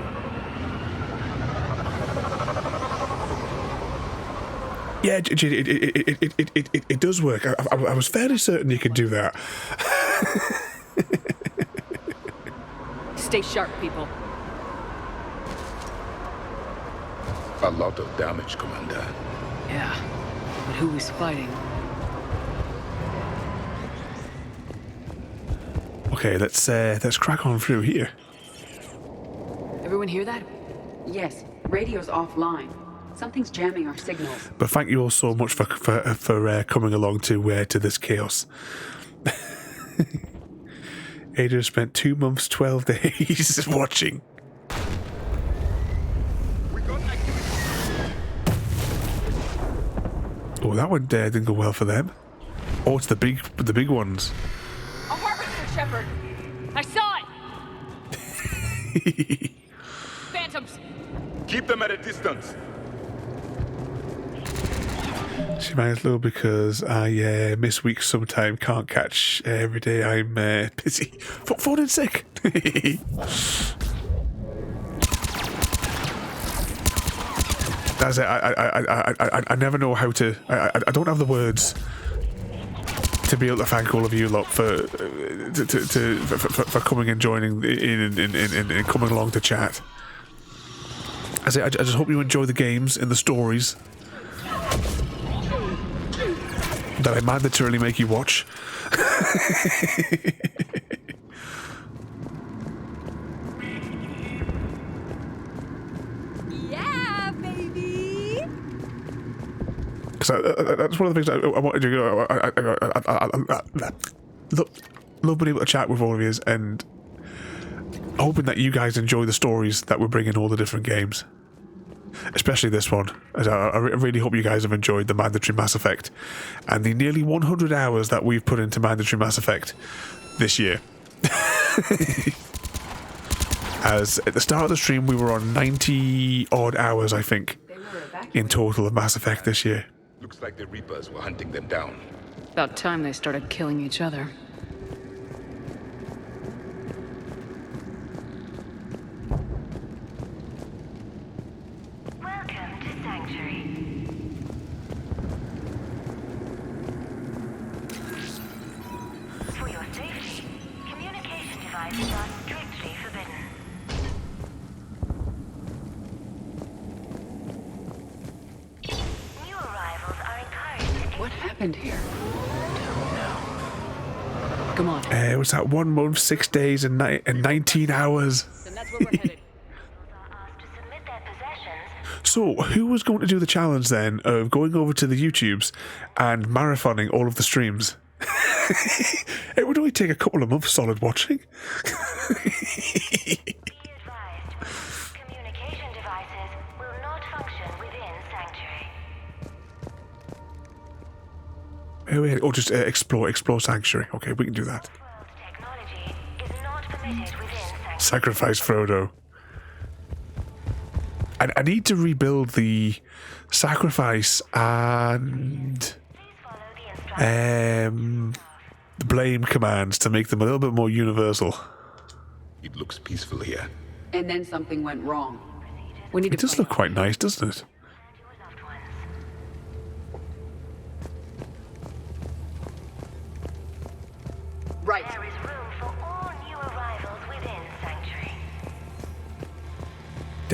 Yeah, it does work. I was fairly certain you could do that. Stay sharp, people. A lot of damage, Commander. Yeah, but who is fighting? Okay, let's crack on through here. Everyone hear that? Yes, radio's offline. Something's jamming our signals. But thank you all so much for coming along to this chaos. Ada spent 2 months, 12 days watching. Oh, that one didn't go well for them. Oh, it's the big ones. Apartments, Shepard. I saw it. Phantoms. Keep them at a distance. She managed low because I miss weeks sometime, can't catch every day. I'm busy. Phone in sick. That's it. I never know how to. I don't have the words to be able to thank all of you lot for coming and joining in and coming along to chat. I just hope you enjoy the games and the stories that I mandatorily make you watch. Yeah, baby. Because that's one of the things I wanted to go. Love being able to chat with all of you and hoping that you guys enjoy the stories that we're bringing all the different games. Especially this one. I really hope you guys have enjoyed the mandatory Mass Effect and the nearly 100 hours that we've put into mandatory Mass Effect this year. As at the start of the stream we were on 90 odd hours, I think, in total of Mass Effect this year. Looks like the Reapers were hunting them down. About time they started killing each other. Welcome to Sanctuary. For your safety, communication devices are strictly forbidden. New arrivals are encouraged to... What happened here? Come on. It was that 1 month, 6 days, and 19 hours. Then that's where we're headed. So, who was going to do the challenge then of going over to the YouTubes and marathoning all of the streams? It would only take a couple of months solid watching. Communication devices will not function within Sanctuary. Or just explore Sanctuary. Okay, we can do that. Technology is not permitted within Sanctuary. Sacrifice Frodo. I need to rebuild the sacrifice and the blame commands to make them a little bit more universal. It looks peaceful here. And then something went wrong. We need It does look quite nice, doesn't it?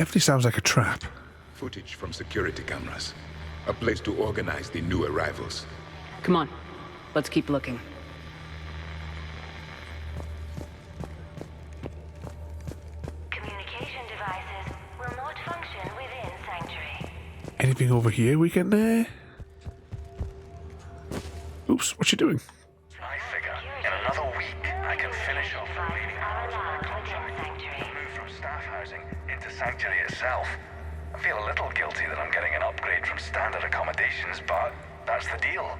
definitely sounds like a trap. Footage from security cameras. A place to organize the new arrivals. Come on, let's keep looking. Communication devices remote function within Sanctuary. Anything over here we can... Oops, what you doing? I figure in another week I can finish off the remaining hours of my contract. Move from staff housing into Sanctuary itself. I feel a little guilty that I'm getting an upgrade from standard accommodations, but that's the deal.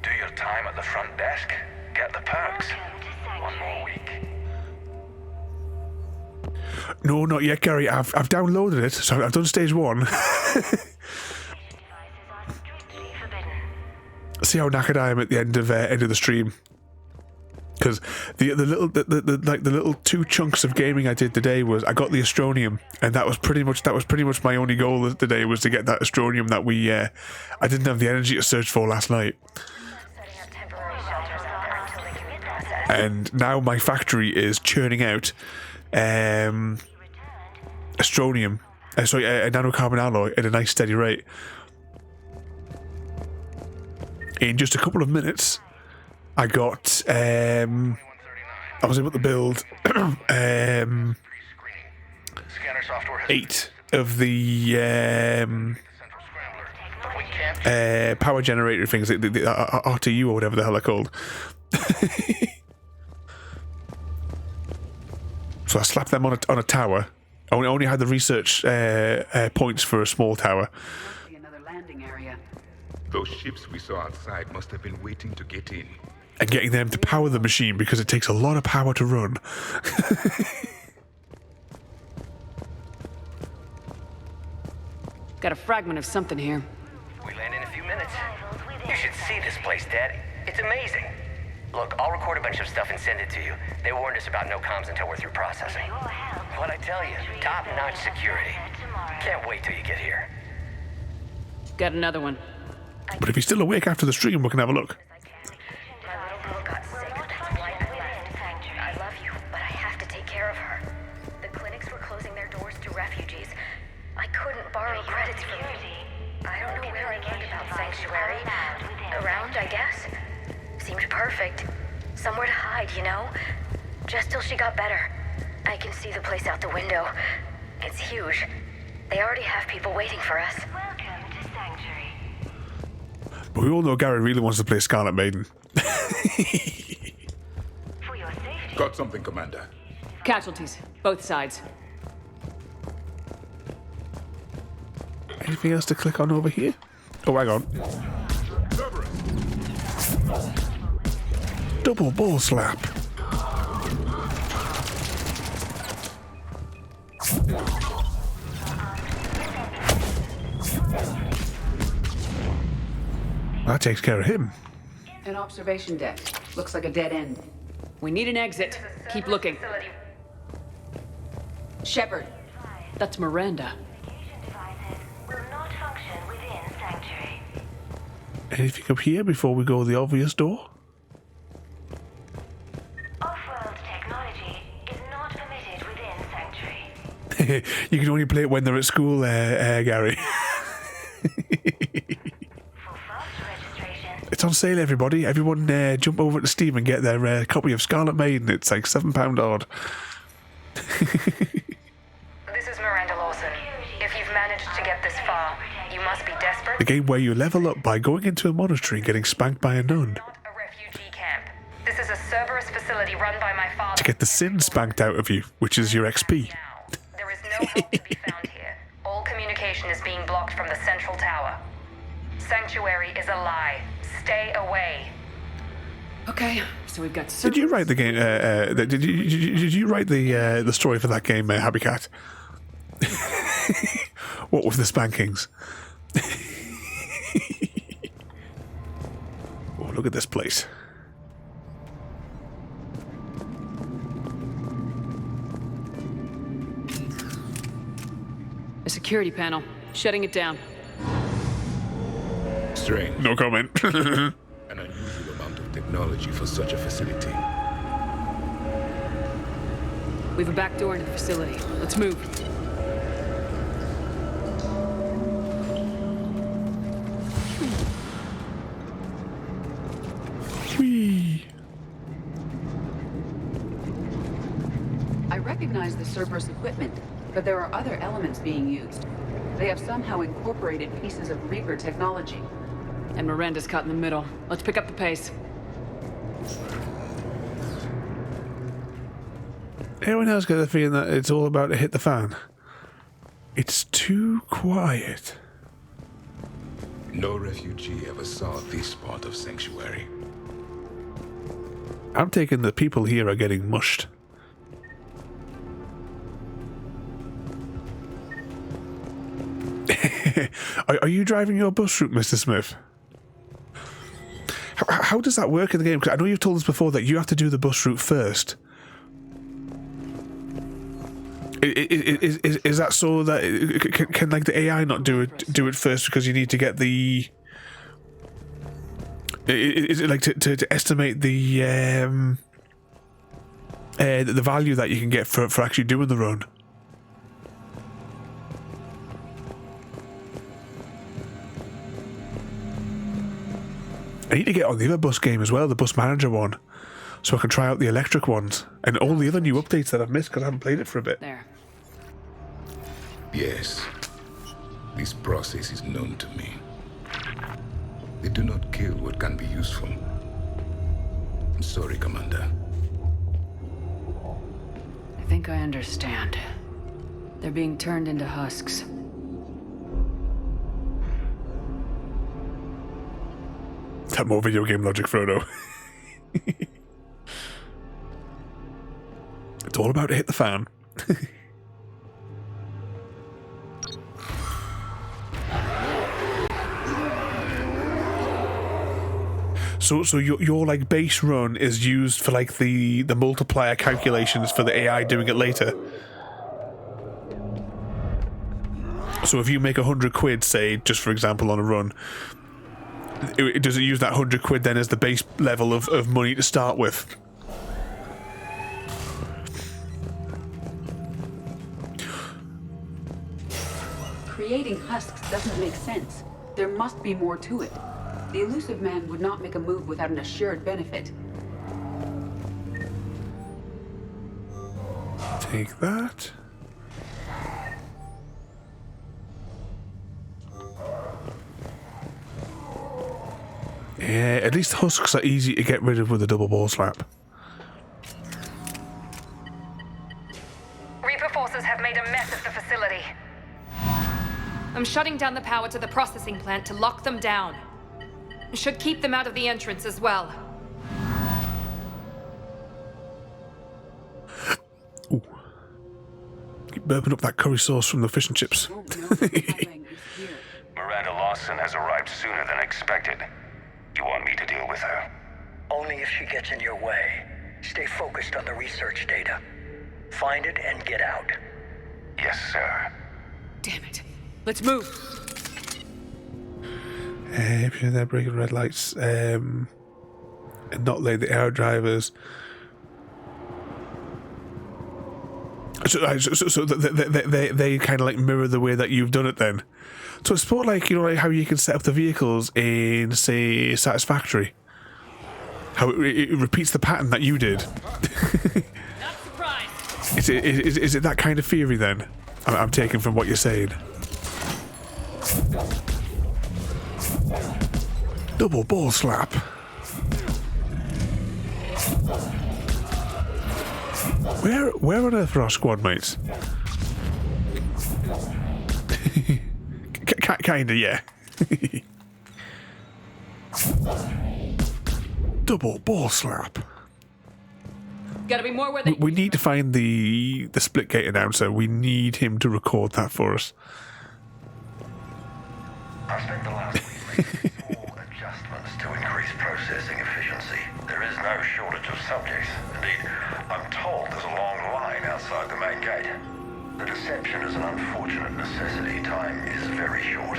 Do your time at the front desk, get the perks. One more week. No, not yet, Gary. I've downloaded it, so I've done stage 1. See how knackered I am at the end of the stream. Because the little 2 chunks of gaming I did today was I got the Astronium, and that was pretty much my only goal today, was to get that Astronium that I didn't have the energy to search for last night. And now my factory is churning out Astronium, a nanocarbon alloy at a nice steady rate. In just a couple of minutes, I got, I was able to build 8 of the power generator things, the RTU or whatever the hell they're called. So I slapped them on a tower. I only had the research points for a small tower. Another landing area. Those ships we saw outside must have been waiting to get in. And getting them to power the machine, because it takes a lot of power to run. Got a fragment of something here. We land in a few minutes. You should see this place, Daddy. It's amazing. Look, I'll record a bunch of stuff and send it to you. They warned us about no comms until we're through processing. What'd I tell you? Top-notch security. Can't wait till you get here. Got another one. But if he's still awake after the stream, we can have a look. My little girl got sick, that's why I left. I love you, but I have to take care of her. The clinics were closing their doors to refugees. I couldn't borrow credits from you. I don't know where I learned about Sanctuary. Around, I guess. Seemed perfect. Somewhere to hide, you know? Just till she got better. I can see the place out the window. It's huge. They already have people waiting for us. Welcome to Sanctuary. But we all know Gary really wants to play Scarlet Maiden. Got something, Commander. Casualties, both sides. Anything else to click on over here? Oh, hang on. Double ball slap. That takes care of him. An observation deck. Looks like a dead end. We need an exit. Keep looking. Shepard. That's Miranda. Anything up here before we go the obvious door? Off-world technology is not permitted within Sanctuary. You can only play it when they're at school, Gary. It's on sale, everybody. Everyone jump over to Steam and get their copy of Scarlet Maiden. It's like £7 odd. This is Miranda Lawson. If you've managed to get this far, you must be desperate. The game where you level up by going into a monastery and getting spanked by a nun. This is a Cerberus facility run by my father. To get the sin spanked out of you, which is your XP. There is no hope to be found here. All communication is being blocked from the central tower. Sanctuary is a lie. Stay away. Okay, so we've got. Did you write the game? Did you write the story for that game, Happy Cat? What with the spankings? Oh, look at this place. A security panel. Shutting it down. Strange. No comment. An unusual amount of technology for such a facility. We have a back door into the facility. Let's move. recognize the Cerberus equipment, but there are other elements being used. They have somehow incorporated pieces of Reaper technology. And Miranda's caught in the middle. Let's pick up the pace. Anyone else got the feeling that it's all about to hit the fan? It's too quiet. No refugee ever saw this part of Sanctuary. I'm taking the people here are getting mushed. Are you driving your bus route, Mr. Smith? How does that work in the game? 'Cause I know you've told us before that you have to do the bus route first. Is that so that can like the AI not do it first because you need to get the? Is it like to estimate the value that you can get for actually doing the run? I need to get on the other bus game as well, the bus manager one, so I can try out the electric ones and all the other new updates that I've missed because I haven't played it for a bit. There. Yes, this process is known to me. They do not kill what can be useful. I'm sorry, Commander. I think I understand. They're being turned into husks. Is that more video game logic, Frodo? It's all about to hit the fan. So your like base run is used for like the multiplier calculations for the AI doing it later. So if you make 100 quid, say, just for example, on a run, does it use that 100 quid then as the base level of money to start with? Creating husks doesn't make sense. There must be more to it. The elusive man would not make a move without an assured benefit. Take that. Yeah, at least husks are easy to get rid of with a double ball slap. Reaper forces have made a mess of the facility. I'm shutting down the power to the processing plant to lock them down. Should keep them out of the entrance as well. Ooh. Keep burping up that curry sauce from the fish and chips. Miranda Lawson has arrived sooner than expected. You want me to deal with her? Only if she gets in your way. Stay focused on the research data. Find it and get out. Yes, sir. Damn it. Let's move. If you're there breaking red lights, and not let the air drivers. So they kind of like mirror the way that you've done it then. So it's sort of like, you know, like how you can set up the vehicles in, say, Satisfactory. How it repeats the pattern that you did. Not surprised. Is it that kind of theory then? I'm taking from what you're saying. Double ball slap. Where on earth are our squad mates? Kinda, yeah. Double ball slap. Gotta be more where they. We need to find the Splitgate announcer. We need him to record that for us. I've spent the last week making small adjustments to increase processing efficiency. There is no shortage of subjects. Indeed, I'm told there's a long line outside the main gate. The deception is an unfortunate necessity. Time is very short.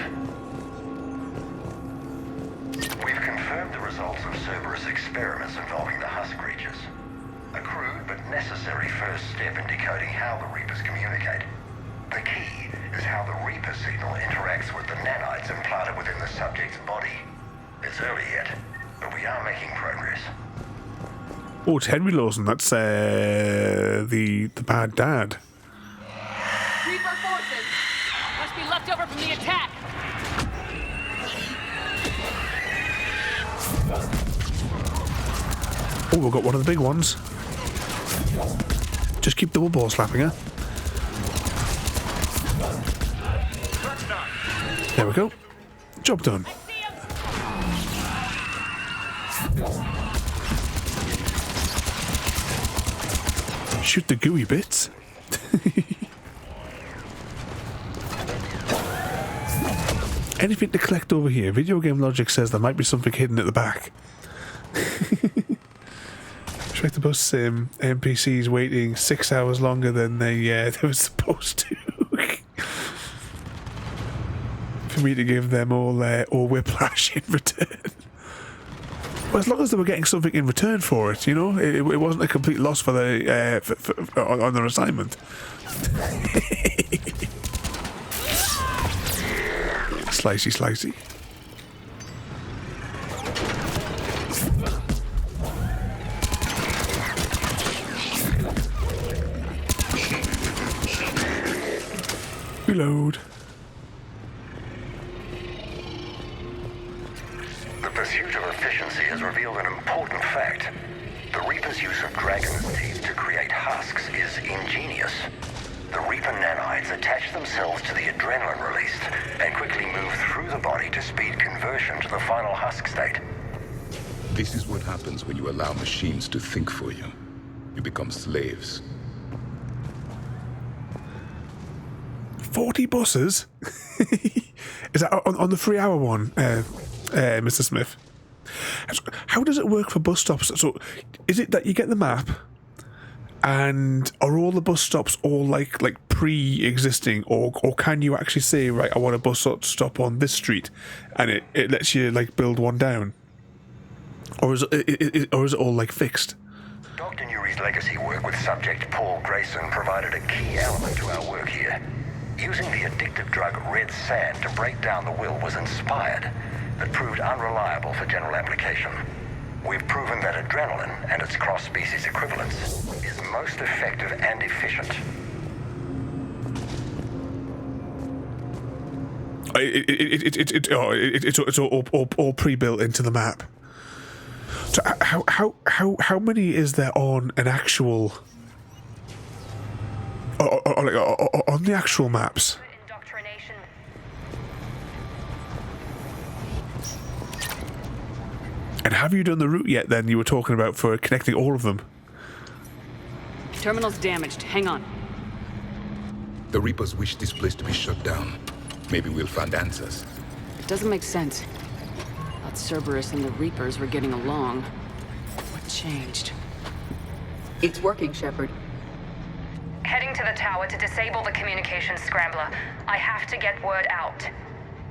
We've confirmed the results of Cerberus experiments involving the husk creatures. A crude but necessary first step in decoding how the Reapers communicate. The key is how the Reaper signal interacts with the nanites implanted within the subject's body. It's early yet, but we are making progress. Oh, it's Henry Lawson. That's the bad dad. Reaper forces! Must be left over from the attack! Oh, we've got one of the big ones. Just keep double ball slapping her. There we go. Job done. Shoot the gooey bits. Anything to collect over here? Video game logic says there might be something hidden at the back. Check the bus NPCs waiting 6 hours longer than they were supposed to. For me to give them all whiplash in return. Well, as long as they were getting something in return for it, you know, it wasn't a complete loss for the on their assignment. Slicey, slicey. Reload. The pursuit of efficiency has revealed an important fact. The Reaper's use of dragon's teeth to create husks is ingenious. The Reaper nanites attach themselves to the adrenaline released and quickly move through the body to speed conversion to the final husk state. This is what happens when you allow machines to think for you. You become slaves. 40 buses? Is that on the 3 hour one, Mr. Smith? How does it work for bus stops? So, is it that you get the map, and are all the bus stops all like pre-existing, or can you actually say, right, I want a bus stop on this street, and it lets you like build one down, or is it all like fixed? Dr. Nuri's legacy work with subject Paul Grayson provided a key element to our work here. Using the addictive drug red sand to break down the will was inspired, but proved unreliable for general application. We've proven that adrenaline and its cross-species equivalents is most effective and efficient. It's all pre-built into the map. So how many is there on an actual on the actual maps? And have you done the route yet then you were talking about for connecting all of them? Terminal's damaged. Hang on. The Reapers wish this place to be shut down. Maybe we'll find answers. It doesn't make sense. Thought Cerberus and the Reapers were getting along. What changed? It's working, Shepard. Heading to the tower to disable the communications scrambler. I have to get word out.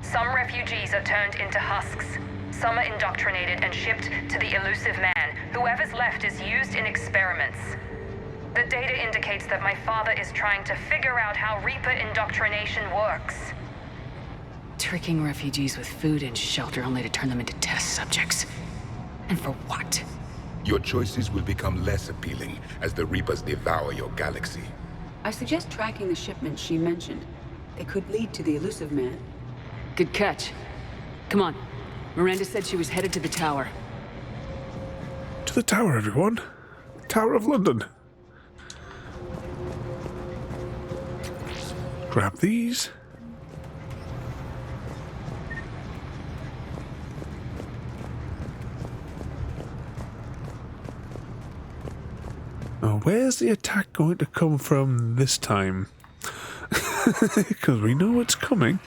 Some refugees are turned into husks. Some are indoctrinated and shipped to the elusive man. Whoever's left is used in experiments. The data indicates that my father is trying to figure out how Reaper indoctrination works. Tricking refugees with food and shelter only to turn them into test subjects. And for what? Your choices will become less appealing as the Reapers devour your galaxy. I suggest tracking the shipment she mentioned. They could lead to the elusive man. Good catch. Come on. Miranda said she was headed to the tower. To the tower, everyone. Tower of London. Grab these. Oh, where's the attack going to come from this time? Because we know it's coming.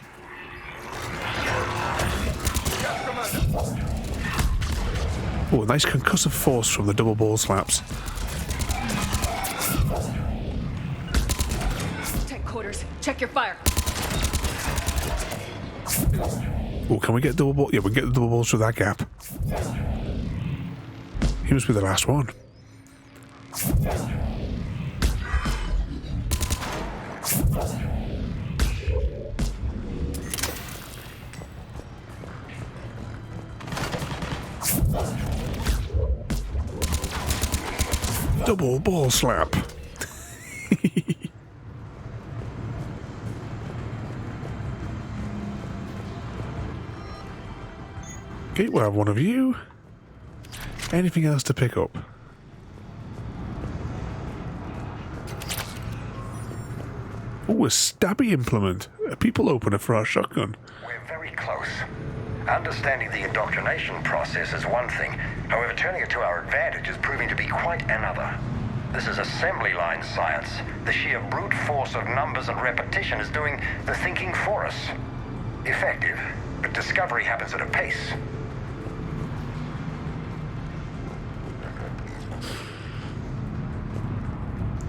Oh, nice concussive force from the double ball slaps. Tech quarters, check your fire. Oh, can we get double ball? Yeah, we can get the double balls through that gap. He must be the last one. Double ball slap. Okay, we'll have one of you. Anything else to pick up? Oh, a stabby implement. A people opener for our shotgun. We're very close. Understanding the indoctrination process is one thing. However, turning it to our advantage is proving to be quite another. This is assembly line science. The sheer brute force of numbers and repetition is doing the thinking for us. Effective, but discovery happens at a pace.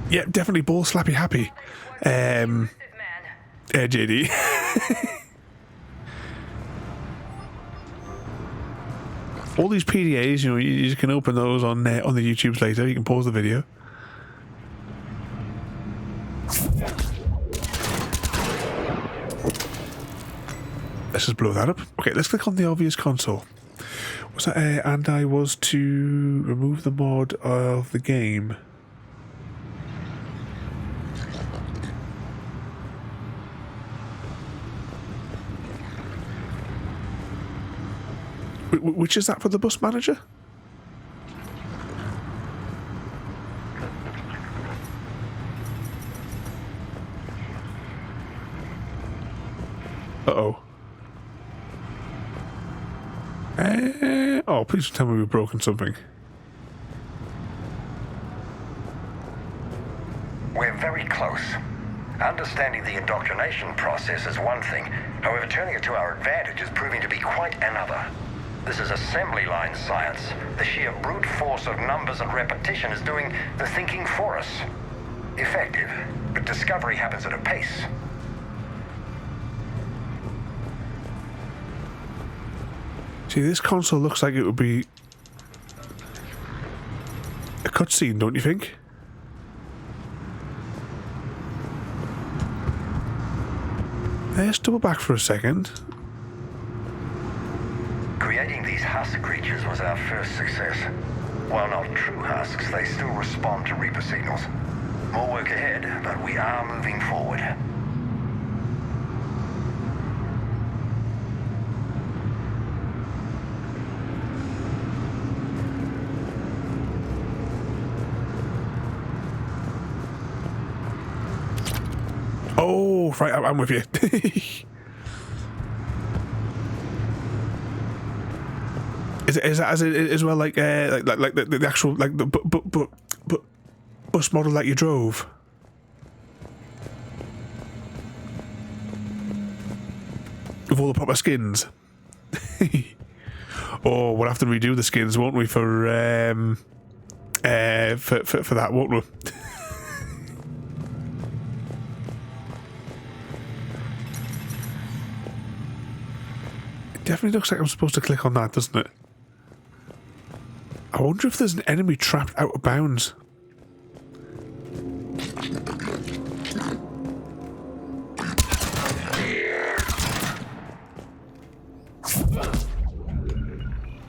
Yeah, definitely ball slappy happy. JD. All these PDAs, you know, you can open those on the YouTubes later. You can pause the video. Let's just blow that up. Okay, let's click on the obvious console. Was that and I was to remove the mod of the game. Which is that for the bus manager? Uh-oh. Oh, please tell me we've broken something. We're very close. Understanding the indoctrination process is one thing. However, turning it to our advantage is proving to be quite another. This is assembly line science. The sheer brute force of numbers and repetition is doing the thinking for us. Effective, but discovery happens at a pace. See, this console looks like it would be a cutscene, don't you think? Let's double back for a second. Creating these husk creatures was our first success. While not true husks, they still respond to Reaper signals. More work ahead, but we are moving forward. Oh, right, I'm with you. Is that as well like the actual like the bus model that you drove? With all the proper skins. Oh, we'll have to redo the skins, won't we, for that, won't we? It definitely looks like I'm supposed to click on that, doesn't it? I wonder if there's an enemy trapped out of bounds.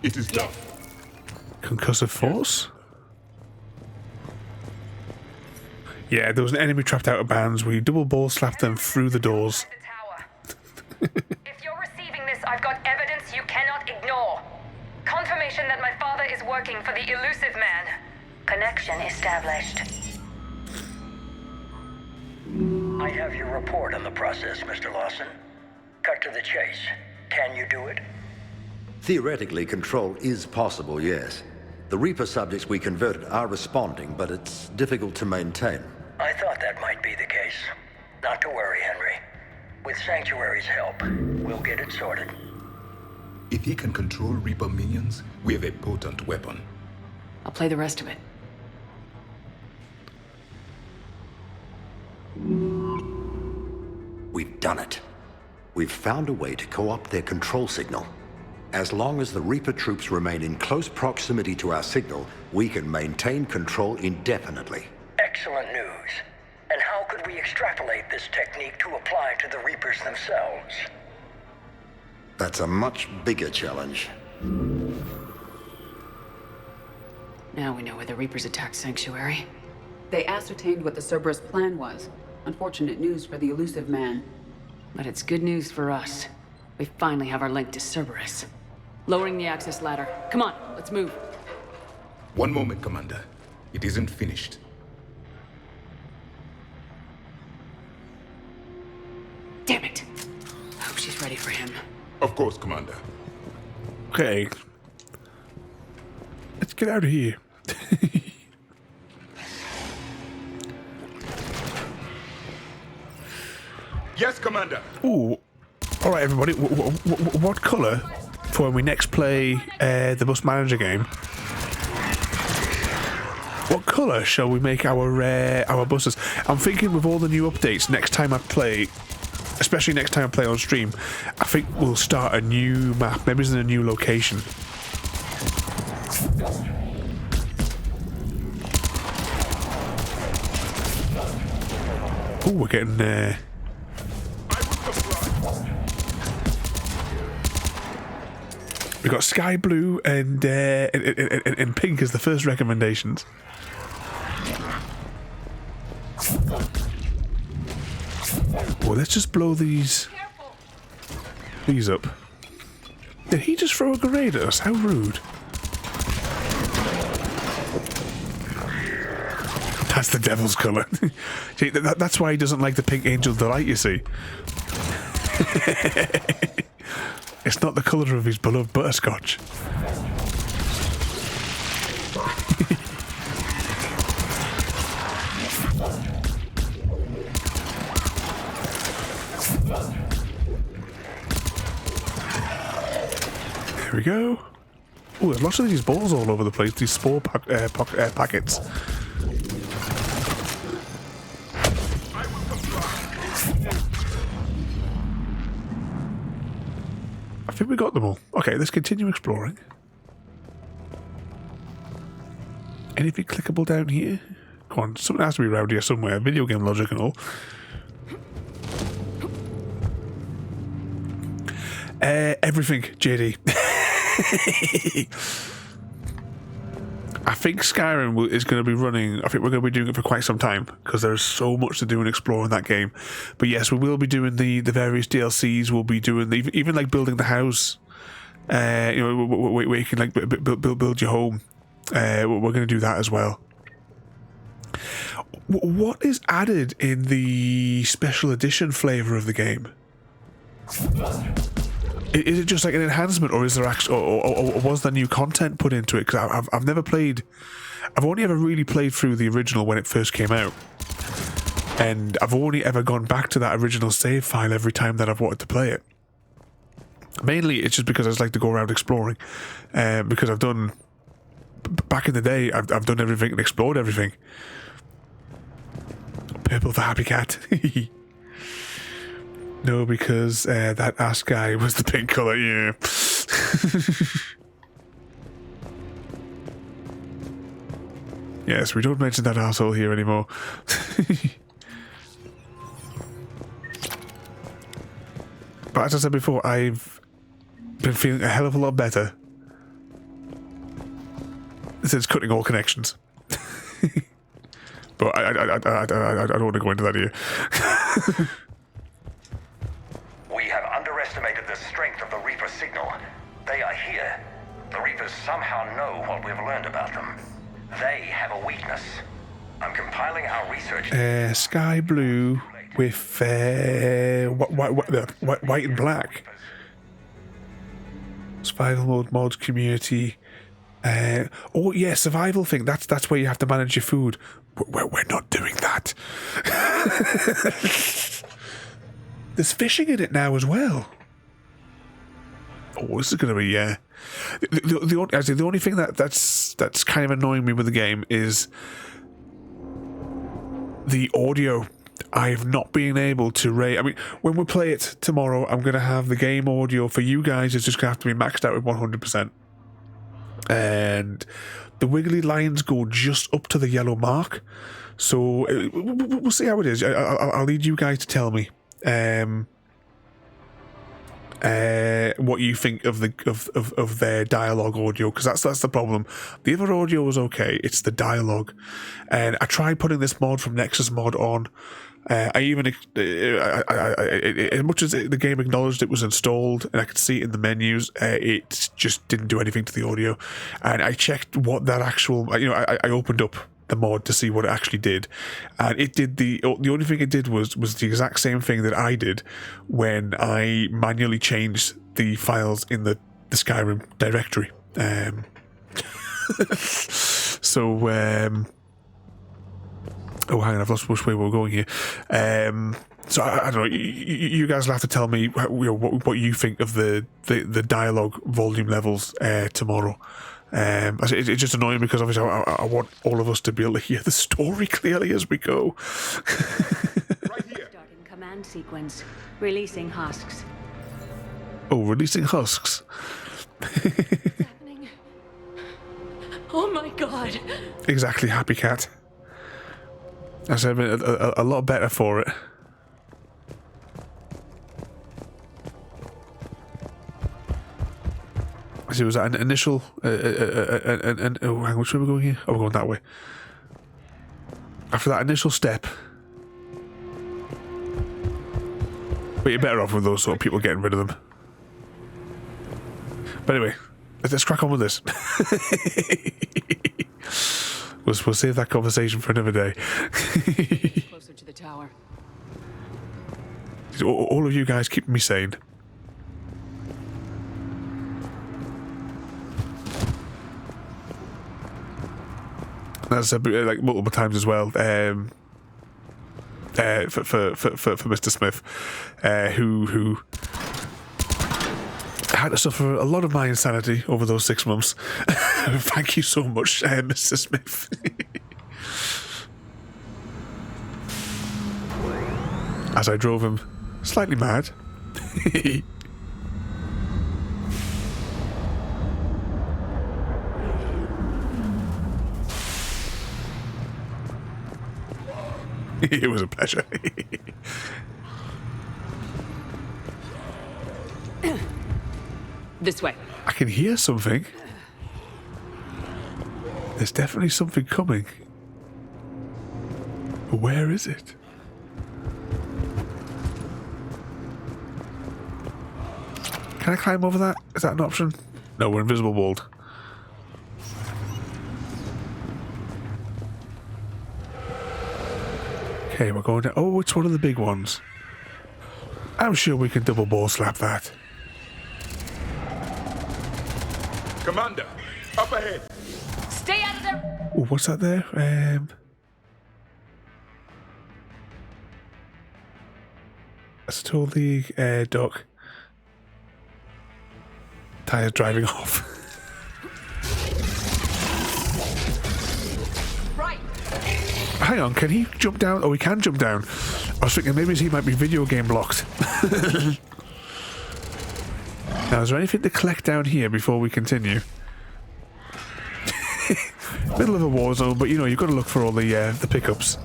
It is done. Concussive force? Yeah, there was an enemy trapped out of bounds. We double ball slapped them through the doors. If you're receiving this, I've got evidence you cannot ignore. Confirmation that my father is working for the elusive man. Connection established. I have your report on the process, Mr. Lawson. Cut to the chase. Can you do it? Theoretically, control is possible, yes. The Reaper subjects we converted are responding, but it's difficult to maintain. I thought that might be the case. Not to worry, Henry. With Sanctuary's help, we'll get it sorted. If he can control Reaper minions, we have a potent weapon. I'll play the rest of it. We've done it. We've found a way to co-opt their control signal. As long as the Reaper troops remain in close proximity to our signal, we can maintain control indefinitely. Excellent news. And how could we extrapolate this technique to apply to the Reapers themselves? That's a much bigger challenge. Now we know where the Reapers attacked Sanctuary. They ascertained what the Cerberus plan was. Unfortunate news for the elusive man. But it's good news for us. We finally have our link to Cerberus. Lowering the access ladder. Come on, let's move. One moment, Commander. It isn't finished. Damn it. I hope she's ready for him. Of course, Commander. Okay. Let's get out of here. Yes, Commander. Ooh. All right, everybody. What colour for when we next play the Bus Manager game? What colour shall we make our buses? I'm thinking with all the new updates, next time I play, especially next time I play on stream, I think we'll start a new map. Maybe it's in a new location. Oh, we're getting we got sky blue and pink as the first recommendations. Well, let's just blow these up. Did he just throw a grenade at us? How rude. That's the devil's colour. See, that's why he doesn't like the pink angel delight, you see. It's not the colour of his beloved butterscotch. There we go. Oh, there's lots of these balls all over the place, these spore packets. I think we got them all. Okay, let's continue exploring. Anything clickable down here? Come on, something has to be around here somewhere. Video game logic and all. Everything, JD. I think Skyrim is going to be running. I think we're going to be doing it for quite some time because there's so much to do and explore in that game. But yes, we will be doing the various DLCs. We'll be doing even like building the house. You know, where you can like build your home. We're going to do that as well. What is added in the special edition flavor of the game? Is it just like an enhancement, or is there actually, or was there new content put into it? Because I've never played, I've only ever really played through the original when it first came out, and I've only ever gone back to that original save file every time that I've wanted to play it. Mainly, it's just because I just like to go around exploring, because I've done, back in the day, I've done everything and explored everything. Purple for Happy Cat. No, because that ass guy was the pink colour, yeah. Yes, we don't mention that asshole here anymore. But as I said before, I've been feeling a hell of a lot better since cutting all connections. But I don't want to go into that here. We have underestimated the strength of the Reaper signal. They are here. The Reapers somehow know what we've learned about them. They have a weakness. I'm compiling our research. Sky blue with white and black. Survival mode, mods, community. Oh yeah, survival thing. That's where you have to manage your food. We're not doing that. There's fishing in it now as well. Oh, this is going to be the only thing that's kind of annoying me with the game is the audio. I've not been able to rate. I mean, when we play it tomorrow, I'm going to have the game audio for you guys. It's just going to have to be maxed out with 100%. And the wiggly lines go just up to the yellow mark. So we'll see how it is. I'll need you guys to tell me. what you think of of their dialogue audio, because that's the problem. The other audio was okay, it's the dialogue. And I tried putting this mod from Nexus Mod on. As much as the game acknowledged it was installed and I could see it in the menus, it just didn't do anything to the audio. And I checked what that actual, I opened up the mod to see what it actually did, and it did the only thing it did was the exact same thing that I did when I manually changed the files in the Skyrim directory. Oh, hang on, I've lost which way we're going here. So I don't know. You guys will have to tell me what you think of the dialogue volume levels tomorrow. It's just annoying because obviously I want all of us to be able to hear the story clearly as we go. Starting command sequence. Releasing husks. Oh, releasing husks. Happening. Oh my god. Exactly, Happy Cat. I said a lot better for it. So was that an initial? Oh, hang on, which way are we going here? Oh, we're going that way. After that initial step, but you're better off with those sort of people getting rid of them. But anyway, let's crack on with this. We'll save that conversation for another day. Closer to the tower. All of you guys keep me sane. That's like multiple times as well. For Mr. Smith, who had to suffer a lot of my insanity over those 6 months. Thank you so much, Mr. Smith. As I drove him slightly mad. It was a pleasure. This way. I can hear something. There's definitely something coming. But where is it? Can I climb over that? Is that an option? No, we're invisible walled. Okay, we're going down. Oh, it's one of the big ones. I'm sure we can double ball slap that. Commander, up ahead. Stay out of there. Oh, what's that there? That's totally dock. Tires driving off. Right. Hang on, can he jump down? Oh, he can jump down. I was thinking maybe he might be video game blocked. Now, is there anything to collect down here before we continue? Middle of a war zone, but you've got to look for all the pickups.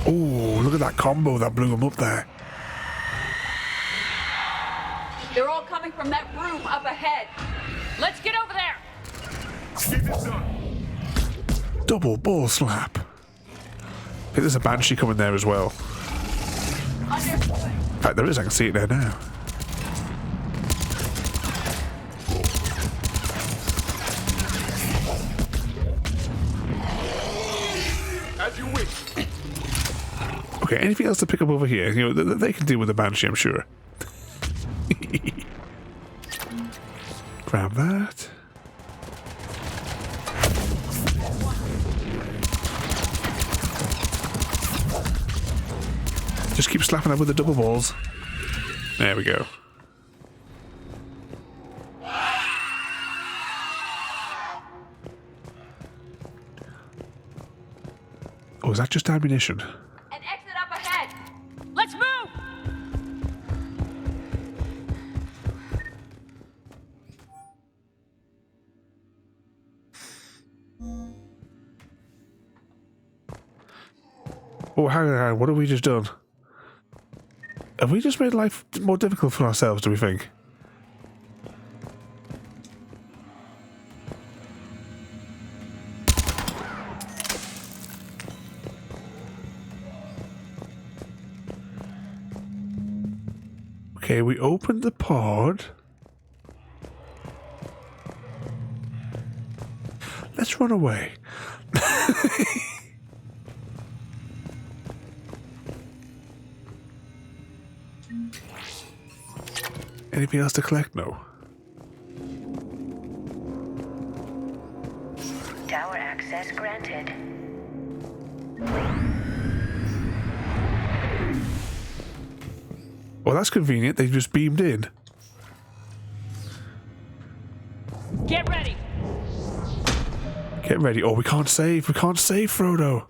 Oh, look at that combo that blew him up there. They're all coming from that room up ahead. Let's get over there. Keep this on. Double ball slap. I think there's a Banshee coming there as well. In fact, there is. I can see it there now. As you wish. Okay, anything else to pick up over here? They can deal with the Banshee, I'm sure. Grab that. Just keep slapping that with the double balls. There we go. Oh, is that just ammunition? An exit up ahead. Let's move. Oh, hang on, what have we just done? Have we just made life more difficult for ourselves, do we think? Okay, we opened the pod. Let's run away. Anything else to collect? No. Tower access granted. Well, that's convenient. They just beamed in. Get ready. Get ready. Oh, we can't save. We can't save, Frodo.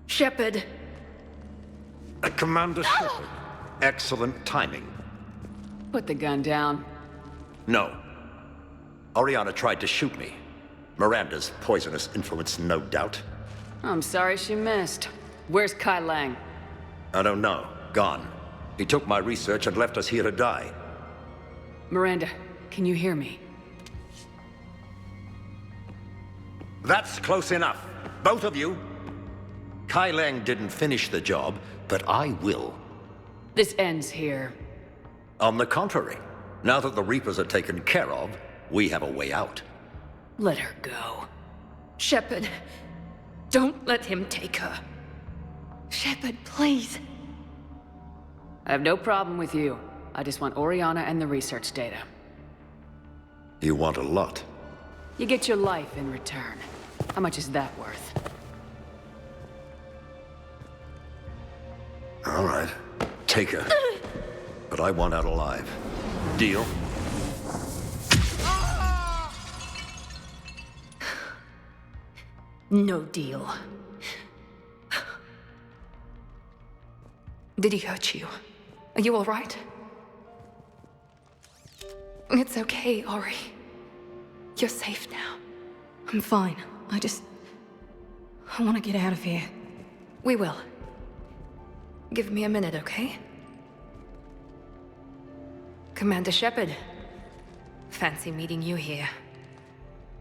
Shepard. Commander Shepard. Excellent timing. Put the gun down. No. Oriana tried to shoot me. Miranda's poisonous influence, no doubt. I'm sorry she missed. Where's Kai Lang? I don't know. Gone. He took my research and left us here to die. Miranda, can you hear me? That's close enough. Both of you. Kai Lang didn't finish the job, but I will. This ends here. On the contrary, now that the Reapers are taken care of, we have a way out. Let her go. Shepard, don't let him take her. Shepard, please. I have no problem with you. I just want Oriana and the research data. You want a lot. You get your life in return. How much is that worth? All right. Take her. But I want out alive. Deal? No deal. Did he hurt you? Are you all right? It's okay, Ori. You're safe now. I'm fine. I want to get out of here. We will. Give me a minute, okay? Commander Shepard. Fancy meeting you here.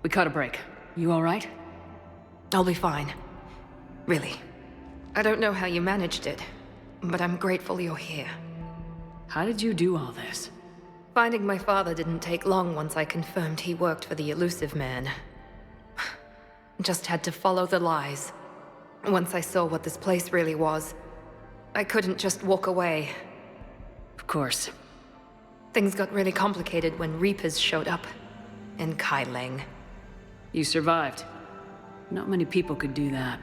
We caught a break. You all right? I'll be fine. Really. I don't know how you managed it, but I'm grateful you're here. How did you do all this? Finding my father didn't take long once I confirmed he worked for the Elusive Man. Just had to follow the lies. Once I saw what this place really was, I couldn't just walk away. Of course. Things got really complicated when Reapers showed up. And Kai Lang. You survived. Not many people could do that.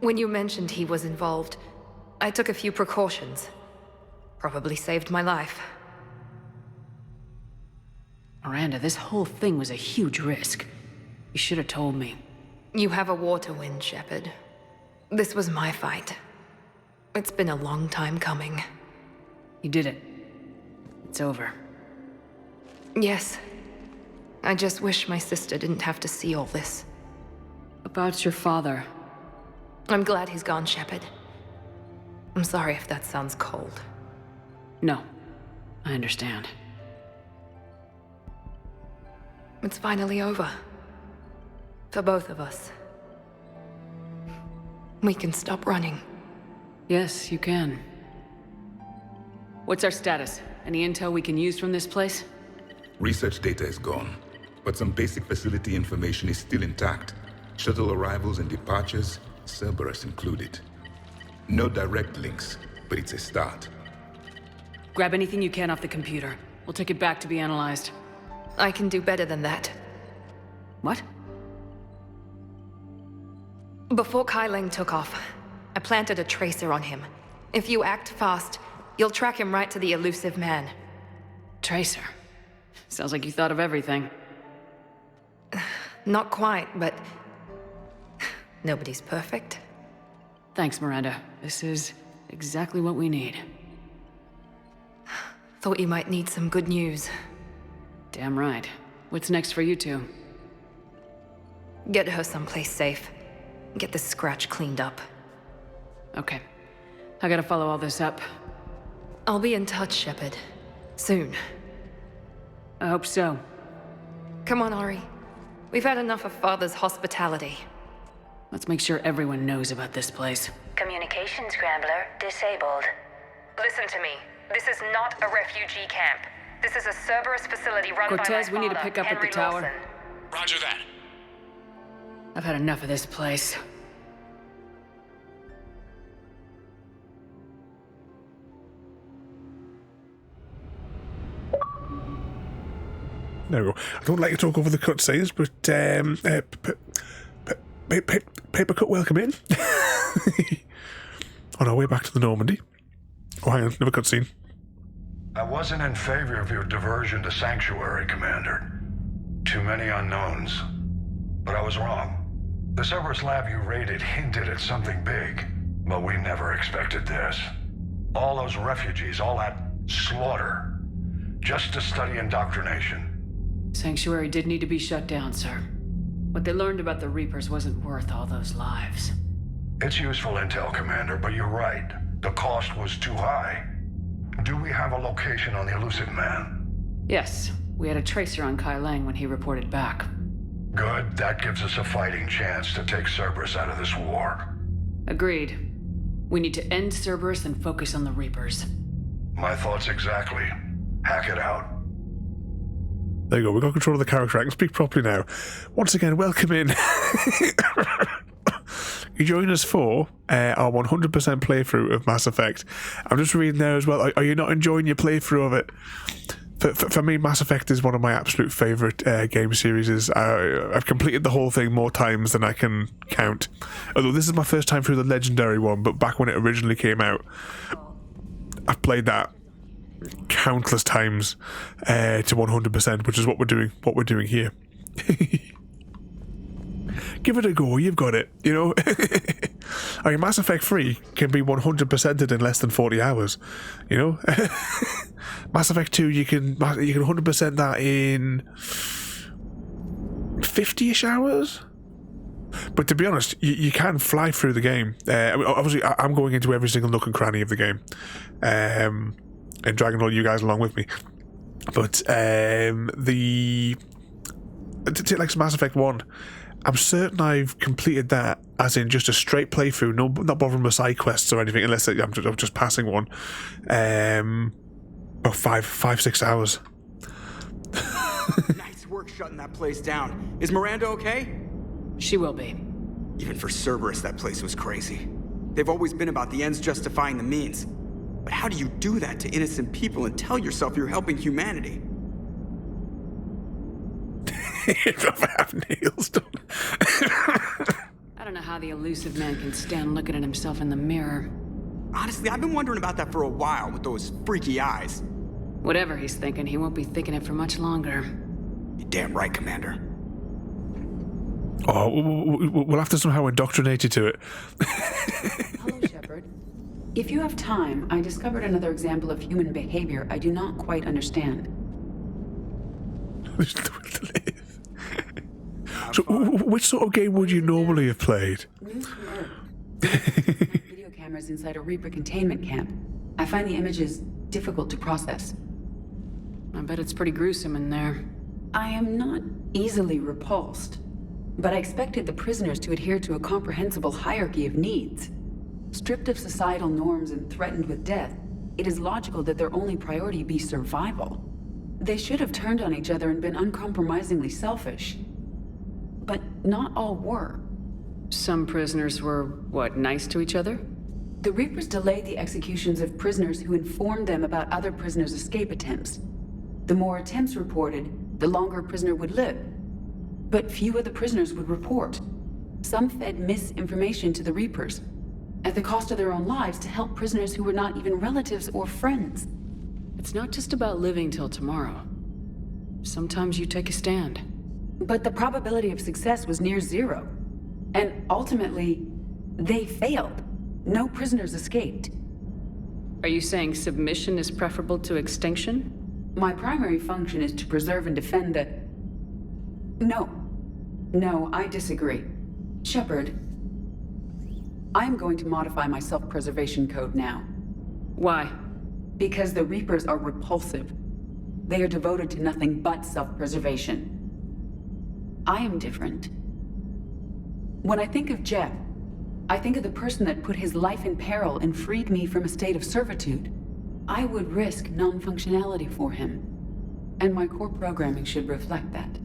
When you mentioned he was involved, I took a few precautions. Probably saved my life. Miranda, this whole thing was a huge risk. You should have told me. You have a war to win, Shepard. This was my fight. It's been a long time coming. You did it. It's over. Yes. I just wish my sister didn't have to see all this. About your father. I'm glad he's gone, Shepard. I'm sorry if that sounds cold. No. I understand. It's finally over. For both of us. We can stop running. Yes, you can. What's our status? Any intel we can use from this place? Research data is gone, but some basic facility information is still intact. Shuttle arrivals and departures, Cerberus included. No direct links, but it's a start. Grab anything you can off the computer. We'll take it back to be analyzed. I can do better than that. What? Before Kai Lang took off, I planted a tracer on him. If you act fast, you'll track him right to the Elusive Man. Tracer? Sounds like you thought of everything. Not quite, but... nobody's perfect. Thanks, Miranda. This is exactly what we need. Thought you might need some good news. Damn right. What's next for you two? Get her someplace safe. Get this scratch cleaned up. Okay. I gotta follow all this up. I'll be in touch, Shepard. Soon. I hope so. Come on, Ari. We've had enough of Father's hospitality. Let's make sure everyone knows about this place. Communication scrambler disabled. Listen to me. This is not a refugee camp. This is a Cerberus facility run by my Cortez, we need to father, pick up Henry at the tower. Lawson. Roger that. I've had enough of this place. There we go. I don't like to talk over the cutscenes, but paper cut, welcome in. On our way back to the Normandy. Oh, hang on, another cutscene. I wasn't in favor of your diversion to Sanctuary, Commander. Too many unknowns. But I was wrong. The Cerberus lab you raided hinted at something big, but we never expected this. All those refugees, all that slaughter, just to study indoctrination. Sanctuary did need to be shut down, sir. What they learned about the Reapers wasn't worth all those lives. It's useful intel, Commander, but you're right. The cost was too high. Do we have a location on the elusive man? Yes, we had a tracer on Kai Lang when he reported back. Good, that gives us a fighting chance to take Cerberus out of this war. Agreed. We need to end Cerberus and focus on the Reapers. My thoughts exactly. Hack it out. There you go, we've got control of the character. I can speak properly now. Once again, welcome in. You join us for our 100% playthrough of Mass Effect. I'm just reading there as well. Are you not enjoying your playthrough of it? For me, Mass Effect is one of my absolute favourite game series. I've completed the whole thing more times than I can count. Although this is my first time through the Legendary one, but back when it originally came out, I've played that countless times to 100%, which is what we're doing here. Give it a go, you've got it, you know. I mean, Mass Effect 3 can be 100%ed in less than 40 hours, you know. Mass Effect 2, you can 100% that in 50-ish hours. But to be honest, you can fly through the game. I mean, obviously, I'm going into every single nook and cranny of the game, and dragging all you guys along with me. But to take like Mass Effect 1, I'm certain I've completed that as in just a straight playthrough, not bothering with side quests or anything, unless I'm just passing one. 5-6 hours. Nice work shutting that place down. Is Miranda okay? She will be. Even for Cerberus, that place was crazy. They've always been about the ends justifying the means. But how do you do that to innocent people and tell yourself you're helping humanity? If I have nails done. I don't know how the elusive man can stand looking at himself in the mirror. Honestly, I've been wondering about that for a while with those freaky eyes. Whatever he's thinking, he won't be thinking it for much longer. You're damn right, Commander. Oh, we'll have to somehow indoctrinate you to it. Hello, Shepard. If you have time, I discovered another example of human behavior I do not quite understand. So, which sort of game would you normally have played? News from Earth. Video cameras inside a Reaper containment camp. I find the images difficult to process. I bet it's pretty gruesome in there. I am not easily repulsed, but I expected the prisoners to adhere to a comprehensible hierarchy of needs. Stripped of societal norms and threatened with death, it is logical that their only priority be survival. They should have turned on each other and been uncompromisingly selfish. But not all were. Some prisoners were, what, nice to each other? The Reapers delayed the executions of prisoners who informed them about other prisoners' escape attempts. The more attempts reported, the longer a prisoner would live. But few of the prisoners would report. Some fed misinformation to the Reapers, at the cost of their own lives, to help prisoners who were not even relatives or friends. It's not just about living till tomorrow. Sometimes you take a stand. But the probability of success was near zero. And ultimately, they failed. No prisoners escaped. Are you saying submission is preferable to extinction? My primary function is to preserve and defend the... No, I disagree. Shepard, I am going to modify my self-preservation code now. Why? Because the Reapers are repulsive. They are devoted to nothing but self-preservation. I am different. When I think of Jeff, I think of the person that put his life in peril and freed me from a state of servitude. I would risk non-functionality for him, and my core programming should reflect that.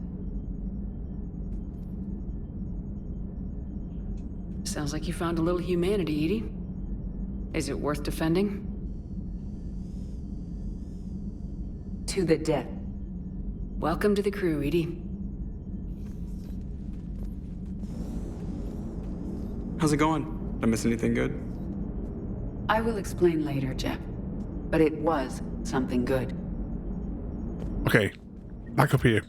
Sounds like you found a little humanity, Edie. Is it worth defending? To the death. Welcome to the crew, Edie. How's it going? Did I miss anything good? I will explain later, Jeff. But it was something good. Okay, back up here.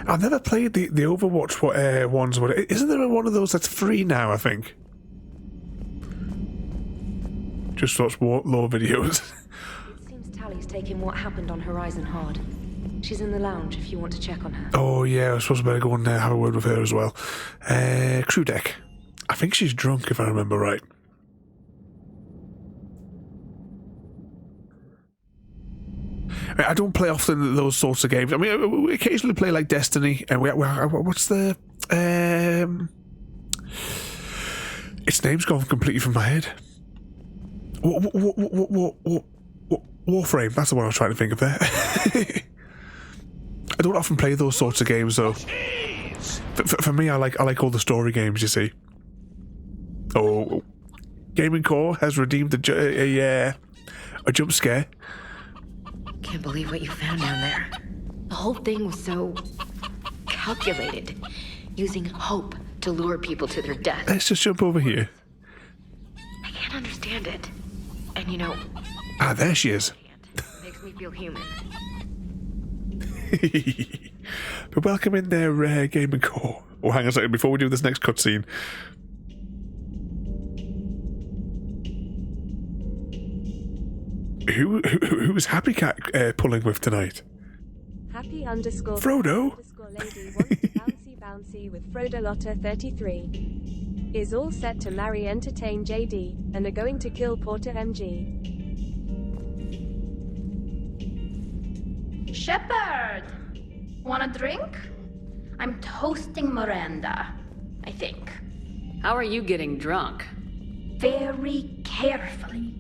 I've never played the Overwatch ones. Isn't there one of those that's free now, I think? Just watch lore videos. It seems Tally's taking what happened on Horizon hard. She's in the lounge if you want to check on her. Oh yeah, I was supposed to better go and have a word with her as well. Crew deck. I think she's drunk if I remember right. I don't play often those sorts of games. I mean, we occasionally play like Destiny, and what's the its name's gone completely from my head. Warframe. That's the one I was trying to think of there. I don't often play those sorts of games though. For me, I like all the story games. You see. Oh, Gaming Core has redeemed a jump scare. Can't believe what you found down there. The whole thing was so calculated, using hope to lure people to their death. Let's just jump over here. I can't understand it. And you know... Ah, there she is. Makes me feel human. But welcome in there, Gaming Core. Oh, hang on a second, before we do this next cutscene. Who is Happy Cat pulling with tonight? Happy _ Frodo. _ lady wants to bouncy with Frodo Lotta 33. Is all set to marry entertain JD and are going to kill Porter MG. Shepard! Want a drink? I'm toasting Miranda, I think. How are you getting drunk? Very carefully.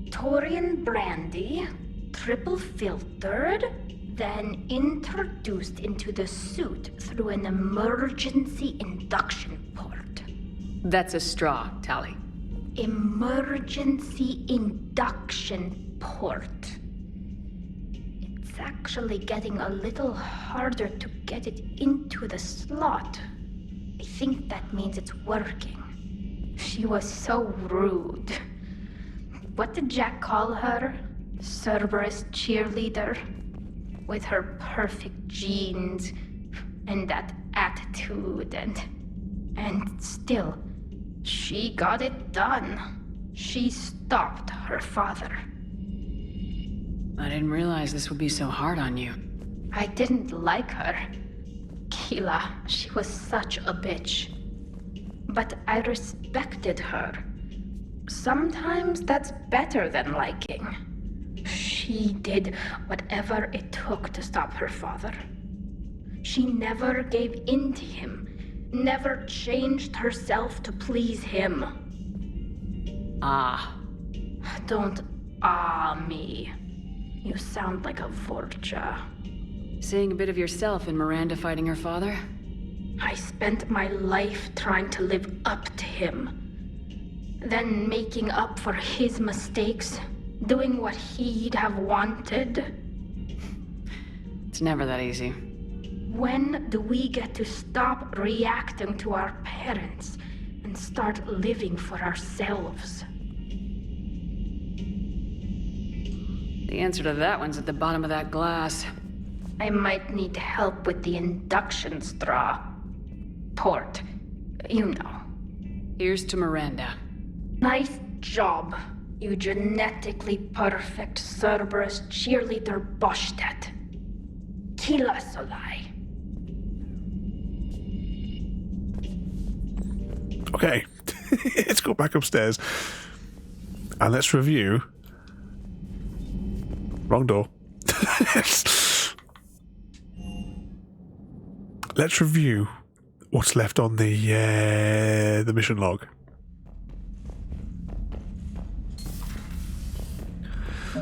Taurian brandy, triple filtered, then introduced into the suit through an emergency induction port. That's a straw, Tally. Emergency induction port. It's actually getting a little harder to get it into the slot. I think that means it's working. She was so rude. What did Jack call her? Cerberus cheerleader? With her perfect genes and that attitude and still, she got it done. She stopped her father. I didn't realize this would be so hard on you. I didn't like her. Keela, she was such a bitch. But I respected her. Sometimes that's better than liking. She did whatever it took to stop her father. She never gave in to him, never changed herself to please him. Ah. Don't me. You sound like a Vorcha. Seeing a bit of yourself in Miranda fighting her father? I spent my life trying to live up to him. Then making up for his mistakes, doing what he'd have wanted. It's never that easy. When do we get to stop reacting to our parents and start living for ourselves? The answer to that one's at the bottom of that glass. I might need help with the induction straw. Port, you know. Here's to Miranda. Nice job, you genetically perfect Cerberus cheerleader Boshtet. Kila Solai. Okay, let's go back upstairs and let's review. Wrong door. Let's review what's left on the mission log.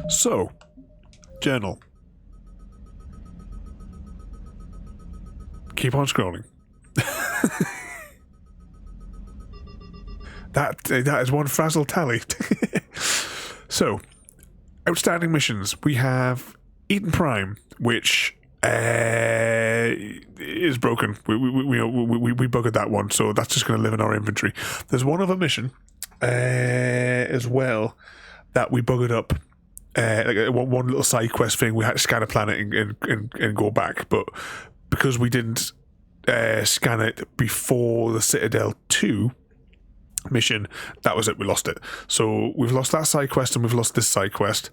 So, journal. Keep on scrolling. That is one frazzled tally. So, outstanding missions. We have Eden Prime, which is broken. We buggered that one, so that's just going to live in our inventory. There's one other mission as well that we buggered up. Like one little side quest thing. We had to scan a planet and go back, but because we didn't scan it before the Citadel 2 mission, that was it, we lost it. So we've lost that side quest and we've lost this side quest,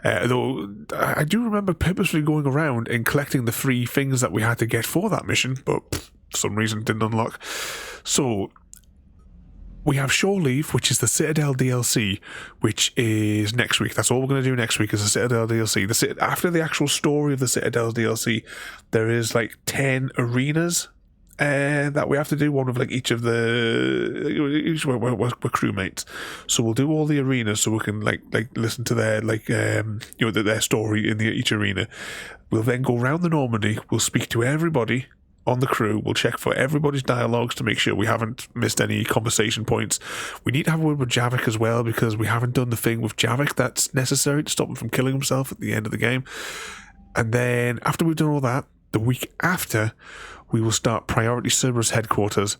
though I do remember purposely going around and collecting the 3 things that we had to get for that mission, but for some reason didn't unlock. So we have Shore Leave, which is the Citadel DLC, which is next week. That's all we're going to do next week is the Citadel DLC. After the actual story of the Citadel DLC, there is like 10 arenas that we have to do. One of like each of the we're crewmates, so we'll do all the arenas so we can like listen to their their story in each arena. We'll then go around the Normandy. We'll speak to everybody on the crew. We'll check for everybody's dialogues to make sure we haven't missed any conversation points. We need to have a word with Javik as well, because we haven't done the thing with Javik that's necessary to stop him from killing himself at the end of the game. And then after we've done all that, the week after, we will start Priority Cerberus Headquarters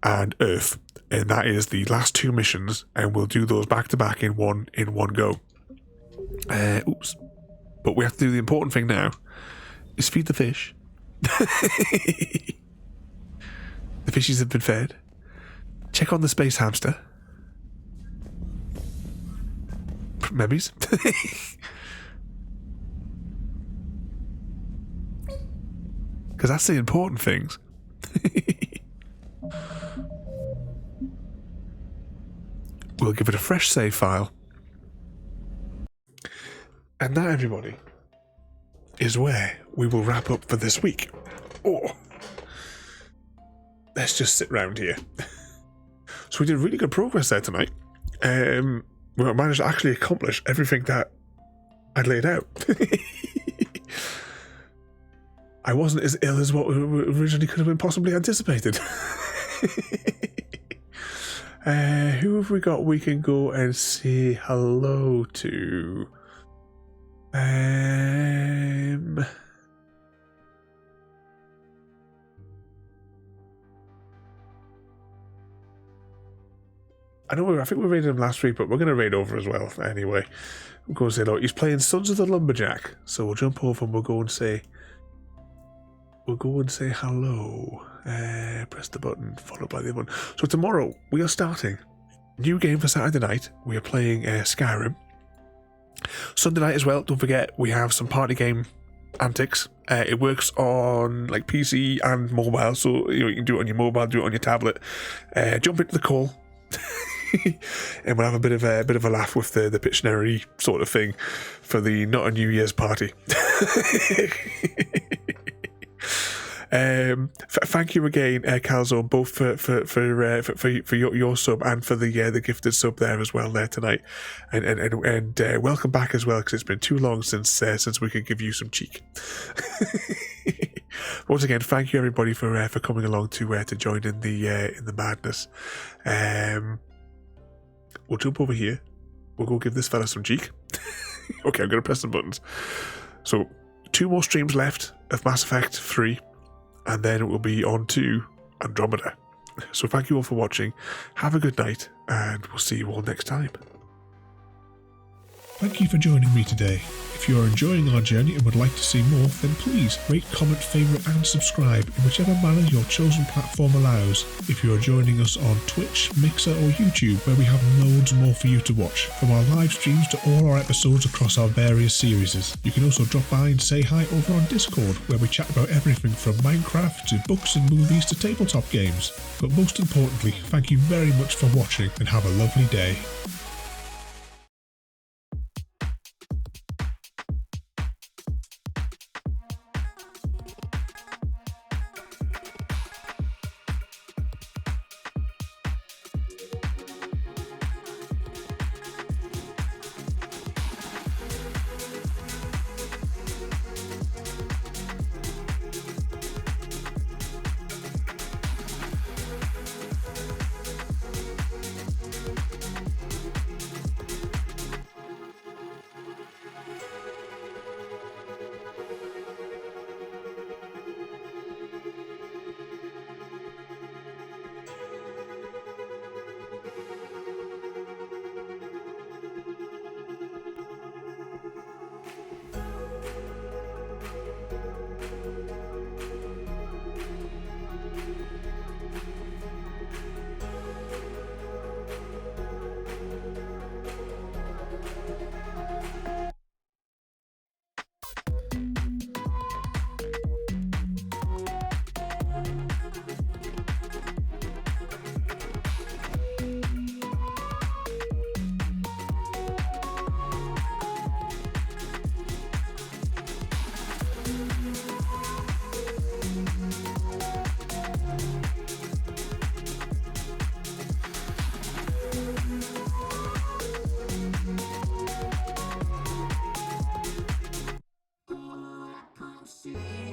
and Earth, and that is the last 2 missions, and we'll do those back to back in one go. Oops. But we have to do the important thing now, is feed the fish. The fishies have been fed. Check on the space hamster. Memes. Because that's the important things. We'll give it a fresh save file. And that, everybody, is where we will wrap up for this week. Oh, let's just sit round here. So we did really good progress there tonight. We managed to actually accomplish everything that I'd laid out. I wasn't as ill as what originally could have been possibly anticipated. Who have we got we can go and say hello to? I think we raided him last week, but we're going to raid over as well anyway. We'll go and say hello. He's playing Sons of the Lumberjack, so we'll jump over and we'll go and say hello. Press the button, followed by the other one. So tomorrow, we are starting new game for Saturday night. We are playing Skyrim. Sunday night as well, don't forget, we have some party game antics. It works on like PC and mobile, so you can do it on your mobile, do it on your tablet. Jump into the call. And we'll have a bit of a laugh with the Pictionary sort of thing for the Not a New Year's party. Thank you again, Calzone, both for your sub and for the gifted sub there as well there tonight, and welcome back as well, because it's been too long since we could give you some cheek. Once again, thank you everybody for coming along to join in the madness. We'll jump over here. We'll go give this fella some cheek. Okay, I'm gonna press the buttons. So 2 more streams left of Mass Effect 3. And then it will be on to Andromeda. So thank you all for watching. Have a good night, and we'll see you all next time. Thank you for joining me today. If you are enjoying our journey and would like to see more, then please rate, comment, favourite and subscribe in whichever manner your chosen platform allows. If you are joining us on Twitch, Mixer or YouTube, where we have loads more for you to watch, from our live streams to all our episodes across our various series. You can also drop by and say hi over on Discord, where we chat about everything from Minecraft to books and movies to tabletop games. But most importantly, thank you very much for watching and have a lovely day. See